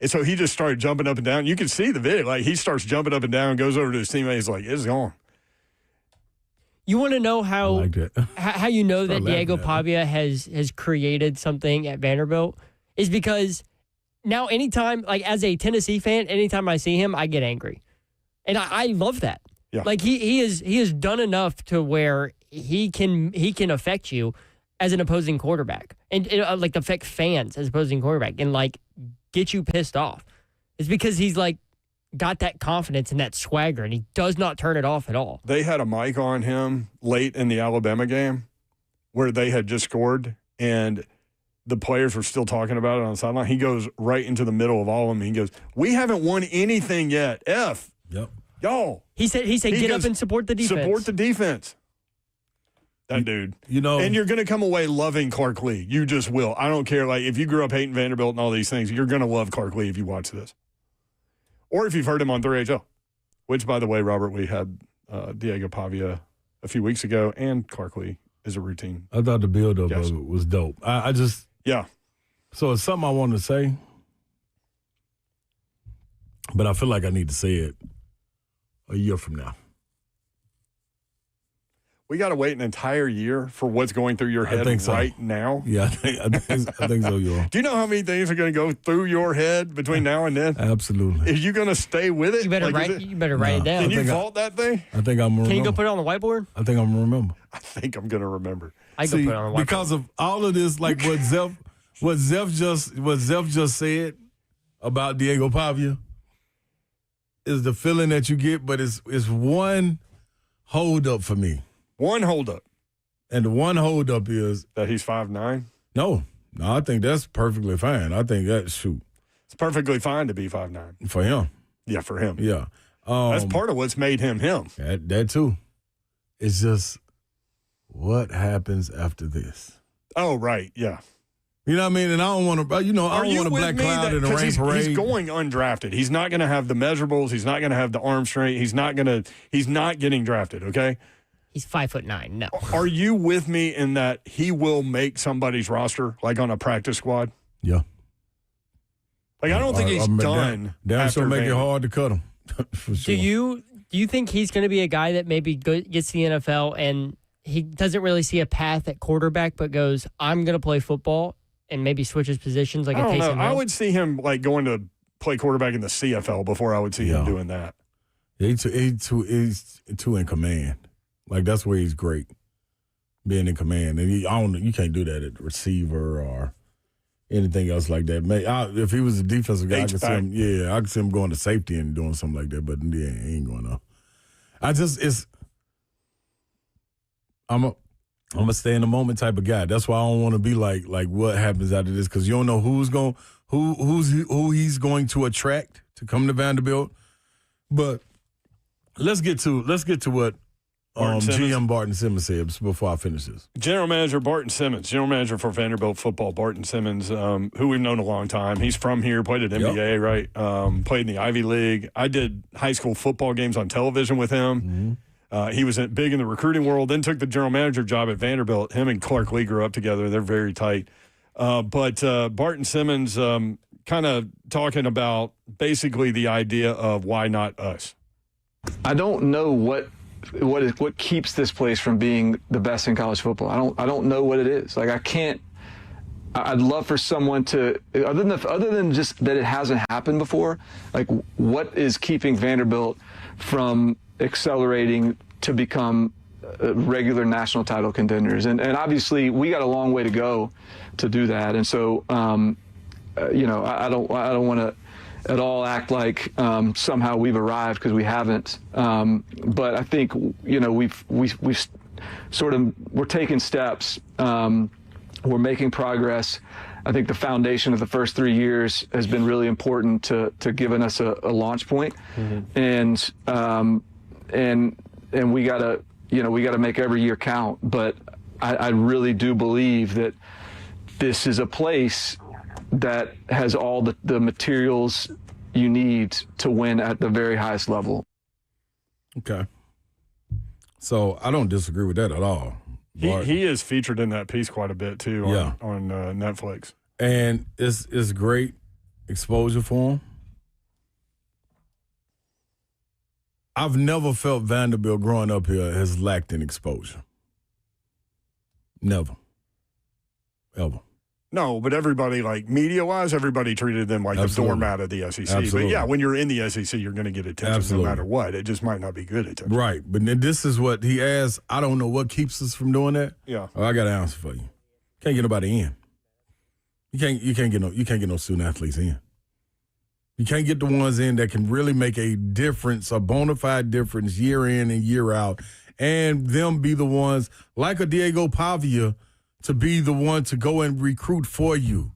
And so he just started jumping up and down. You can see the video. Like, he starts jumping up and down, goes over to his teammate. He's like, it's gone. You want to know how how you know that Diego laughing Pavia has created something at Vanderbilt is because now anytime, like as a Tennessee fan, anytime I see him, I get angry. And I love that. Yeah. Like he has done enough to where he can affect you as an opposing quarterback and like affect fans as opposing quarterback and like get you pissed off. It's because he's like got that confidence and that swagger, and he does not turn it off at all. They had a mic on him late in the Alabama game where they had just scored, and the players were still talking about it on the sideline. He goes right into the middle of all of them. He goes, we haven't won anything yet. Yep. Y'all. He said, get up and support the defense. Support the defense. That dude. You know. And you're going to come away loving Clark Lee. You just will. I don't care. Like, if you grew up hating Vanderbilt and all these things, you're going to love Clark Lee if you watch this. Or if you've heard him on 3HL, which, by the way, Robert, we had Diego Pavia a few weeks ago, and Clark Lee is a routine. I thought the build-up of it was dope. I just – yeah. So it's something I wanted to say, but I feel like I need to say it a year from now. We got to wait an entire year for what's going through your head right now? Yeah, I think so, you are. Do you know how many things are going to go through your head between now and then? Absolutely. Are you going to stay with it? You better write it down. Can you vault that thing? I think I'm going to remember. Can you go put it on the whiteboard? I think I'm going to remember. I think I'm going to remember. I go put it on the whiteboard. Because of all of this, like what Zeph just said about Diego Pavia is the feeling that you get, but it's one hold up for me. One holdup. And the one holdup is that he's 5'9"? No, I think that's perfectly fine. I think it's perfectly fine to be 5'9". For him. Yeah, for him. Yeah. That's part of what's made him him. That too. It's just what happens after this. Oh, right. Yeah. You know what I mean? And I don't want to, I don't want a black cloud in the rain parade. He's going undrafted. He's not going to have the measurables. He's not going to have the arm strength. He's not getting drafted, okay? He's 5'9". No. Are you with me in that he will make somebody's roster, like on a practice squad? Yeah. Like, I don't think he's done. Damn sure make it hard to cut him. For sure. Do you think he's going to be a guy that maybe gets to the NFL and he doesn't really see a path at quarterback, but goes, I'm going to play football and maybe switches positions like a Taysom Hill? I would see him like going to play quarterback in the CFL before I would see him doing that. He's too in command. Like, that's where he's great, being in command. And you can't do that at receiver or anything else like that. If he was a defensive guy, I could see him going to safety and doing something like that. But yeah, he ain't going to. I'm a stay in the moment type of guy. That's why I don't want to be like what happens after this, because you don't know who he's going to attract to come to Vanderbilt. But let's get to what GM Barton Simmons said before I finish this. General Manager Barton Simmons, General Manager for Vanderbilt football, Barton Simmons, who we've known a long time. He's from here, played at NBA, right? Played in the Ivy League. I did high school football games on television with him. Mm-hmm. He was big in the recruiting world, then took the general manager job at Vanderbilt. Him and Clark Lee grew up together. They're very tight. But Barton Simmons kind of talking about basically the idea of why not us. I don't know what keeps this place from being the best in college football. I don't know what it is. Like, I'd love for someone to, other than just that it hasn't happened before, like, what is keeping Vanderbilt from accelerating to become regular national title contenders? And obviously we got a long way to go to do that. And so, I don't want to at all act like somehow we've arrived, because we haven't. But I think, we've sort of, we're taking steps. We're making progress. I think the foundation of the first 3 years has been really important to giving us a launch point. Mm-hmm. And we gotta make every year count. But I really do believe that this is a place that has all the materials you need to win at the very highest level. Okay. So I don't disagree with that at all. He is featured in that piece quite a bit too on Netflix. And it's great. exposure for him. I've never felt Vanderbilt growing up here has lacked in exposure. Never. Ever. No, but everybody, like, media-wise, everybody treated them like Absolutely. the doormat of the SEC. Absolutely. But, yeah, when you're in the SEC, you're going to get attention Absolutely. no matter what. It just might not be good attention. Right. But then this is what he asked. I don't know what keeps us from doing that. Yeah. Oh, I got an answer for you. Can't get nobody in. You can't get no student athletes in. You can't get the ones in that can really make a difference, a bona fide difference year in and year out, and them be the ones like a Diego Pavia to be the one to go and recruit for you.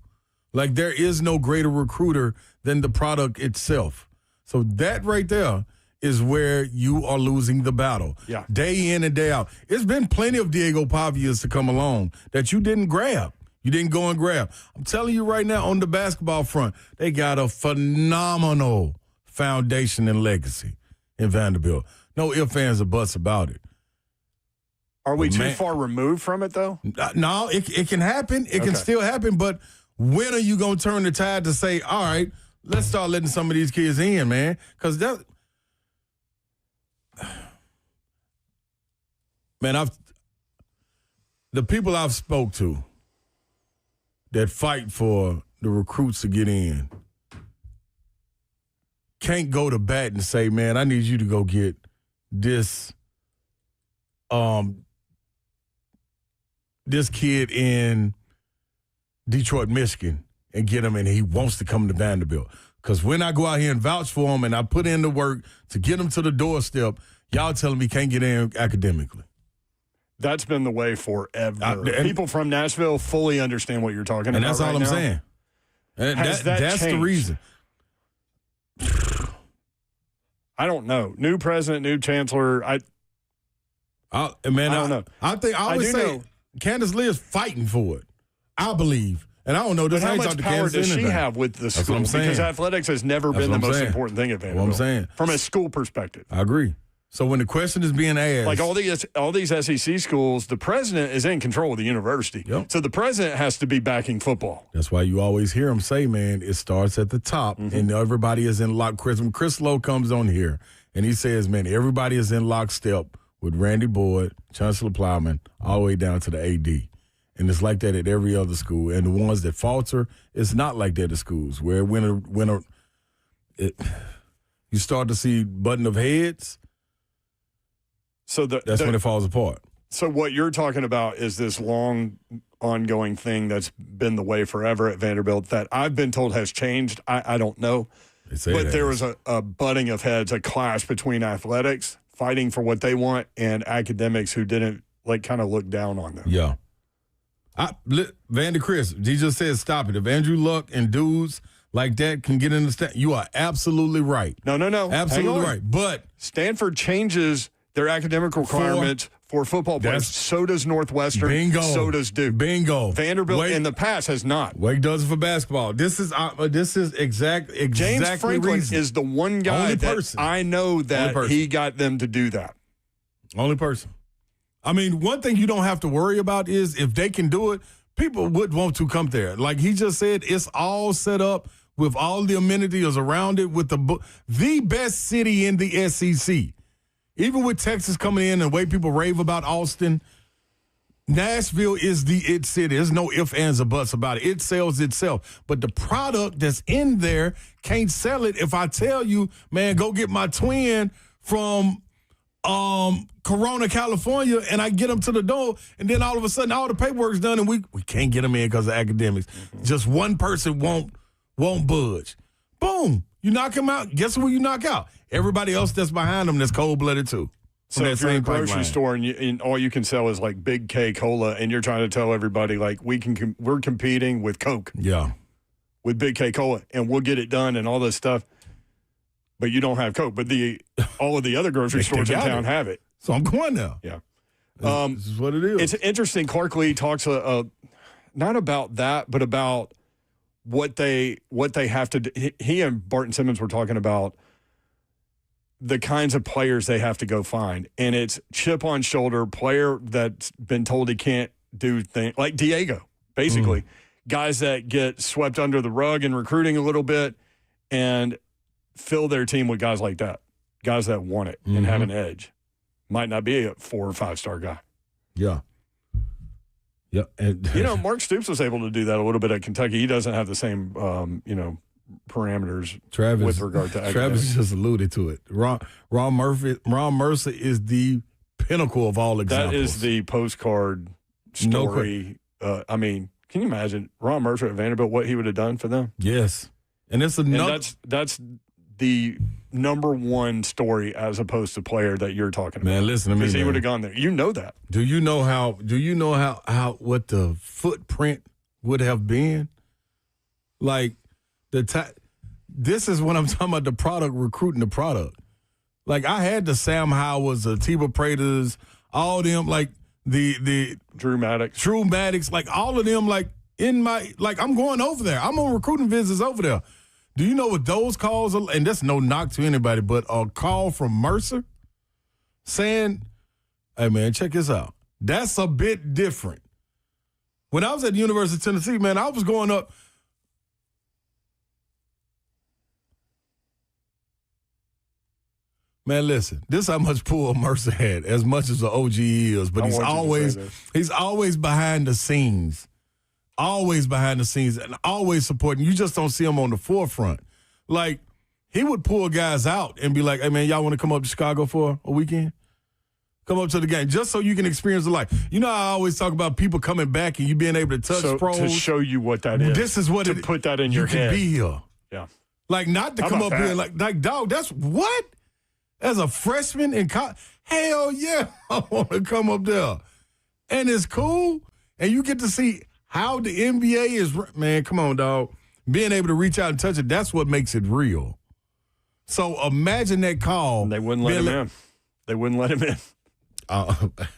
Like, there is no greater recruiter than the product itself. So that right there is where you are losing the battle. Yeah. Day in and day out. It's been plenty of Diego Pavias to come along that you didn't grab. You didn't go and grab. I'm telling you right now, on the basketball front, they got a phenomenal foundation and legacy in Vanderbilt. No ifs, ands, or buts about it. Are we too far removed from it, though? No, it can happen. It can still happen. But when are you going to turn the tide to say, all right, let's start letting some of these kids in, man? Because that, man, the people I've spoke to that fight for the recruits to get in can't go to bat and say, man, I need you to go get this this kid in Detroit, Michigan, and get him, and he wants to come to Vanderbilt. Because when I go out here and vouch for him and I put in the work to get him to the doorstep, y'all telling me can't get in academically. That's been the way forever. People from Nashville fully understand what you're talking about. And that's all I'm saying. And that's the reason. I don't know. New president, new chancellor. I don't know. I would say Candace Lee is fighting for it. I believe. And I don't know. But how much power does she have with the school? Because athletics has never been the most important thing at Vanderbilt. What I'm saying. From a school perspective. I agree. So when the question is being asked. Like all these SEC schools, the president is in control of the university. Yep. So the president has to be backing football. That's why you always hear him say, man, it starts at the top, and everybody is in lock. When Chris Lowe comes on here, and he says, man, everybody is in lockstep with Randy Boyd, Chancellor Plowman, all the way down to the AD. And it's like that at every other school. And the ones that falter, it's not like that at schools, where you start to see button of heads. So that's when it falls apart. So what you're talking about is this long, ongoing thing that's been the way forever at Vanderbilt that I've been told has changed. I don't know. But there was a butting of heads, a clash between athletics, fighting for what they want, and academics who didn't, kind of look down on them. Yeah. Vandy Chris, he just said stop it. If Andrew Luck and dudes like that can get in the stand, you are absolutely right. No. Absolutely right. But Stanford changes their academic requirements for football players. So does Northwestern. Bingo. So does Duke. Bingo. Vanderbilt in the past has not. Wake does it for basketball. This is exactly James Franklin reason. is the one guy I know that he got them to do that. Only person. I mean, one thing you don't have to worry about is if they can do it, people would want to come there. Like he just said, it's all set up with all the amenities around it with the best city in the SEC. Even with Texas coming in and the way people rave about Austin, Nashville is the it city. There's no ifs, ands, or buts about it. It sells itself. But the product that's in there can't sell it if I tell you, man, go get my twin from Corona, California, and I get them to the door, and then all of a sudden all the paperwork's done, and we can't get them in because of academics. Just one person won't budge. Boom. You knock him out. Guess who you knock out? Everybody else that's behind them that's cold-blooded too. So if you're in a grocery store and all you can sell is like Big K Cola, and you're trying to tell everybody like we're competing with Coke, with Big K Cola, and we'll get it done and all this stuff, but you don't have Coke. But all of the other grocery stores in town have it. So I'm going now. Yeah, this is what it is. It's interesting. Clark Lee talks not about that, but about what they have to do. He and Barton Simmons were talking about the kinds of players they have to go find. And it's chip on shoulder player that's been told he can't do things like Diego, basically. guys that get swept under the rug in recruiting a little bit and fill their team with guys like that, guys that want it and have an edge. Might not be a 4 or 5 star guy. Yeah. Yeah. And, Mark Stoops was able to do that a little bit at Kentucky. He doesn't have the same, parameters with regard to academics. Travis just alluded to it. Ron Mercer is the pinnacle of all examples. That is the postcard story. Can you imagine Ron Mercer at Vanderbilt, what he would have done for them? Yes. And it's that's the number one story as opposed to player that you're talking about. Man, listen to me. Because he would have gone there. You know that. Do you know how what the footprint would have been? Like this is what I'm talking about, the product, recruiting the product. Like I had the Sam Howards, the Tiba Praters, all them, like the Drew Maddox, like all of them, like in my, like I'm going over there. I'm on recruiting visits over there. Do you know what those calls are? And that's no knock to anybody, but a call from Mercer saying, hey, man, check this out. That's a bit different. When I was at the University of Tennessee, man, I was going up. Man, listen, this is how much pull Mercer had, as much as the OG is, but he's always behind the scenes. Always behind the scenes and always supporting. You just don't see him on the forefront. Like, he would pull guys out and be like, hey, man, y'all want to come up to Chicago for a weekend? Come up to the game just so you can experience the life. You know, I always talk about people coming back and you being able to touch pros. To show you what that is. This is what put that in your head. You can be here. Yeah. Like, not to come up here like, dog, that's what? As a freshman in college? Hell yeah, I want to come up there. And it's cool. And you get to see how the NBA is, man, come on, dog. Being able to reach out and touch it, that's what makes it real. So imagine that call. And they wouldn't let him in. They wouldn't let him in.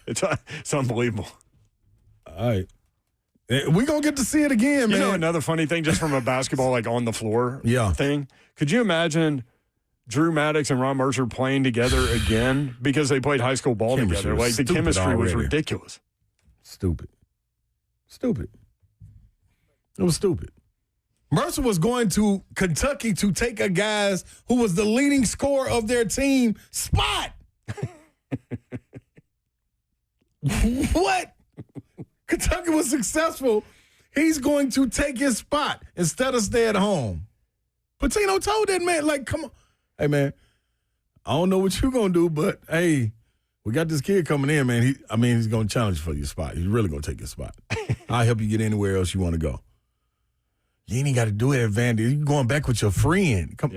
It's unbelievable. All right. We're going to get to see it again, man. You know another funny thing, just from a basketball, like on the floor thing? Could you imagine Drew Maddox and Ron Mercer playing together again because they played high school ball together? Like, the chemistry was ridiculous. Stupid. It was stupid. Mercer was going to Kentucky to take a guy who was the leading scorer of their team spot. What? Kentucky was successful. He's going to take his spot instead of stay at home. Pitino told that man, like, come on. Hey, man, I don't know what you're going to do, but, hey, we got this kid coming in, man. He's going to challenge you for your spot. He's really going to take your spot. I'll help you get anywhere else you want to go. You ain't even got to do it at Vandy. You're going back with your friend. Come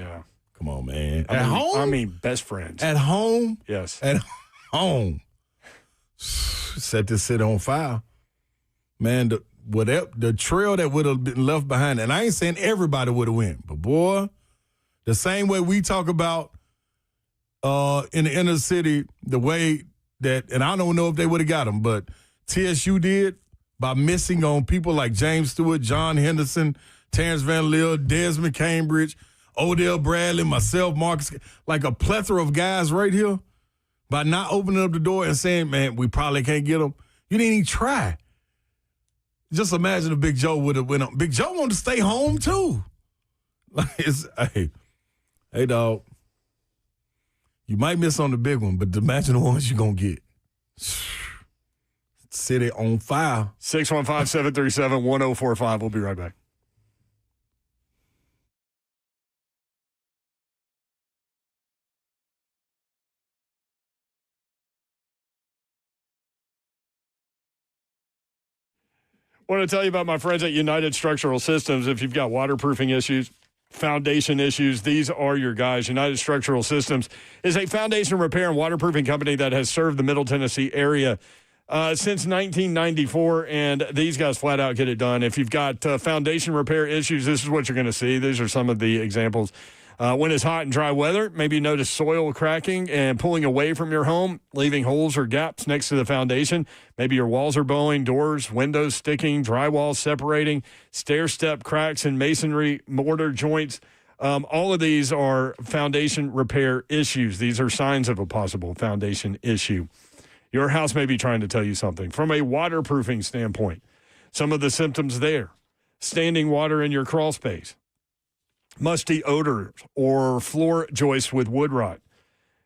on, man. At home? Best friends. At home? Yes. At home. Set this city on fire. Man, the trail that would have been left behind, and I ain't saying everybody would have went, but, boy, the same way we talk about in the inner city, the way that, and I don't know if they would have got him, but TSU did by missing on people like James Stewart, John Henderson, Terrence Van Leer, Desmond Cambridge, Odell Bradley, myself, Marcus, like a plethora of guys right here, by not opening up the door and saying, man, we probably can't get them. You didn't even try. Just imagine if Big Joe would have went on. Big Joe wanted to stay home too. Like, hey, dog. You might miss on the big one, but imagine the ones you're going to get. City on fire. 615-737-1045. We'll be right back. I want to tell you about my friends at United Structural Systems. If you've got waterproofing issues, foundation issues, these are your guys. United Structural Systems is a foundation repair and waterproofing company that has served the Middle Tennessee area since 1994, and these guys flat out get it done. If you've got foundation repair issues, this is what you're going to see. These are some of the examples. When it's hot and dry weather, maybe you notice soil cracking and pulling away from your home, leaving holes or gaps next to the foundation. Maybe your walls are bowing, doors, windows sticking, drywall separating, stair-step cracks and masonry mortar joints. All of these are foundation repair issues. These are signs of a possible foundation issue. Your house may be trying to tell you something. From a waterproofing standpoint, some of the symptoms there: standing water in your crawl space, musty odors or floor joists with wood rot,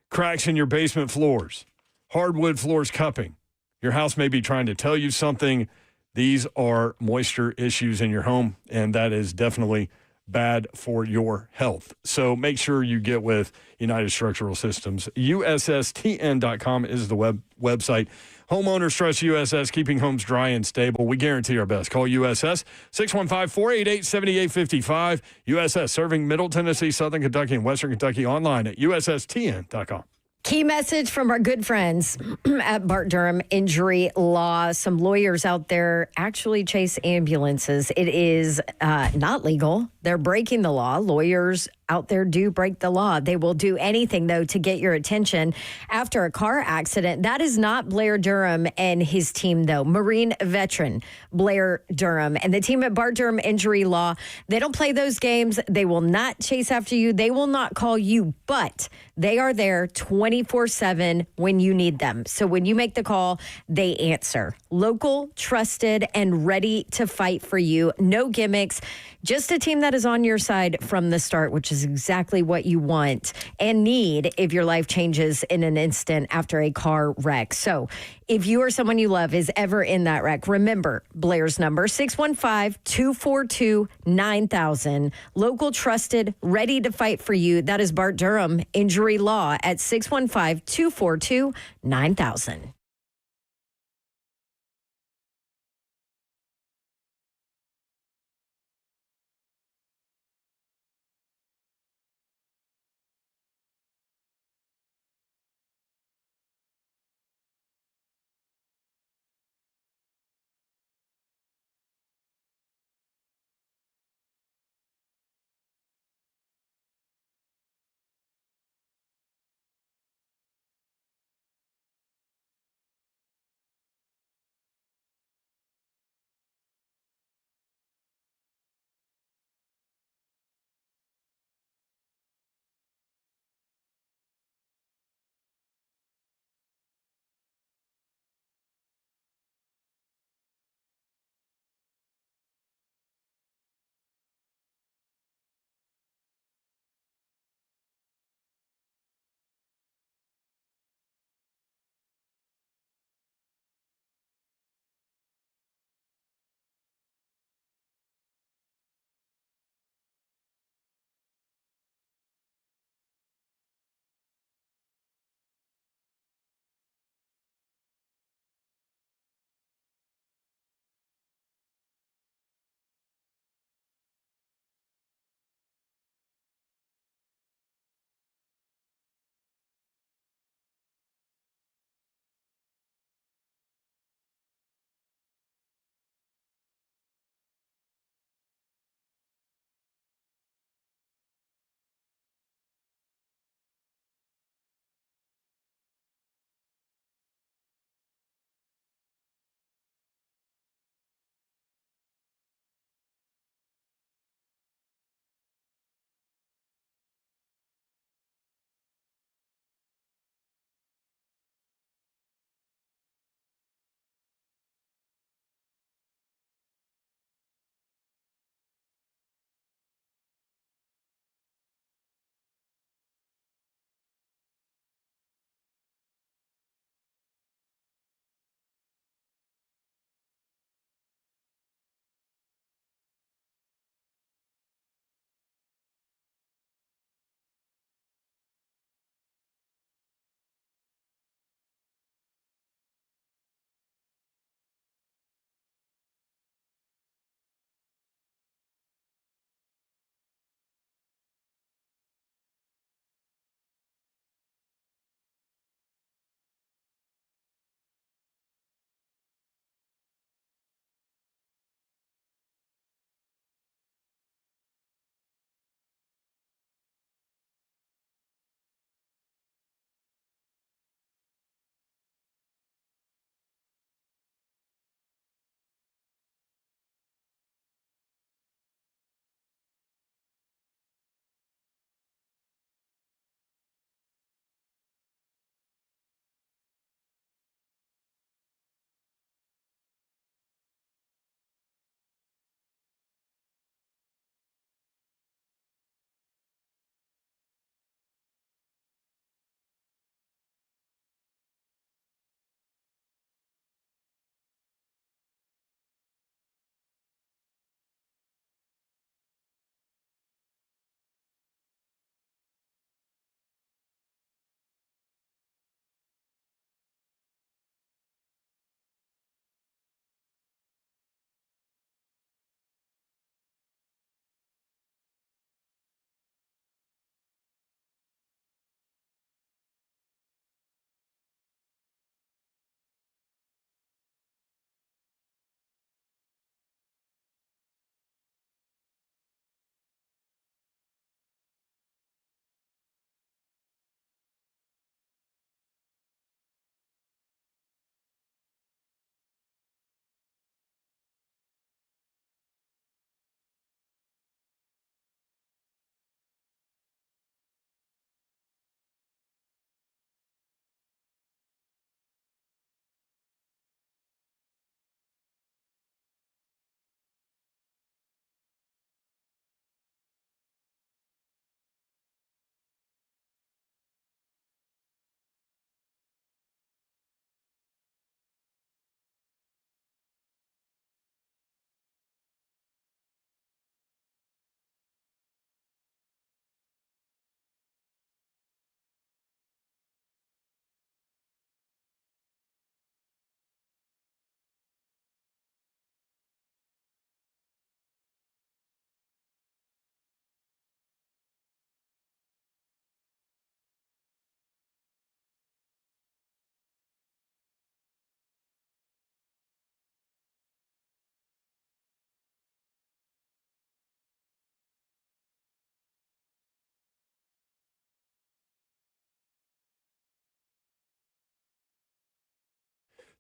cracks in your basement floors, hardwood floors cupping. Your house may be trying to tell you something. These are moisture issues in your home, and that is definitely bad for your health. So make sure you get with United Structural Systems. USSTN.com is the website. Homeowners trust USS, keeping homes dry and stable. We guarantee our best. Call USS 615-488-7855. USS, serving Middle Tennessee, Southern Kentucky, and Western Kentucky, online at USSTN.com. Key message from our good friends at Bart Durham Injury Law. Some lawyers out there actually chase ambulances. It is not legal. They're breaking the law. Lawyers out there do break the law. They will do anything, though, to get your attention after a car accident. That is not Blair Durham and his team, though. Marine veteran Blair Durham and the team at Bart Durham Injury Law. They don't play those games. They will not chase after you. They will not call you, but they are there 24/7 when you need them. So when you make the call, they answer. Local, trusted, and ready to fight for you. No gimmicks. Just a team that is on your side from the start, which is exactly what you want and need if your life changes in an instant after a car wreck. So if you or someone you love is ever in that wreck, remember Blair's number, 615-242-9000. Local, trusted, ready to fight for you. That is Bart Durham Injury Law at 615-242-9000.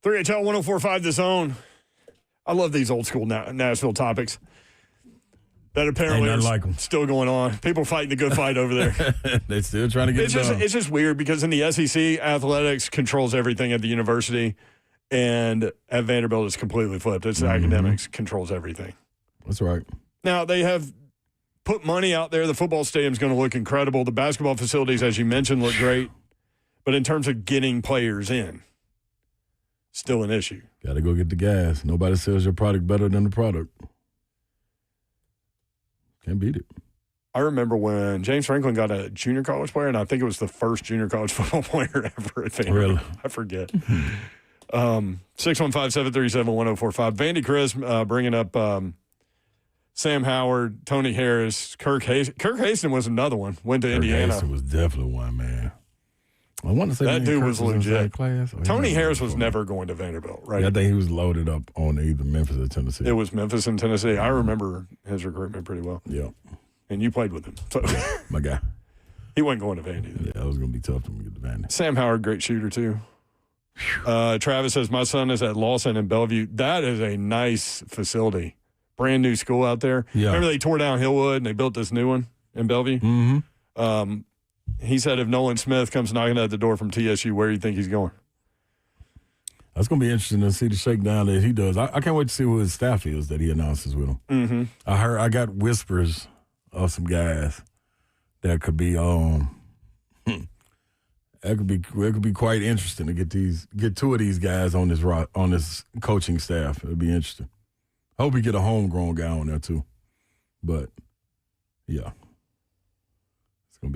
3HL 104.5 The Zone. I love these old school Nashville topics that apparently are still going on. People fighting the good fight over there. They're still trying to get it done. It's just weird because in the SEC, athletics controls everything at the university, and at Vanderbilt, it's completely flipped. It's academics controls everything. That's right. Now, they have put money out there. The football stadium's going to look incredible. The basketball facilities, as you mentioned, look great. But in terms of getting players in, still an issue. Got to go get the gas. Nobody sells your product better than the product. Can't beat it. I remember when James Franklin got a junior college player, and I think it was the first junior college football player ever at Vanderbilt. Really? I forget. 615-737-1045. Vandy Chris bringing up Sam Howard, Tony Harris, Kirk Haston. Kirk Haston was another one. Went to Indiana. Haston was definitely one, man. I want to say that dude Kirk was legit. Class. Tony Harris was never going to Vanderbilt, right? Yeah, I think he was loaded up on either Memphis or Tennessee. It was Memphis and Tennessee. I remember his recruitment pretty well. Yeah. And you played with him. So my guy. He wasn't going to Vandy. Yeah, it was going to be tough to get to Vandy. Sam Howard, great shooter, too. Travis says, my son is at Lawson in Bellevue. That is a nice facility. Brand new school out there. Yeah. Remember they tore down Hillwood and they built this new one in Bellevue? Mm-hmm. He said if Nolan Smith comes knocking at the door from TSU, where do you think he's going? That's going to be interesting to see the shakedown that he does. I can't wait to see who his staff is that he announces with him. Mm-hmm. I got whispers of some guys that could be it could be quite interesting to get two of these guys on this coaching staff. It'd be interesting. I hope we get a homegrown guy on there too. But yeah. It's gonna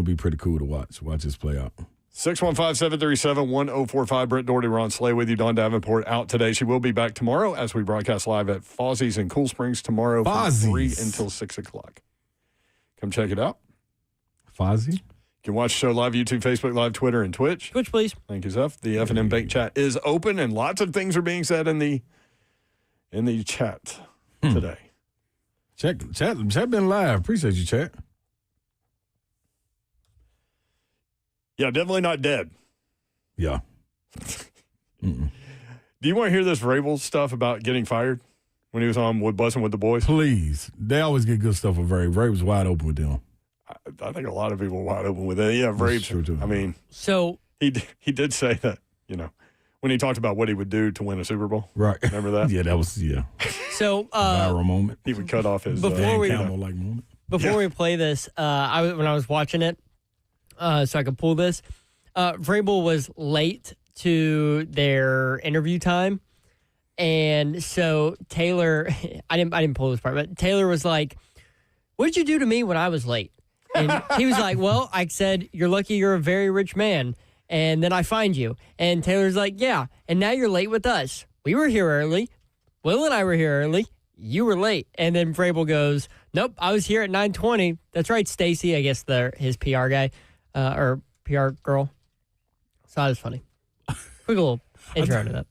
be pretty cool to watch this play out. 615-737-1045. Brent Doherty, Ron Slay with you. Dawn Davenport out today. She will be back tomorrow as we broadcast live at Fozzie's in Cool Springs tomorrow from 3 until 6 o'clock. Come check it out. Fozzie? You can watch the show live, YouTube, Facebook Live, Twitter, and Twitch. Twitch, please. Thank you, Zeph. The F&M Bank chat is open, and lots of things are being said in the chat today. Chat been live. Appreciate you, chat. Yeah, definitely not dead. Yeah. Do you want to hear this Vrabel stuff about getting fired when he was on Bussing with the Boys? Please. They always get good stuff with Vrabel. Vrabel's wide open with them. I think a lot of people are wide open with it. Yeah, Vrabel. I mean, so he did say that, when he talked about what he would do to win a Super Bowl. Right. Remember that? Yeah, that was, So viral moment. He would cut off his before we moment. Before we play this, when I was watching it, so I could pull this, Vrabel was late to their interview time, and so Taylor, I didn't pull this part, but Taylor was like, "What did you do to me when I was late?" And he was like, "Well, I said you're lucky you're a very rich man, and then I find you." And Taylor's like, "Yeah, and now you're late with us. We were here early. Will and I were here early. You were late." And then Vrabel goes, "Nope, I was here at 9:20. That's right, Stacy." I guess his PR guy or PR girl. So that was funny. Quick little intro to that.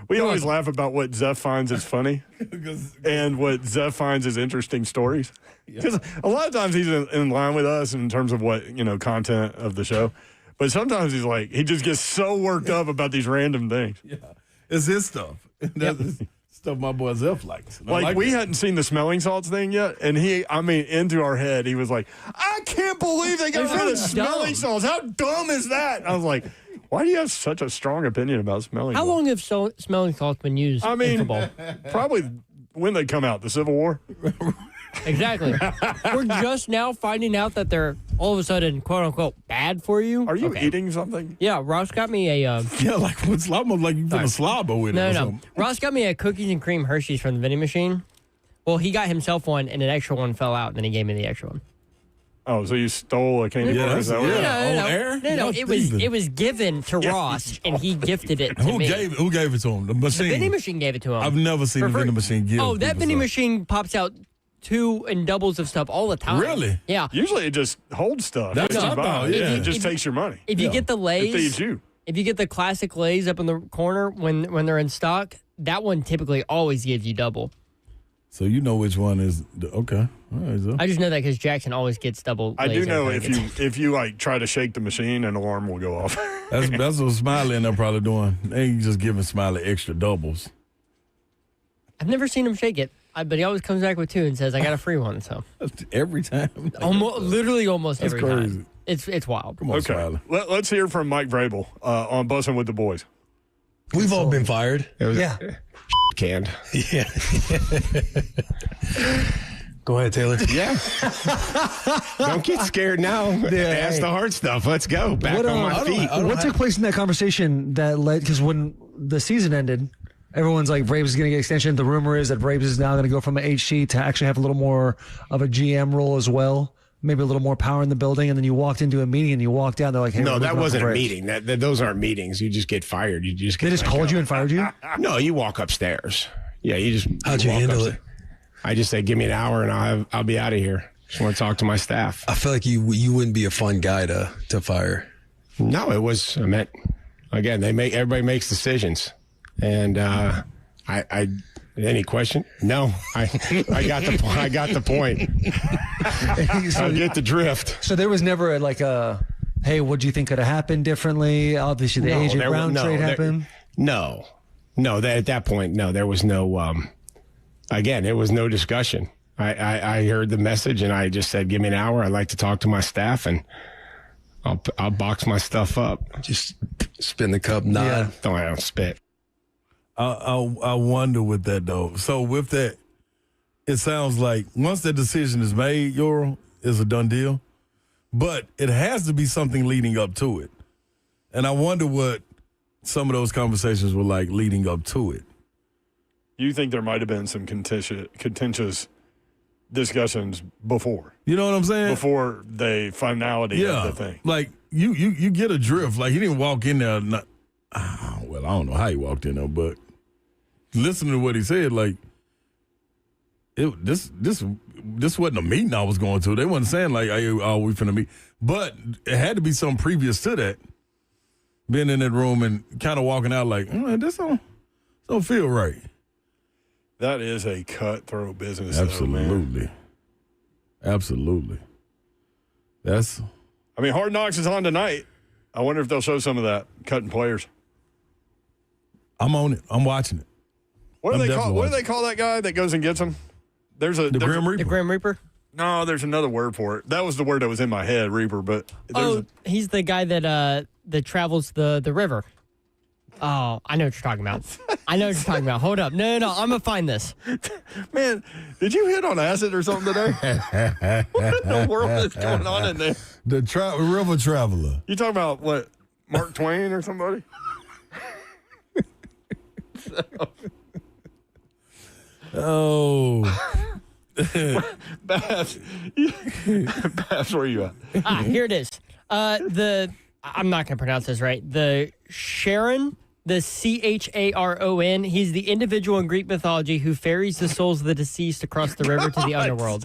We always laugh about what Zeph finds is funny and what Zeph finds is interesting stories. Because a lot of times he's in line with us in terms of what, content of the show. But sometimes he's like, he just gets so worked up about these random things. Yeah. It's his stuff. That's stuff my boy Zeph likes. Like we hadn't seen the smelling salts thing yet. And into our head, he was like, I can't believe they got rid of smelling salts. How dumb is that? I was like, why do you have such a strong opinion about smelling salts? How long have smelling salts been used in football? Probably when they come out, the Civil War. Exactly. We're just now finding out that they're all of a sudden, quote unquote, bad for you. Are you eating something? Yeah, Ross got me a. Yeah, like what's almost like you put a slobber with it. No. Ross got me a cookies and cream Hershey's from the vending machine. Well, he got himself one, and an extra one fell out, and then he gave me the extra one. Oh, so you stole a candy bar? Is that what No. It was given to Ross, and he gifted it to me. Who gave it to him? The machine. The vending machine gave it to him. I've never seen a vending machine give. Oh, that vending machine pops out 2 and doubles of stuff all the time. Really? Yeah. Usually it just holds stuff. That's what I thought. Yeah. It just takes your money. If you get the Lays, it feeds you. If you get the classic Lays up in the corner when they're in stock, that one typically always gives you double. So you know which one is okay. All right, so. I just know that because Jackson always gets double. I do laser know packets. if you like try to shake the machine, an alarm will go off. That's what Smiley and they're probably doing. They ain't just giving Smiley extra doubles. I've never seen him shake it, but he always comes back with 2 and says, "I got a free one." So Every time. literally almost That's every crazy. time. It's wild. Come on, Okay, Smiley. let's hear from Mike Vrabel on Bussing with the Boys. We've all been fired. Yeah. Canned. Yeah. Go ahead, Taylor. Yeah. Don't get scared now. Ask the hard stuff. Let's go. Back on my feet. What took place in that conversation that led? Because when the season ended, everyone's like, Braves is going to get extension. The rumor is that Braves is now going to go from an HC to actually have a little more of a GM role as well. Maybe a little more power in the building. And then you walked into a meeting and you walked out. They're like, hey, No, that wasn't a Braves. meeting. Those aren't meetings. You just get fired. You just get They just let called go. you and fired you? No, you walk upstairs. Yeah, you just. How'd you walk handle upstairs. I just say, give me an hour and I'll be out of here. Just want to talk to my staff. I feel like you wouldn't be a fun guy to fire. No, it was. I meant again. Everybody makes decisions, and I. Any question? No, I got the point. I get the drift. So there was never hey, what do you think could have happened differently? Obviously, the AJ Brown trade happened. No, at that point, no, there was no. Again, there was no discussion. I heard the message and I just said, "Give me an hour. I'd like to talk to my staff and I'll box my stuff up." Just spin the cup, nod. Yeah. Don't spit. I wonder with that though. So with that, it sounds like once that decision is made, Yoro, it's a done deal. But it has to be something leading up to it. And I wonder what some of those conversations were like leading up to it. You think there might have been some contentious discussions before? You know what I'm saying? Before the finality of the thing. Like you get a drift. Like he didn't walk in there. Well, I don't know how he walked in there, but listening to what he said, like this wasn't a meeting I was going to. They wasn't saying like, "Oh, we finna meet," but it had to be something previous to that. Being in that room and kind of walking out like, this don't feel right. That is a cutthroat business, Absolutely. though, man. Absolutely. I mean, Hard Knocks is on tonight. I wonder if they'll show some of that, cutting players. I'm on it. I'm watching it. What do they call that guy that goes and gets them? The Grim Reaper. The Grim Reaper? No, there's another word for it. That was the word that was in my head, Reaper. But he's the guy that travels the river. Oh, I know what you're talking about. Hold up. No, I'm going to find this. Man, did you hit on acid or something today? What in the world is going on in there? The river traveler. You talking about what, Mark Twain or somebody? Oh. Babs, where you at? Here it is. I'm not going to pronounce this right. The Charon, the Charon. He's the individual in Greek mythology who ferries the souls of the deceased across the river to the underworld.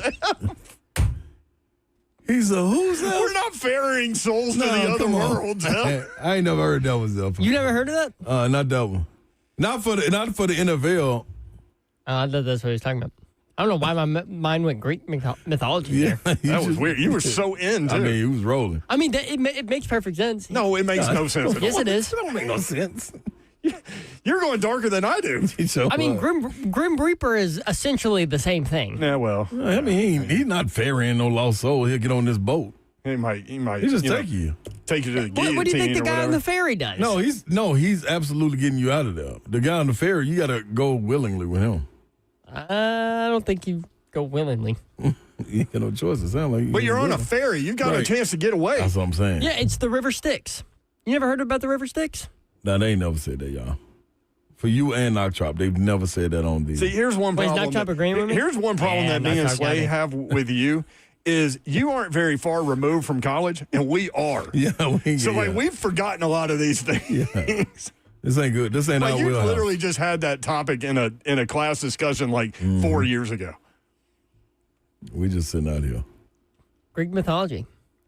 He's a who's that? We're not ferrying souls to the other worlds. Huh? I ain't never heard that was up. You never heard of that? Not that one. Not for the NFL. I thought that's what he was talking about. I don't know why my mind went Greek mythology there. That was weird. You were so in, too. I mean, he was rolling. I mean, it makes perfect sense. No, it makes no sense at all. Yes, it is. It don't make no sense. You're going darker than I do. I mean, Grim Reaper is essentially the same thing. Yeah, well. I mean, he's not ferrying no lost soul. He'll get on this boat. He might. He just take you to the guillotine. What do you think the guy on the ferry does? He's absolutely getting you out of there. The guy on the ferry, you got to go willingly with him. I don't think you go willingly. You ain't got no choice. It sounds like. But you're on a ferry. You've got a chance to get away. That's what I'm saying. Yeah, it's the River Styx. You never heard about the River Styx? No, they ain't never said that, y'all. For you and Knock Trop, they've never said that on the. See, here's one problem. Knock Trop agreeing with me? Here's one problem that me and Slay have with you. Is you aren't very far removed from college, and we are. Yeah, we've forgotten a lot of these things. Yeah. This ain't good. This ain't our you wheelhouse. literally just had that topic in a class discussion 4 years ago. We just sitting out here. Greek mythology.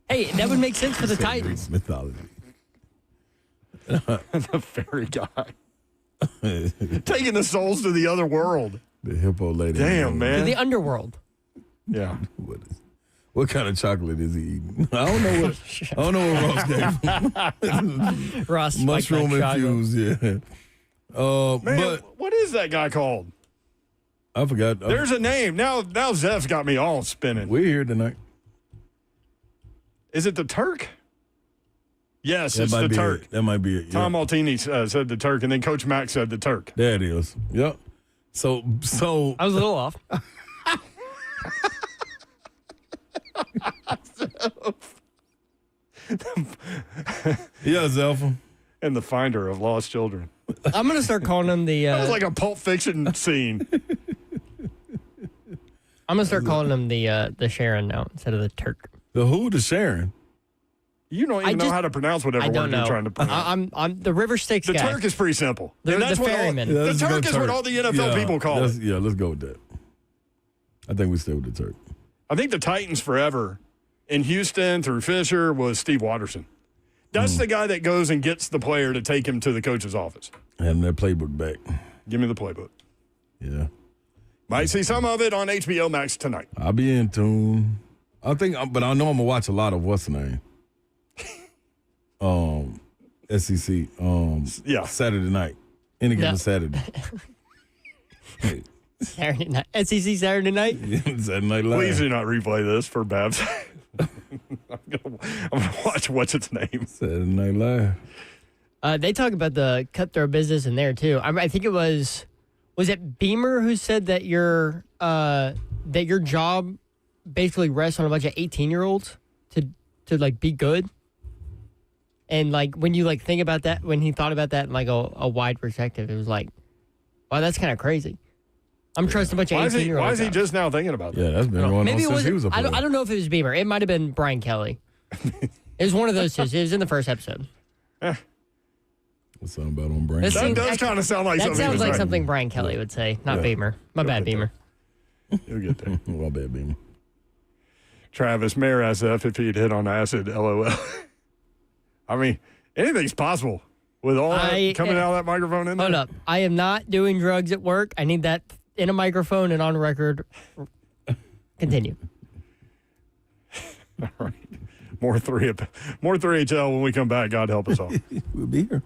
Hey, that would make sense for the Titans. Greek mythology. The fairy guy taking the souls to the other world. The hippo lady. Damn, To man. the underworld. Yeah. What kind of chocolate is he eating? I don't know what Ross gave him. Ross spiked Mushroom my chocolate. infused, yeah. Man, But what is that guy called? I forgot. There's a name. Now Zeph's got me all spinning. We're here tonight. Is it the Turk? Yes, That it's might the be Turk. it. That might be it. Yeah. Tom Altini said the Turk, and then Coach Mack said the Turk. There it is. Yep. So I was a little off. yeah, Zelfa. And the finder of lost children. I'm going to start calling him the. That was like a Pulp Fiction scene. I'm going to start calling him the Sharon now instead of the Turk. The who? The Sharon. You don't even know how to pronounce whatever I don't word know. you're trying to pronounce. I'm the River Styx The guy. Turk is pretty simple. The And that's what all- ferryman. Yeah, the let's Turk go is what all the NFL people call it. Yeah, let's go with that. I think we stay with the Turk. I think the Titans forever in Houston through Fisher was Steve Watterson. That's the guy that goes and gets the player to take him to the coach's office. Having their playbook back. Give me the playbook. Yeah. Might see some of it on HBO Max tonight. I'll be in tune. But I know I'm gonna watch a lot of what's the name? SEC. Yeah. Saturday night. Any given Saturday. Saturday night. SEC Saturday night? Saturday Night Live. Please do not replay this for Babs. I'm gonna watch what's its name. Saturday Night Live. They talk about the cutthroat business in there too. I think it was it Beamer who said that your job basically rests on a bunch of 18-year-olds to like be good. And like when you like think about that, when he thought about that in like a wide perspective, it was like, wow, that's kind of crazy. I'm trusting a bunch of 18-year-olds. Why is he just now thinking about that? Yeah, that's been going Maybe on it since he was a I player. don't know if it was Beamer. It might have been Brian Kelly. It was one of those two. It was in the first episode. What's something about on brain? That does kind of sound like that something. sounds he was like right. something Brian Kelly would say, not Yeah. Beamer. My bad, Beamer. You'll get there. My bad, Beamer. Travis Mayer asked if he'd hit on acid. LOL. I mean, anything's possible with all that coming out of that microphone in there. Hold up. I am not doing drugs at work. I need that in a microphone and on record. Continue. All right. More 3HL when we come back. God help us all. We'll be here.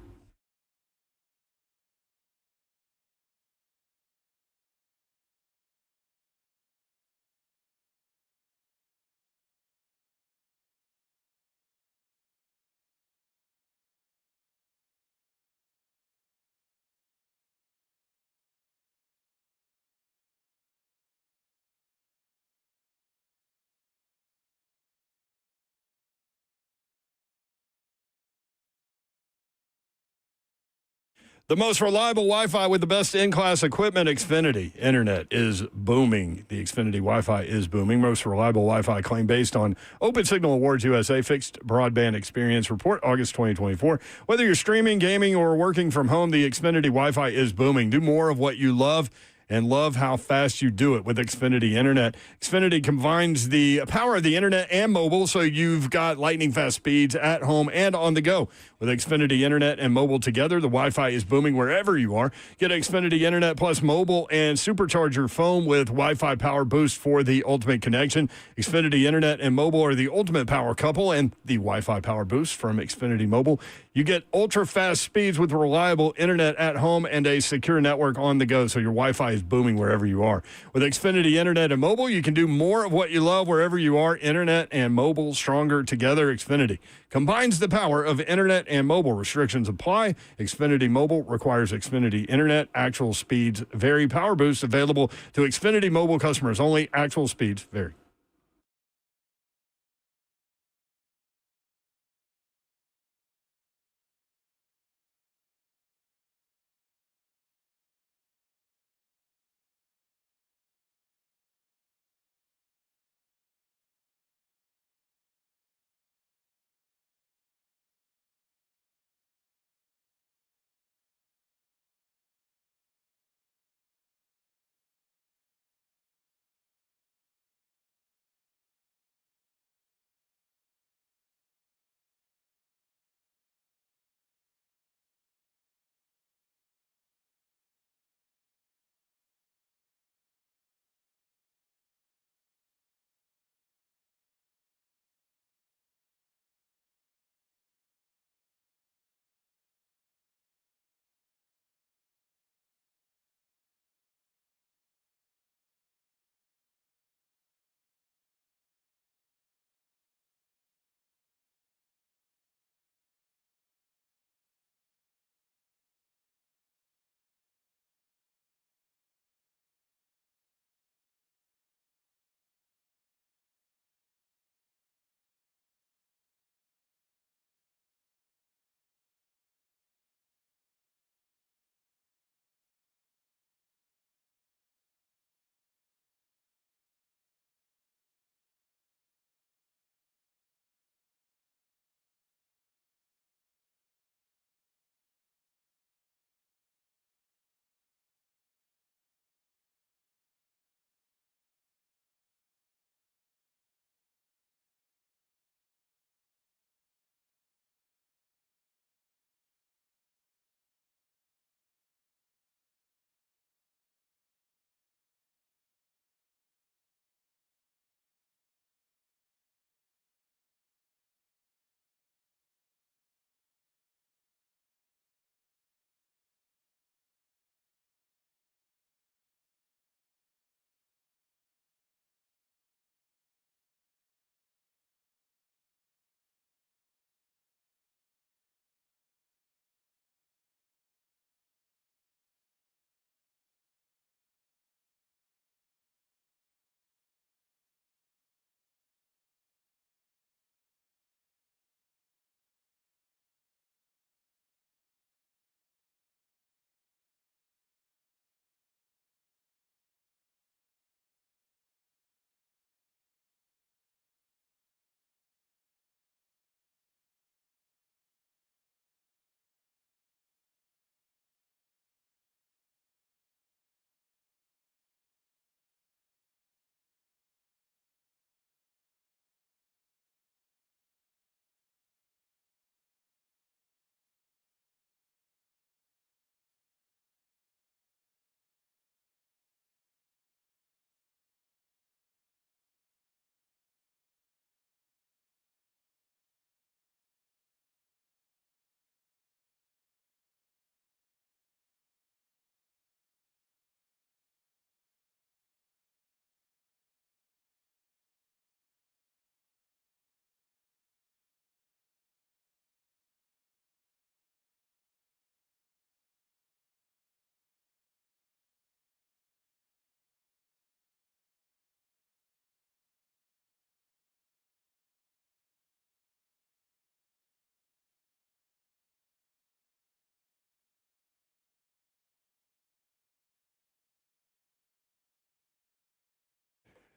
The most reliable Wi-Fi with the best in-class equipment, Xfinity Internet, is booming. The Xfinity Wi-Fi is booming. Most reliable Wi-Fi claim based on Open Signal Awards USA Fixed Broadband Experience Report, August 2024. Whether you're streaming, gaming, or working from home, the Xfinity Wi-Fi is booming. Do more of what you love and love how fast you do it with Xfinity Internet. Xfinity combines the power of the Internet and mobile, so you've got lightning-fast speeds at home and on the go. With Xfinity Internet and mobile together, the Wi-Fi is booming wherever you are. Get Xfinity Internet plus mobile and supercharge your phone with Wi-Fi Power Boost for the ultimate connection. Xfinity Internet and mobile are the ultimate power couple, and the Wi-Fi Power Boost from Xfinity Mobile. You get ultra-fast speeds with reliable Internet at home and a secure network on the go, so your Wi-Fi is booming wherever you are. With Xfinity Internet and mobile, you can do more of what you love wherever you are. Internet and mobile stronger together. Xfinity combines the power of Internet and mobile. Restrictions apply. Xfinity Mobile requires Xfinity Internet. Actual speeds vary. Power Boost available to Xfinity Mobile customers only. Actual speeds vary.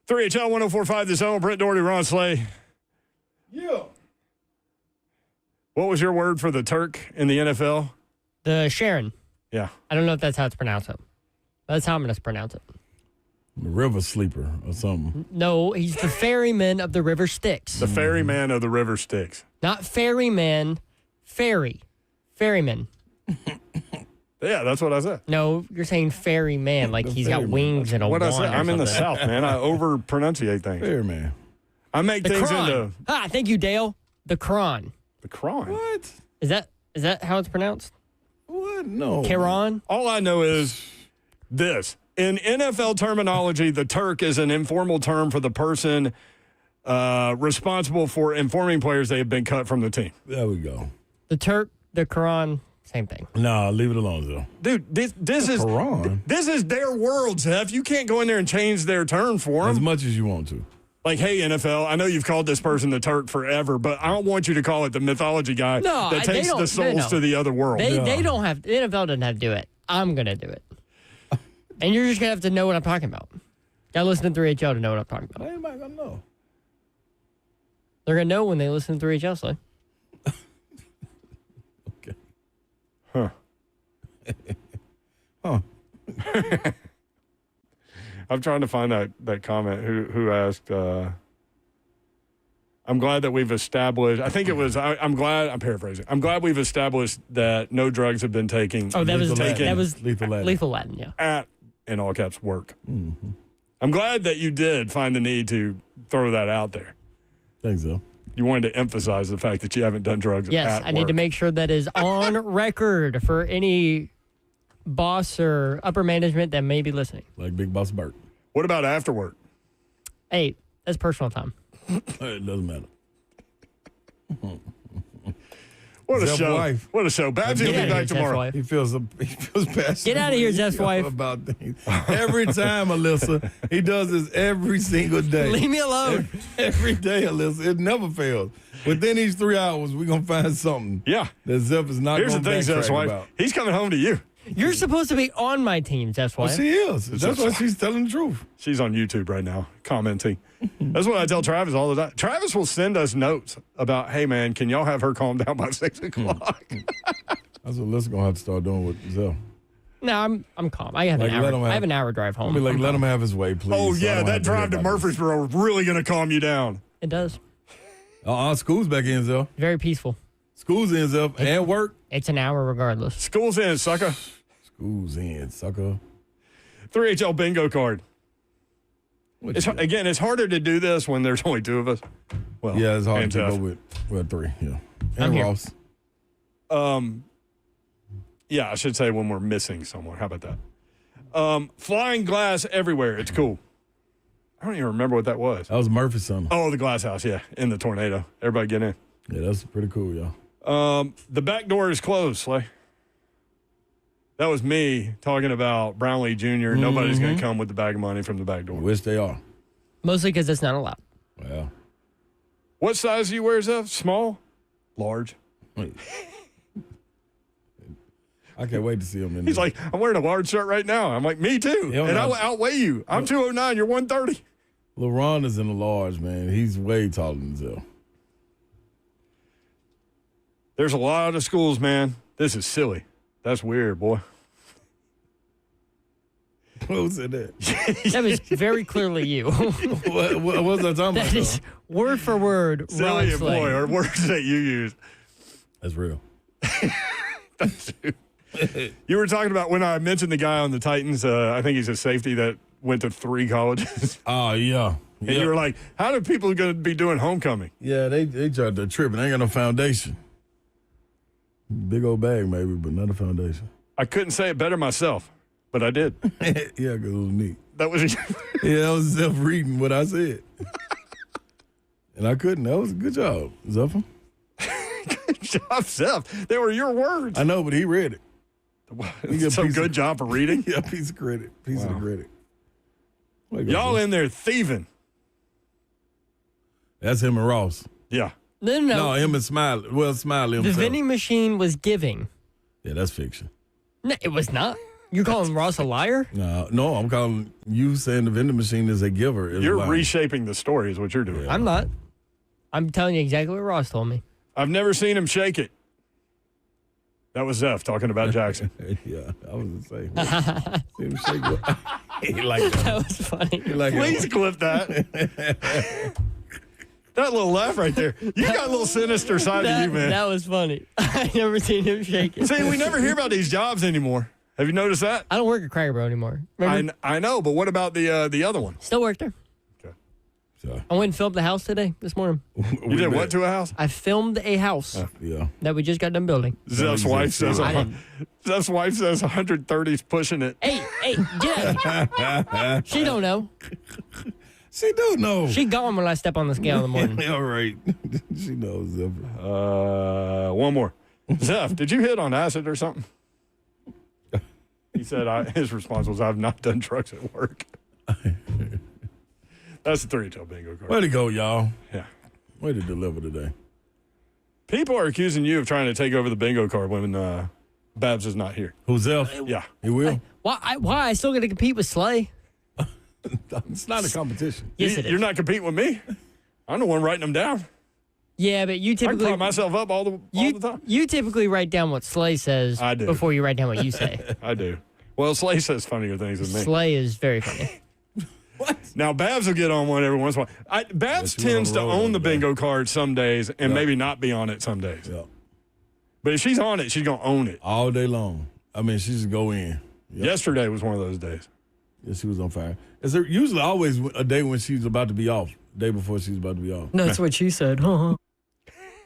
3HL 104.5 The Zone. Brent Doherty, Ron Slay. Yeah. What was your word for the Turk in the NFL? The Sharon. Yeah. I don't know if that's how it's pronounced. That's how I'm going to pronounce it. The river sleeper or something. No, he's the ferryman of the River Styx. The ferryman of the River Styx. Not ferryman, ferry. Ferryman. Yeah, that's what I said. No, you're saying ferryman, like he's got wings and a What I wand. said, I'm in the South, man. I over-pronunciate things. Ferryman. I make The things Kron. into... Thank you, Dale. The Kron. The Kron? What? Is that how it's pronounced? What? No. Kron? All I know is this. In NFL terminology, the Turk is an informal term for the person responsible for informing players they have been cut from the team. There we go. The Turk, the Quran, same thing. No, leave it alone, though. Dude, this is Quran. This is their world, Zeph. You can't go in there and change their term for As them. much as you want to. Like, hey, NFL, I know you've called this person the Turk forever, but I don't want you to call it the mythology guy No, that they takes don't- the souls no. to the other world. They don't have, the NFL doesn't have to do it. I'm going to do it. And you're just going to have to know what I'm talking about. Got to listen to 3HL to know what I'm talking about. Anybody gonna know? They're going to know when they listen to 3HL, Slay. Okay. Huh. Huh. I'm trying to find that comment who asked, I'm glad that we've established, I think it was, I'm paraphrasing. I'm glad we've established that no drugs have been taken. Oh, that was Lethal Latin. Lethal Latin, yeah. At, in all caps, work. Mm-hmm. I'm glad that you did find the need to throw that out there. Thanks, though. You wanted to emphasize the fact that you haven't done drugs Yes, at I need to work. make sure that is on record for any boss or upper management that may be listening. Like Big Boss Burt. What about after work? Hey, that's personal time. It doesn't matter. What a Zep's show. wife. What a show. Babsy will Get be outta back here, Zep's tomorrow. wife. He feels passionate. Get outta here, Zep's wife. About things. Every time, Alyssa. He does this every single day. Leave me alone. Every day, Alyssa. It never fails. Within these 3 hours, we're going to find something. Yeah. That Zep is not Here's going the to thing, Zep's backtrack wife. about. He's coming home to you. You're supposed to be on my team, Zep's Well, wife. she is. That's why she's telling the truth. She's on YouTube right now, commenting. That's what I tell Travis all the time. Travis will send us notes about, hey, man, can y'all have her calm down by 6 o'clock? That's what Alyssa's going to have to start doing with Zep. No, I'm calm. I have Like, an let him hour. have- I have an hour drive home. I mean, like, I'm let calm. him have his way, please. Oh, so I yeah, don't that have to drive hear to about this. Murfreesboro is really going to calm you down. It does. School's back in, Zep. Very peaceful. School's in, Zep. And work. It's an hour regardless. School's in, sucker. School's in, sucker. 3HL bingo card. What It's, you got? again, it's harder to do this when there's only 2 of us. Well, Yeah, it's hard and to Jeff. go with 3. Yeah. I'm And here. Ross. Yeah, I should say when we're missing someone. How about that? Flying glass everywhere. It's cool. I don't even remember what that was. That was Murphy's son. Oh, the glass house. Yeah, in the tornado. Everybody get in. Yeah, that's pretty cool, y'all. The back door is closed, Slay. That was me talking about Brownlee Jr. Nobody's going to come with the bag of money from the back door. Which they are. Mostly because it's not allowed. Well, What size do you wear, Zeph? Small? Large? I can't wait to see him in He's there. like, I'm wearing a large shirt right now. I'm like, me too. Hell And no. I will outweigh you. I'm 209. You're 130. LeBron is in the large, man. He's way taller than Zell. There's a lot of schools, man. This is silly. That's weird, boy. Who said that? That was very clearly you. what was I talking That about? is word for word. Silly Ron and Slay. boy are words that you use. That's real. You were talking about when I mentioned the guy on the Titans. I think he's a safety that went to 3 colleges. Oh, yeah. And you were like, how are people going to be doing homecoming? Yeah, they tried to trip and they ain't got no foundation. Big old bag, maybe, but not a foundation. I couldn't say it better myself, but I did. Yeah, because it was neat. That was Yeah, that was Zeph reading what I said. And I couldn't. That was a good job, Zeph. good job, Zeph. They were your words. I know, but he read it. He got a So piece good of- job for reading. Yeah, piece of credit. Piece of the credit. Way to go, Y'all Zeph. in there thieving. That's him and Ross. Yeah. No. No, him and Smiley. Well, Smiley The himself. vending machine was giving. Yeah, that's fiction. No, it was not. You calling Ross a liar? No, I'm calling you saying the vending machine is a giver. You're reshaping the story is what you're doing. I'm not. I'm telling you exactly what Ross told me. I've never seen him shake it. That was Zeph talking about Jackson. Yeah, I was going to say. See him shake it. He like that. That was funny. Please clip that. That little laugh right there. You got a little sinister side to you, man. That was funny. I never seen him shake it. See, we never hear about these jobs anymore. Have you noticed that? I don't work at Cracker Barrel anymore. Remember? I know, but what about the other one? Still work there. Okay. So, I went and filmed the house this morning. You did what to a house? I filmed a house that we just got done building. Zeph's wife says 130's pushing it. Hey, get out. She don't know. She do know. She gone when I step on the scale in the morning. All right. She knows, Zeph. One more. Zeph, did you hit on acid or something? He said his response was, I've not done drugs at work. That's the 3-tail bingo card. Way to go, y'all. Yeah. Way to deliver today. People are accusing you of trying to take over the bingo card when Babs is not here. Who's Zeph? Yeah. He will? Why? I still got to compete with Slay? It's not a competition. Yes, it is. You're not competing with me. I'm the one writing them down. Yeah, but you I typically prop myself up all the time. You typically write down what Slay says I do. before you write down what you say. I do. Well, Slay says funnier things than me. Slay is very funny. What? Now, Babs will get on one every once in a while. Babs tends to own the bingo card some days and maybe not be on it some days. Yeah. But if she's on it, she's going to own it. All day long. I mean, she just go in. Yep. Yesterday was one of those days. Yeah, she was on fire. Is there usually always a day when she's about to be off? Day before she's about to be off. No, that's what she said. Huh?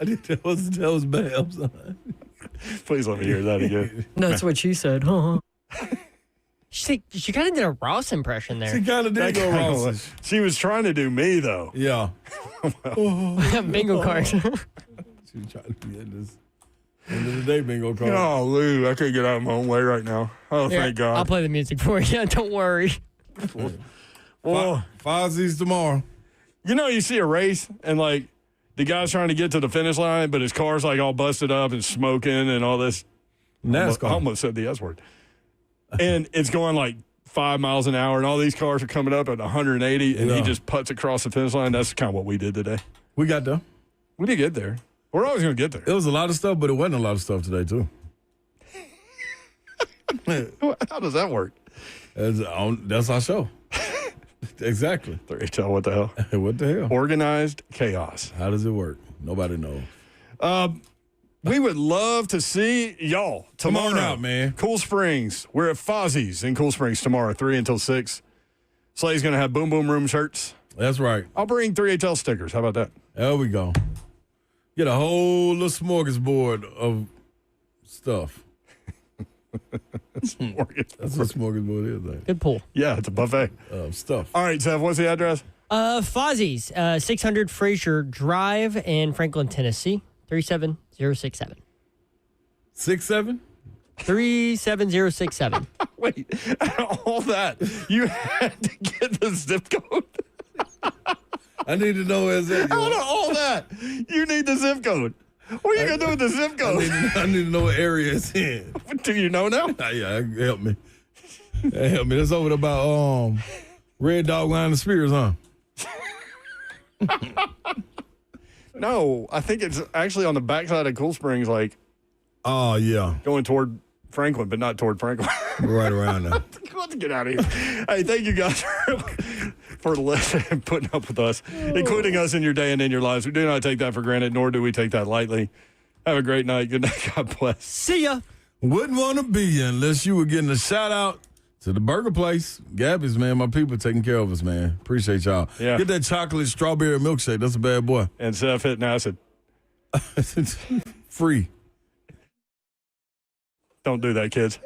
That was Babs. Please let me hear that again. No, that's what she said. Huh? She kind of did a Ross impression there. She kind of did go Ross. She was trying to do me, though. Yeah. Bingo card. She was trying to be in this end of the day bingo card. Oh, Lou, I can't get out of my own way right now. Oh, thank God. I'll play the music for you. Don't worry. Well, Fozzie's tomorrow. You know, you see a race and, like, the guy's trying to get to the finish line, but his car's, like, all busted up and smoking and all this. NASCAR. I almost said the S word. And it's going, like, 5 miles an hour, and all these cars are coming up at 180, and he just putts across the finish line. That's kind of what we did today. We got there. We did get there. We're always going to get there. It was a lot of stuff, but it wasn't a lot of stuff today, too. How does that work? That's our show. Exactly. 3HL, what the hell? What the hell? Organized chaos. How does it work? Nobody knows. We would love to see y'all tomorrow. Come on out, man. Cool Springs. We're at Fozzie's in Cool Springs tomorrow, 3 until 6. Slay's going to have Boom Boom Room shirts. That's right. I'll bring 3HL stickers. How about that? There we go. Get a whole little smorgasbord of stuff. That's what smorgasbord is. Like. Good pull. Yeah, it's a buffet. Stuff. All right, Seth, what's the address? Fozzie's, 600 Fraser Drive in Franklin, Tennessee, 37067. 67? 37067. Wait, all that, you had to get the zip code? I need to know where's that. Hold on, all that. You need the zip code. What are you going to do with the zip code? I need to know what area it's in. Do you know now? Yeah, help me. Help me. That's over about Red Dog Line of Spears, huh? No, I think it's actually on the backside of Cool Springs, like. Oh, yeah. Going toward Franklin, but not toward Franklin. Right around there. Let's get out of here. Hey, thank you guys for listening and putting up with us, including us in your day and in your lives. We do not take that for granted, nor do we take that lightly. Have a great night. Good night. God bless. See ya. Wouldn't want to be you unless you were getting a shout out to the burger place. Gabby's, man. My people taking care of us, man. Appreciate y'all. Yeah. Get that chocolate strawberry milkshake. That's a bad boy. And Seth hitting acid. Free. Don't do that, kids.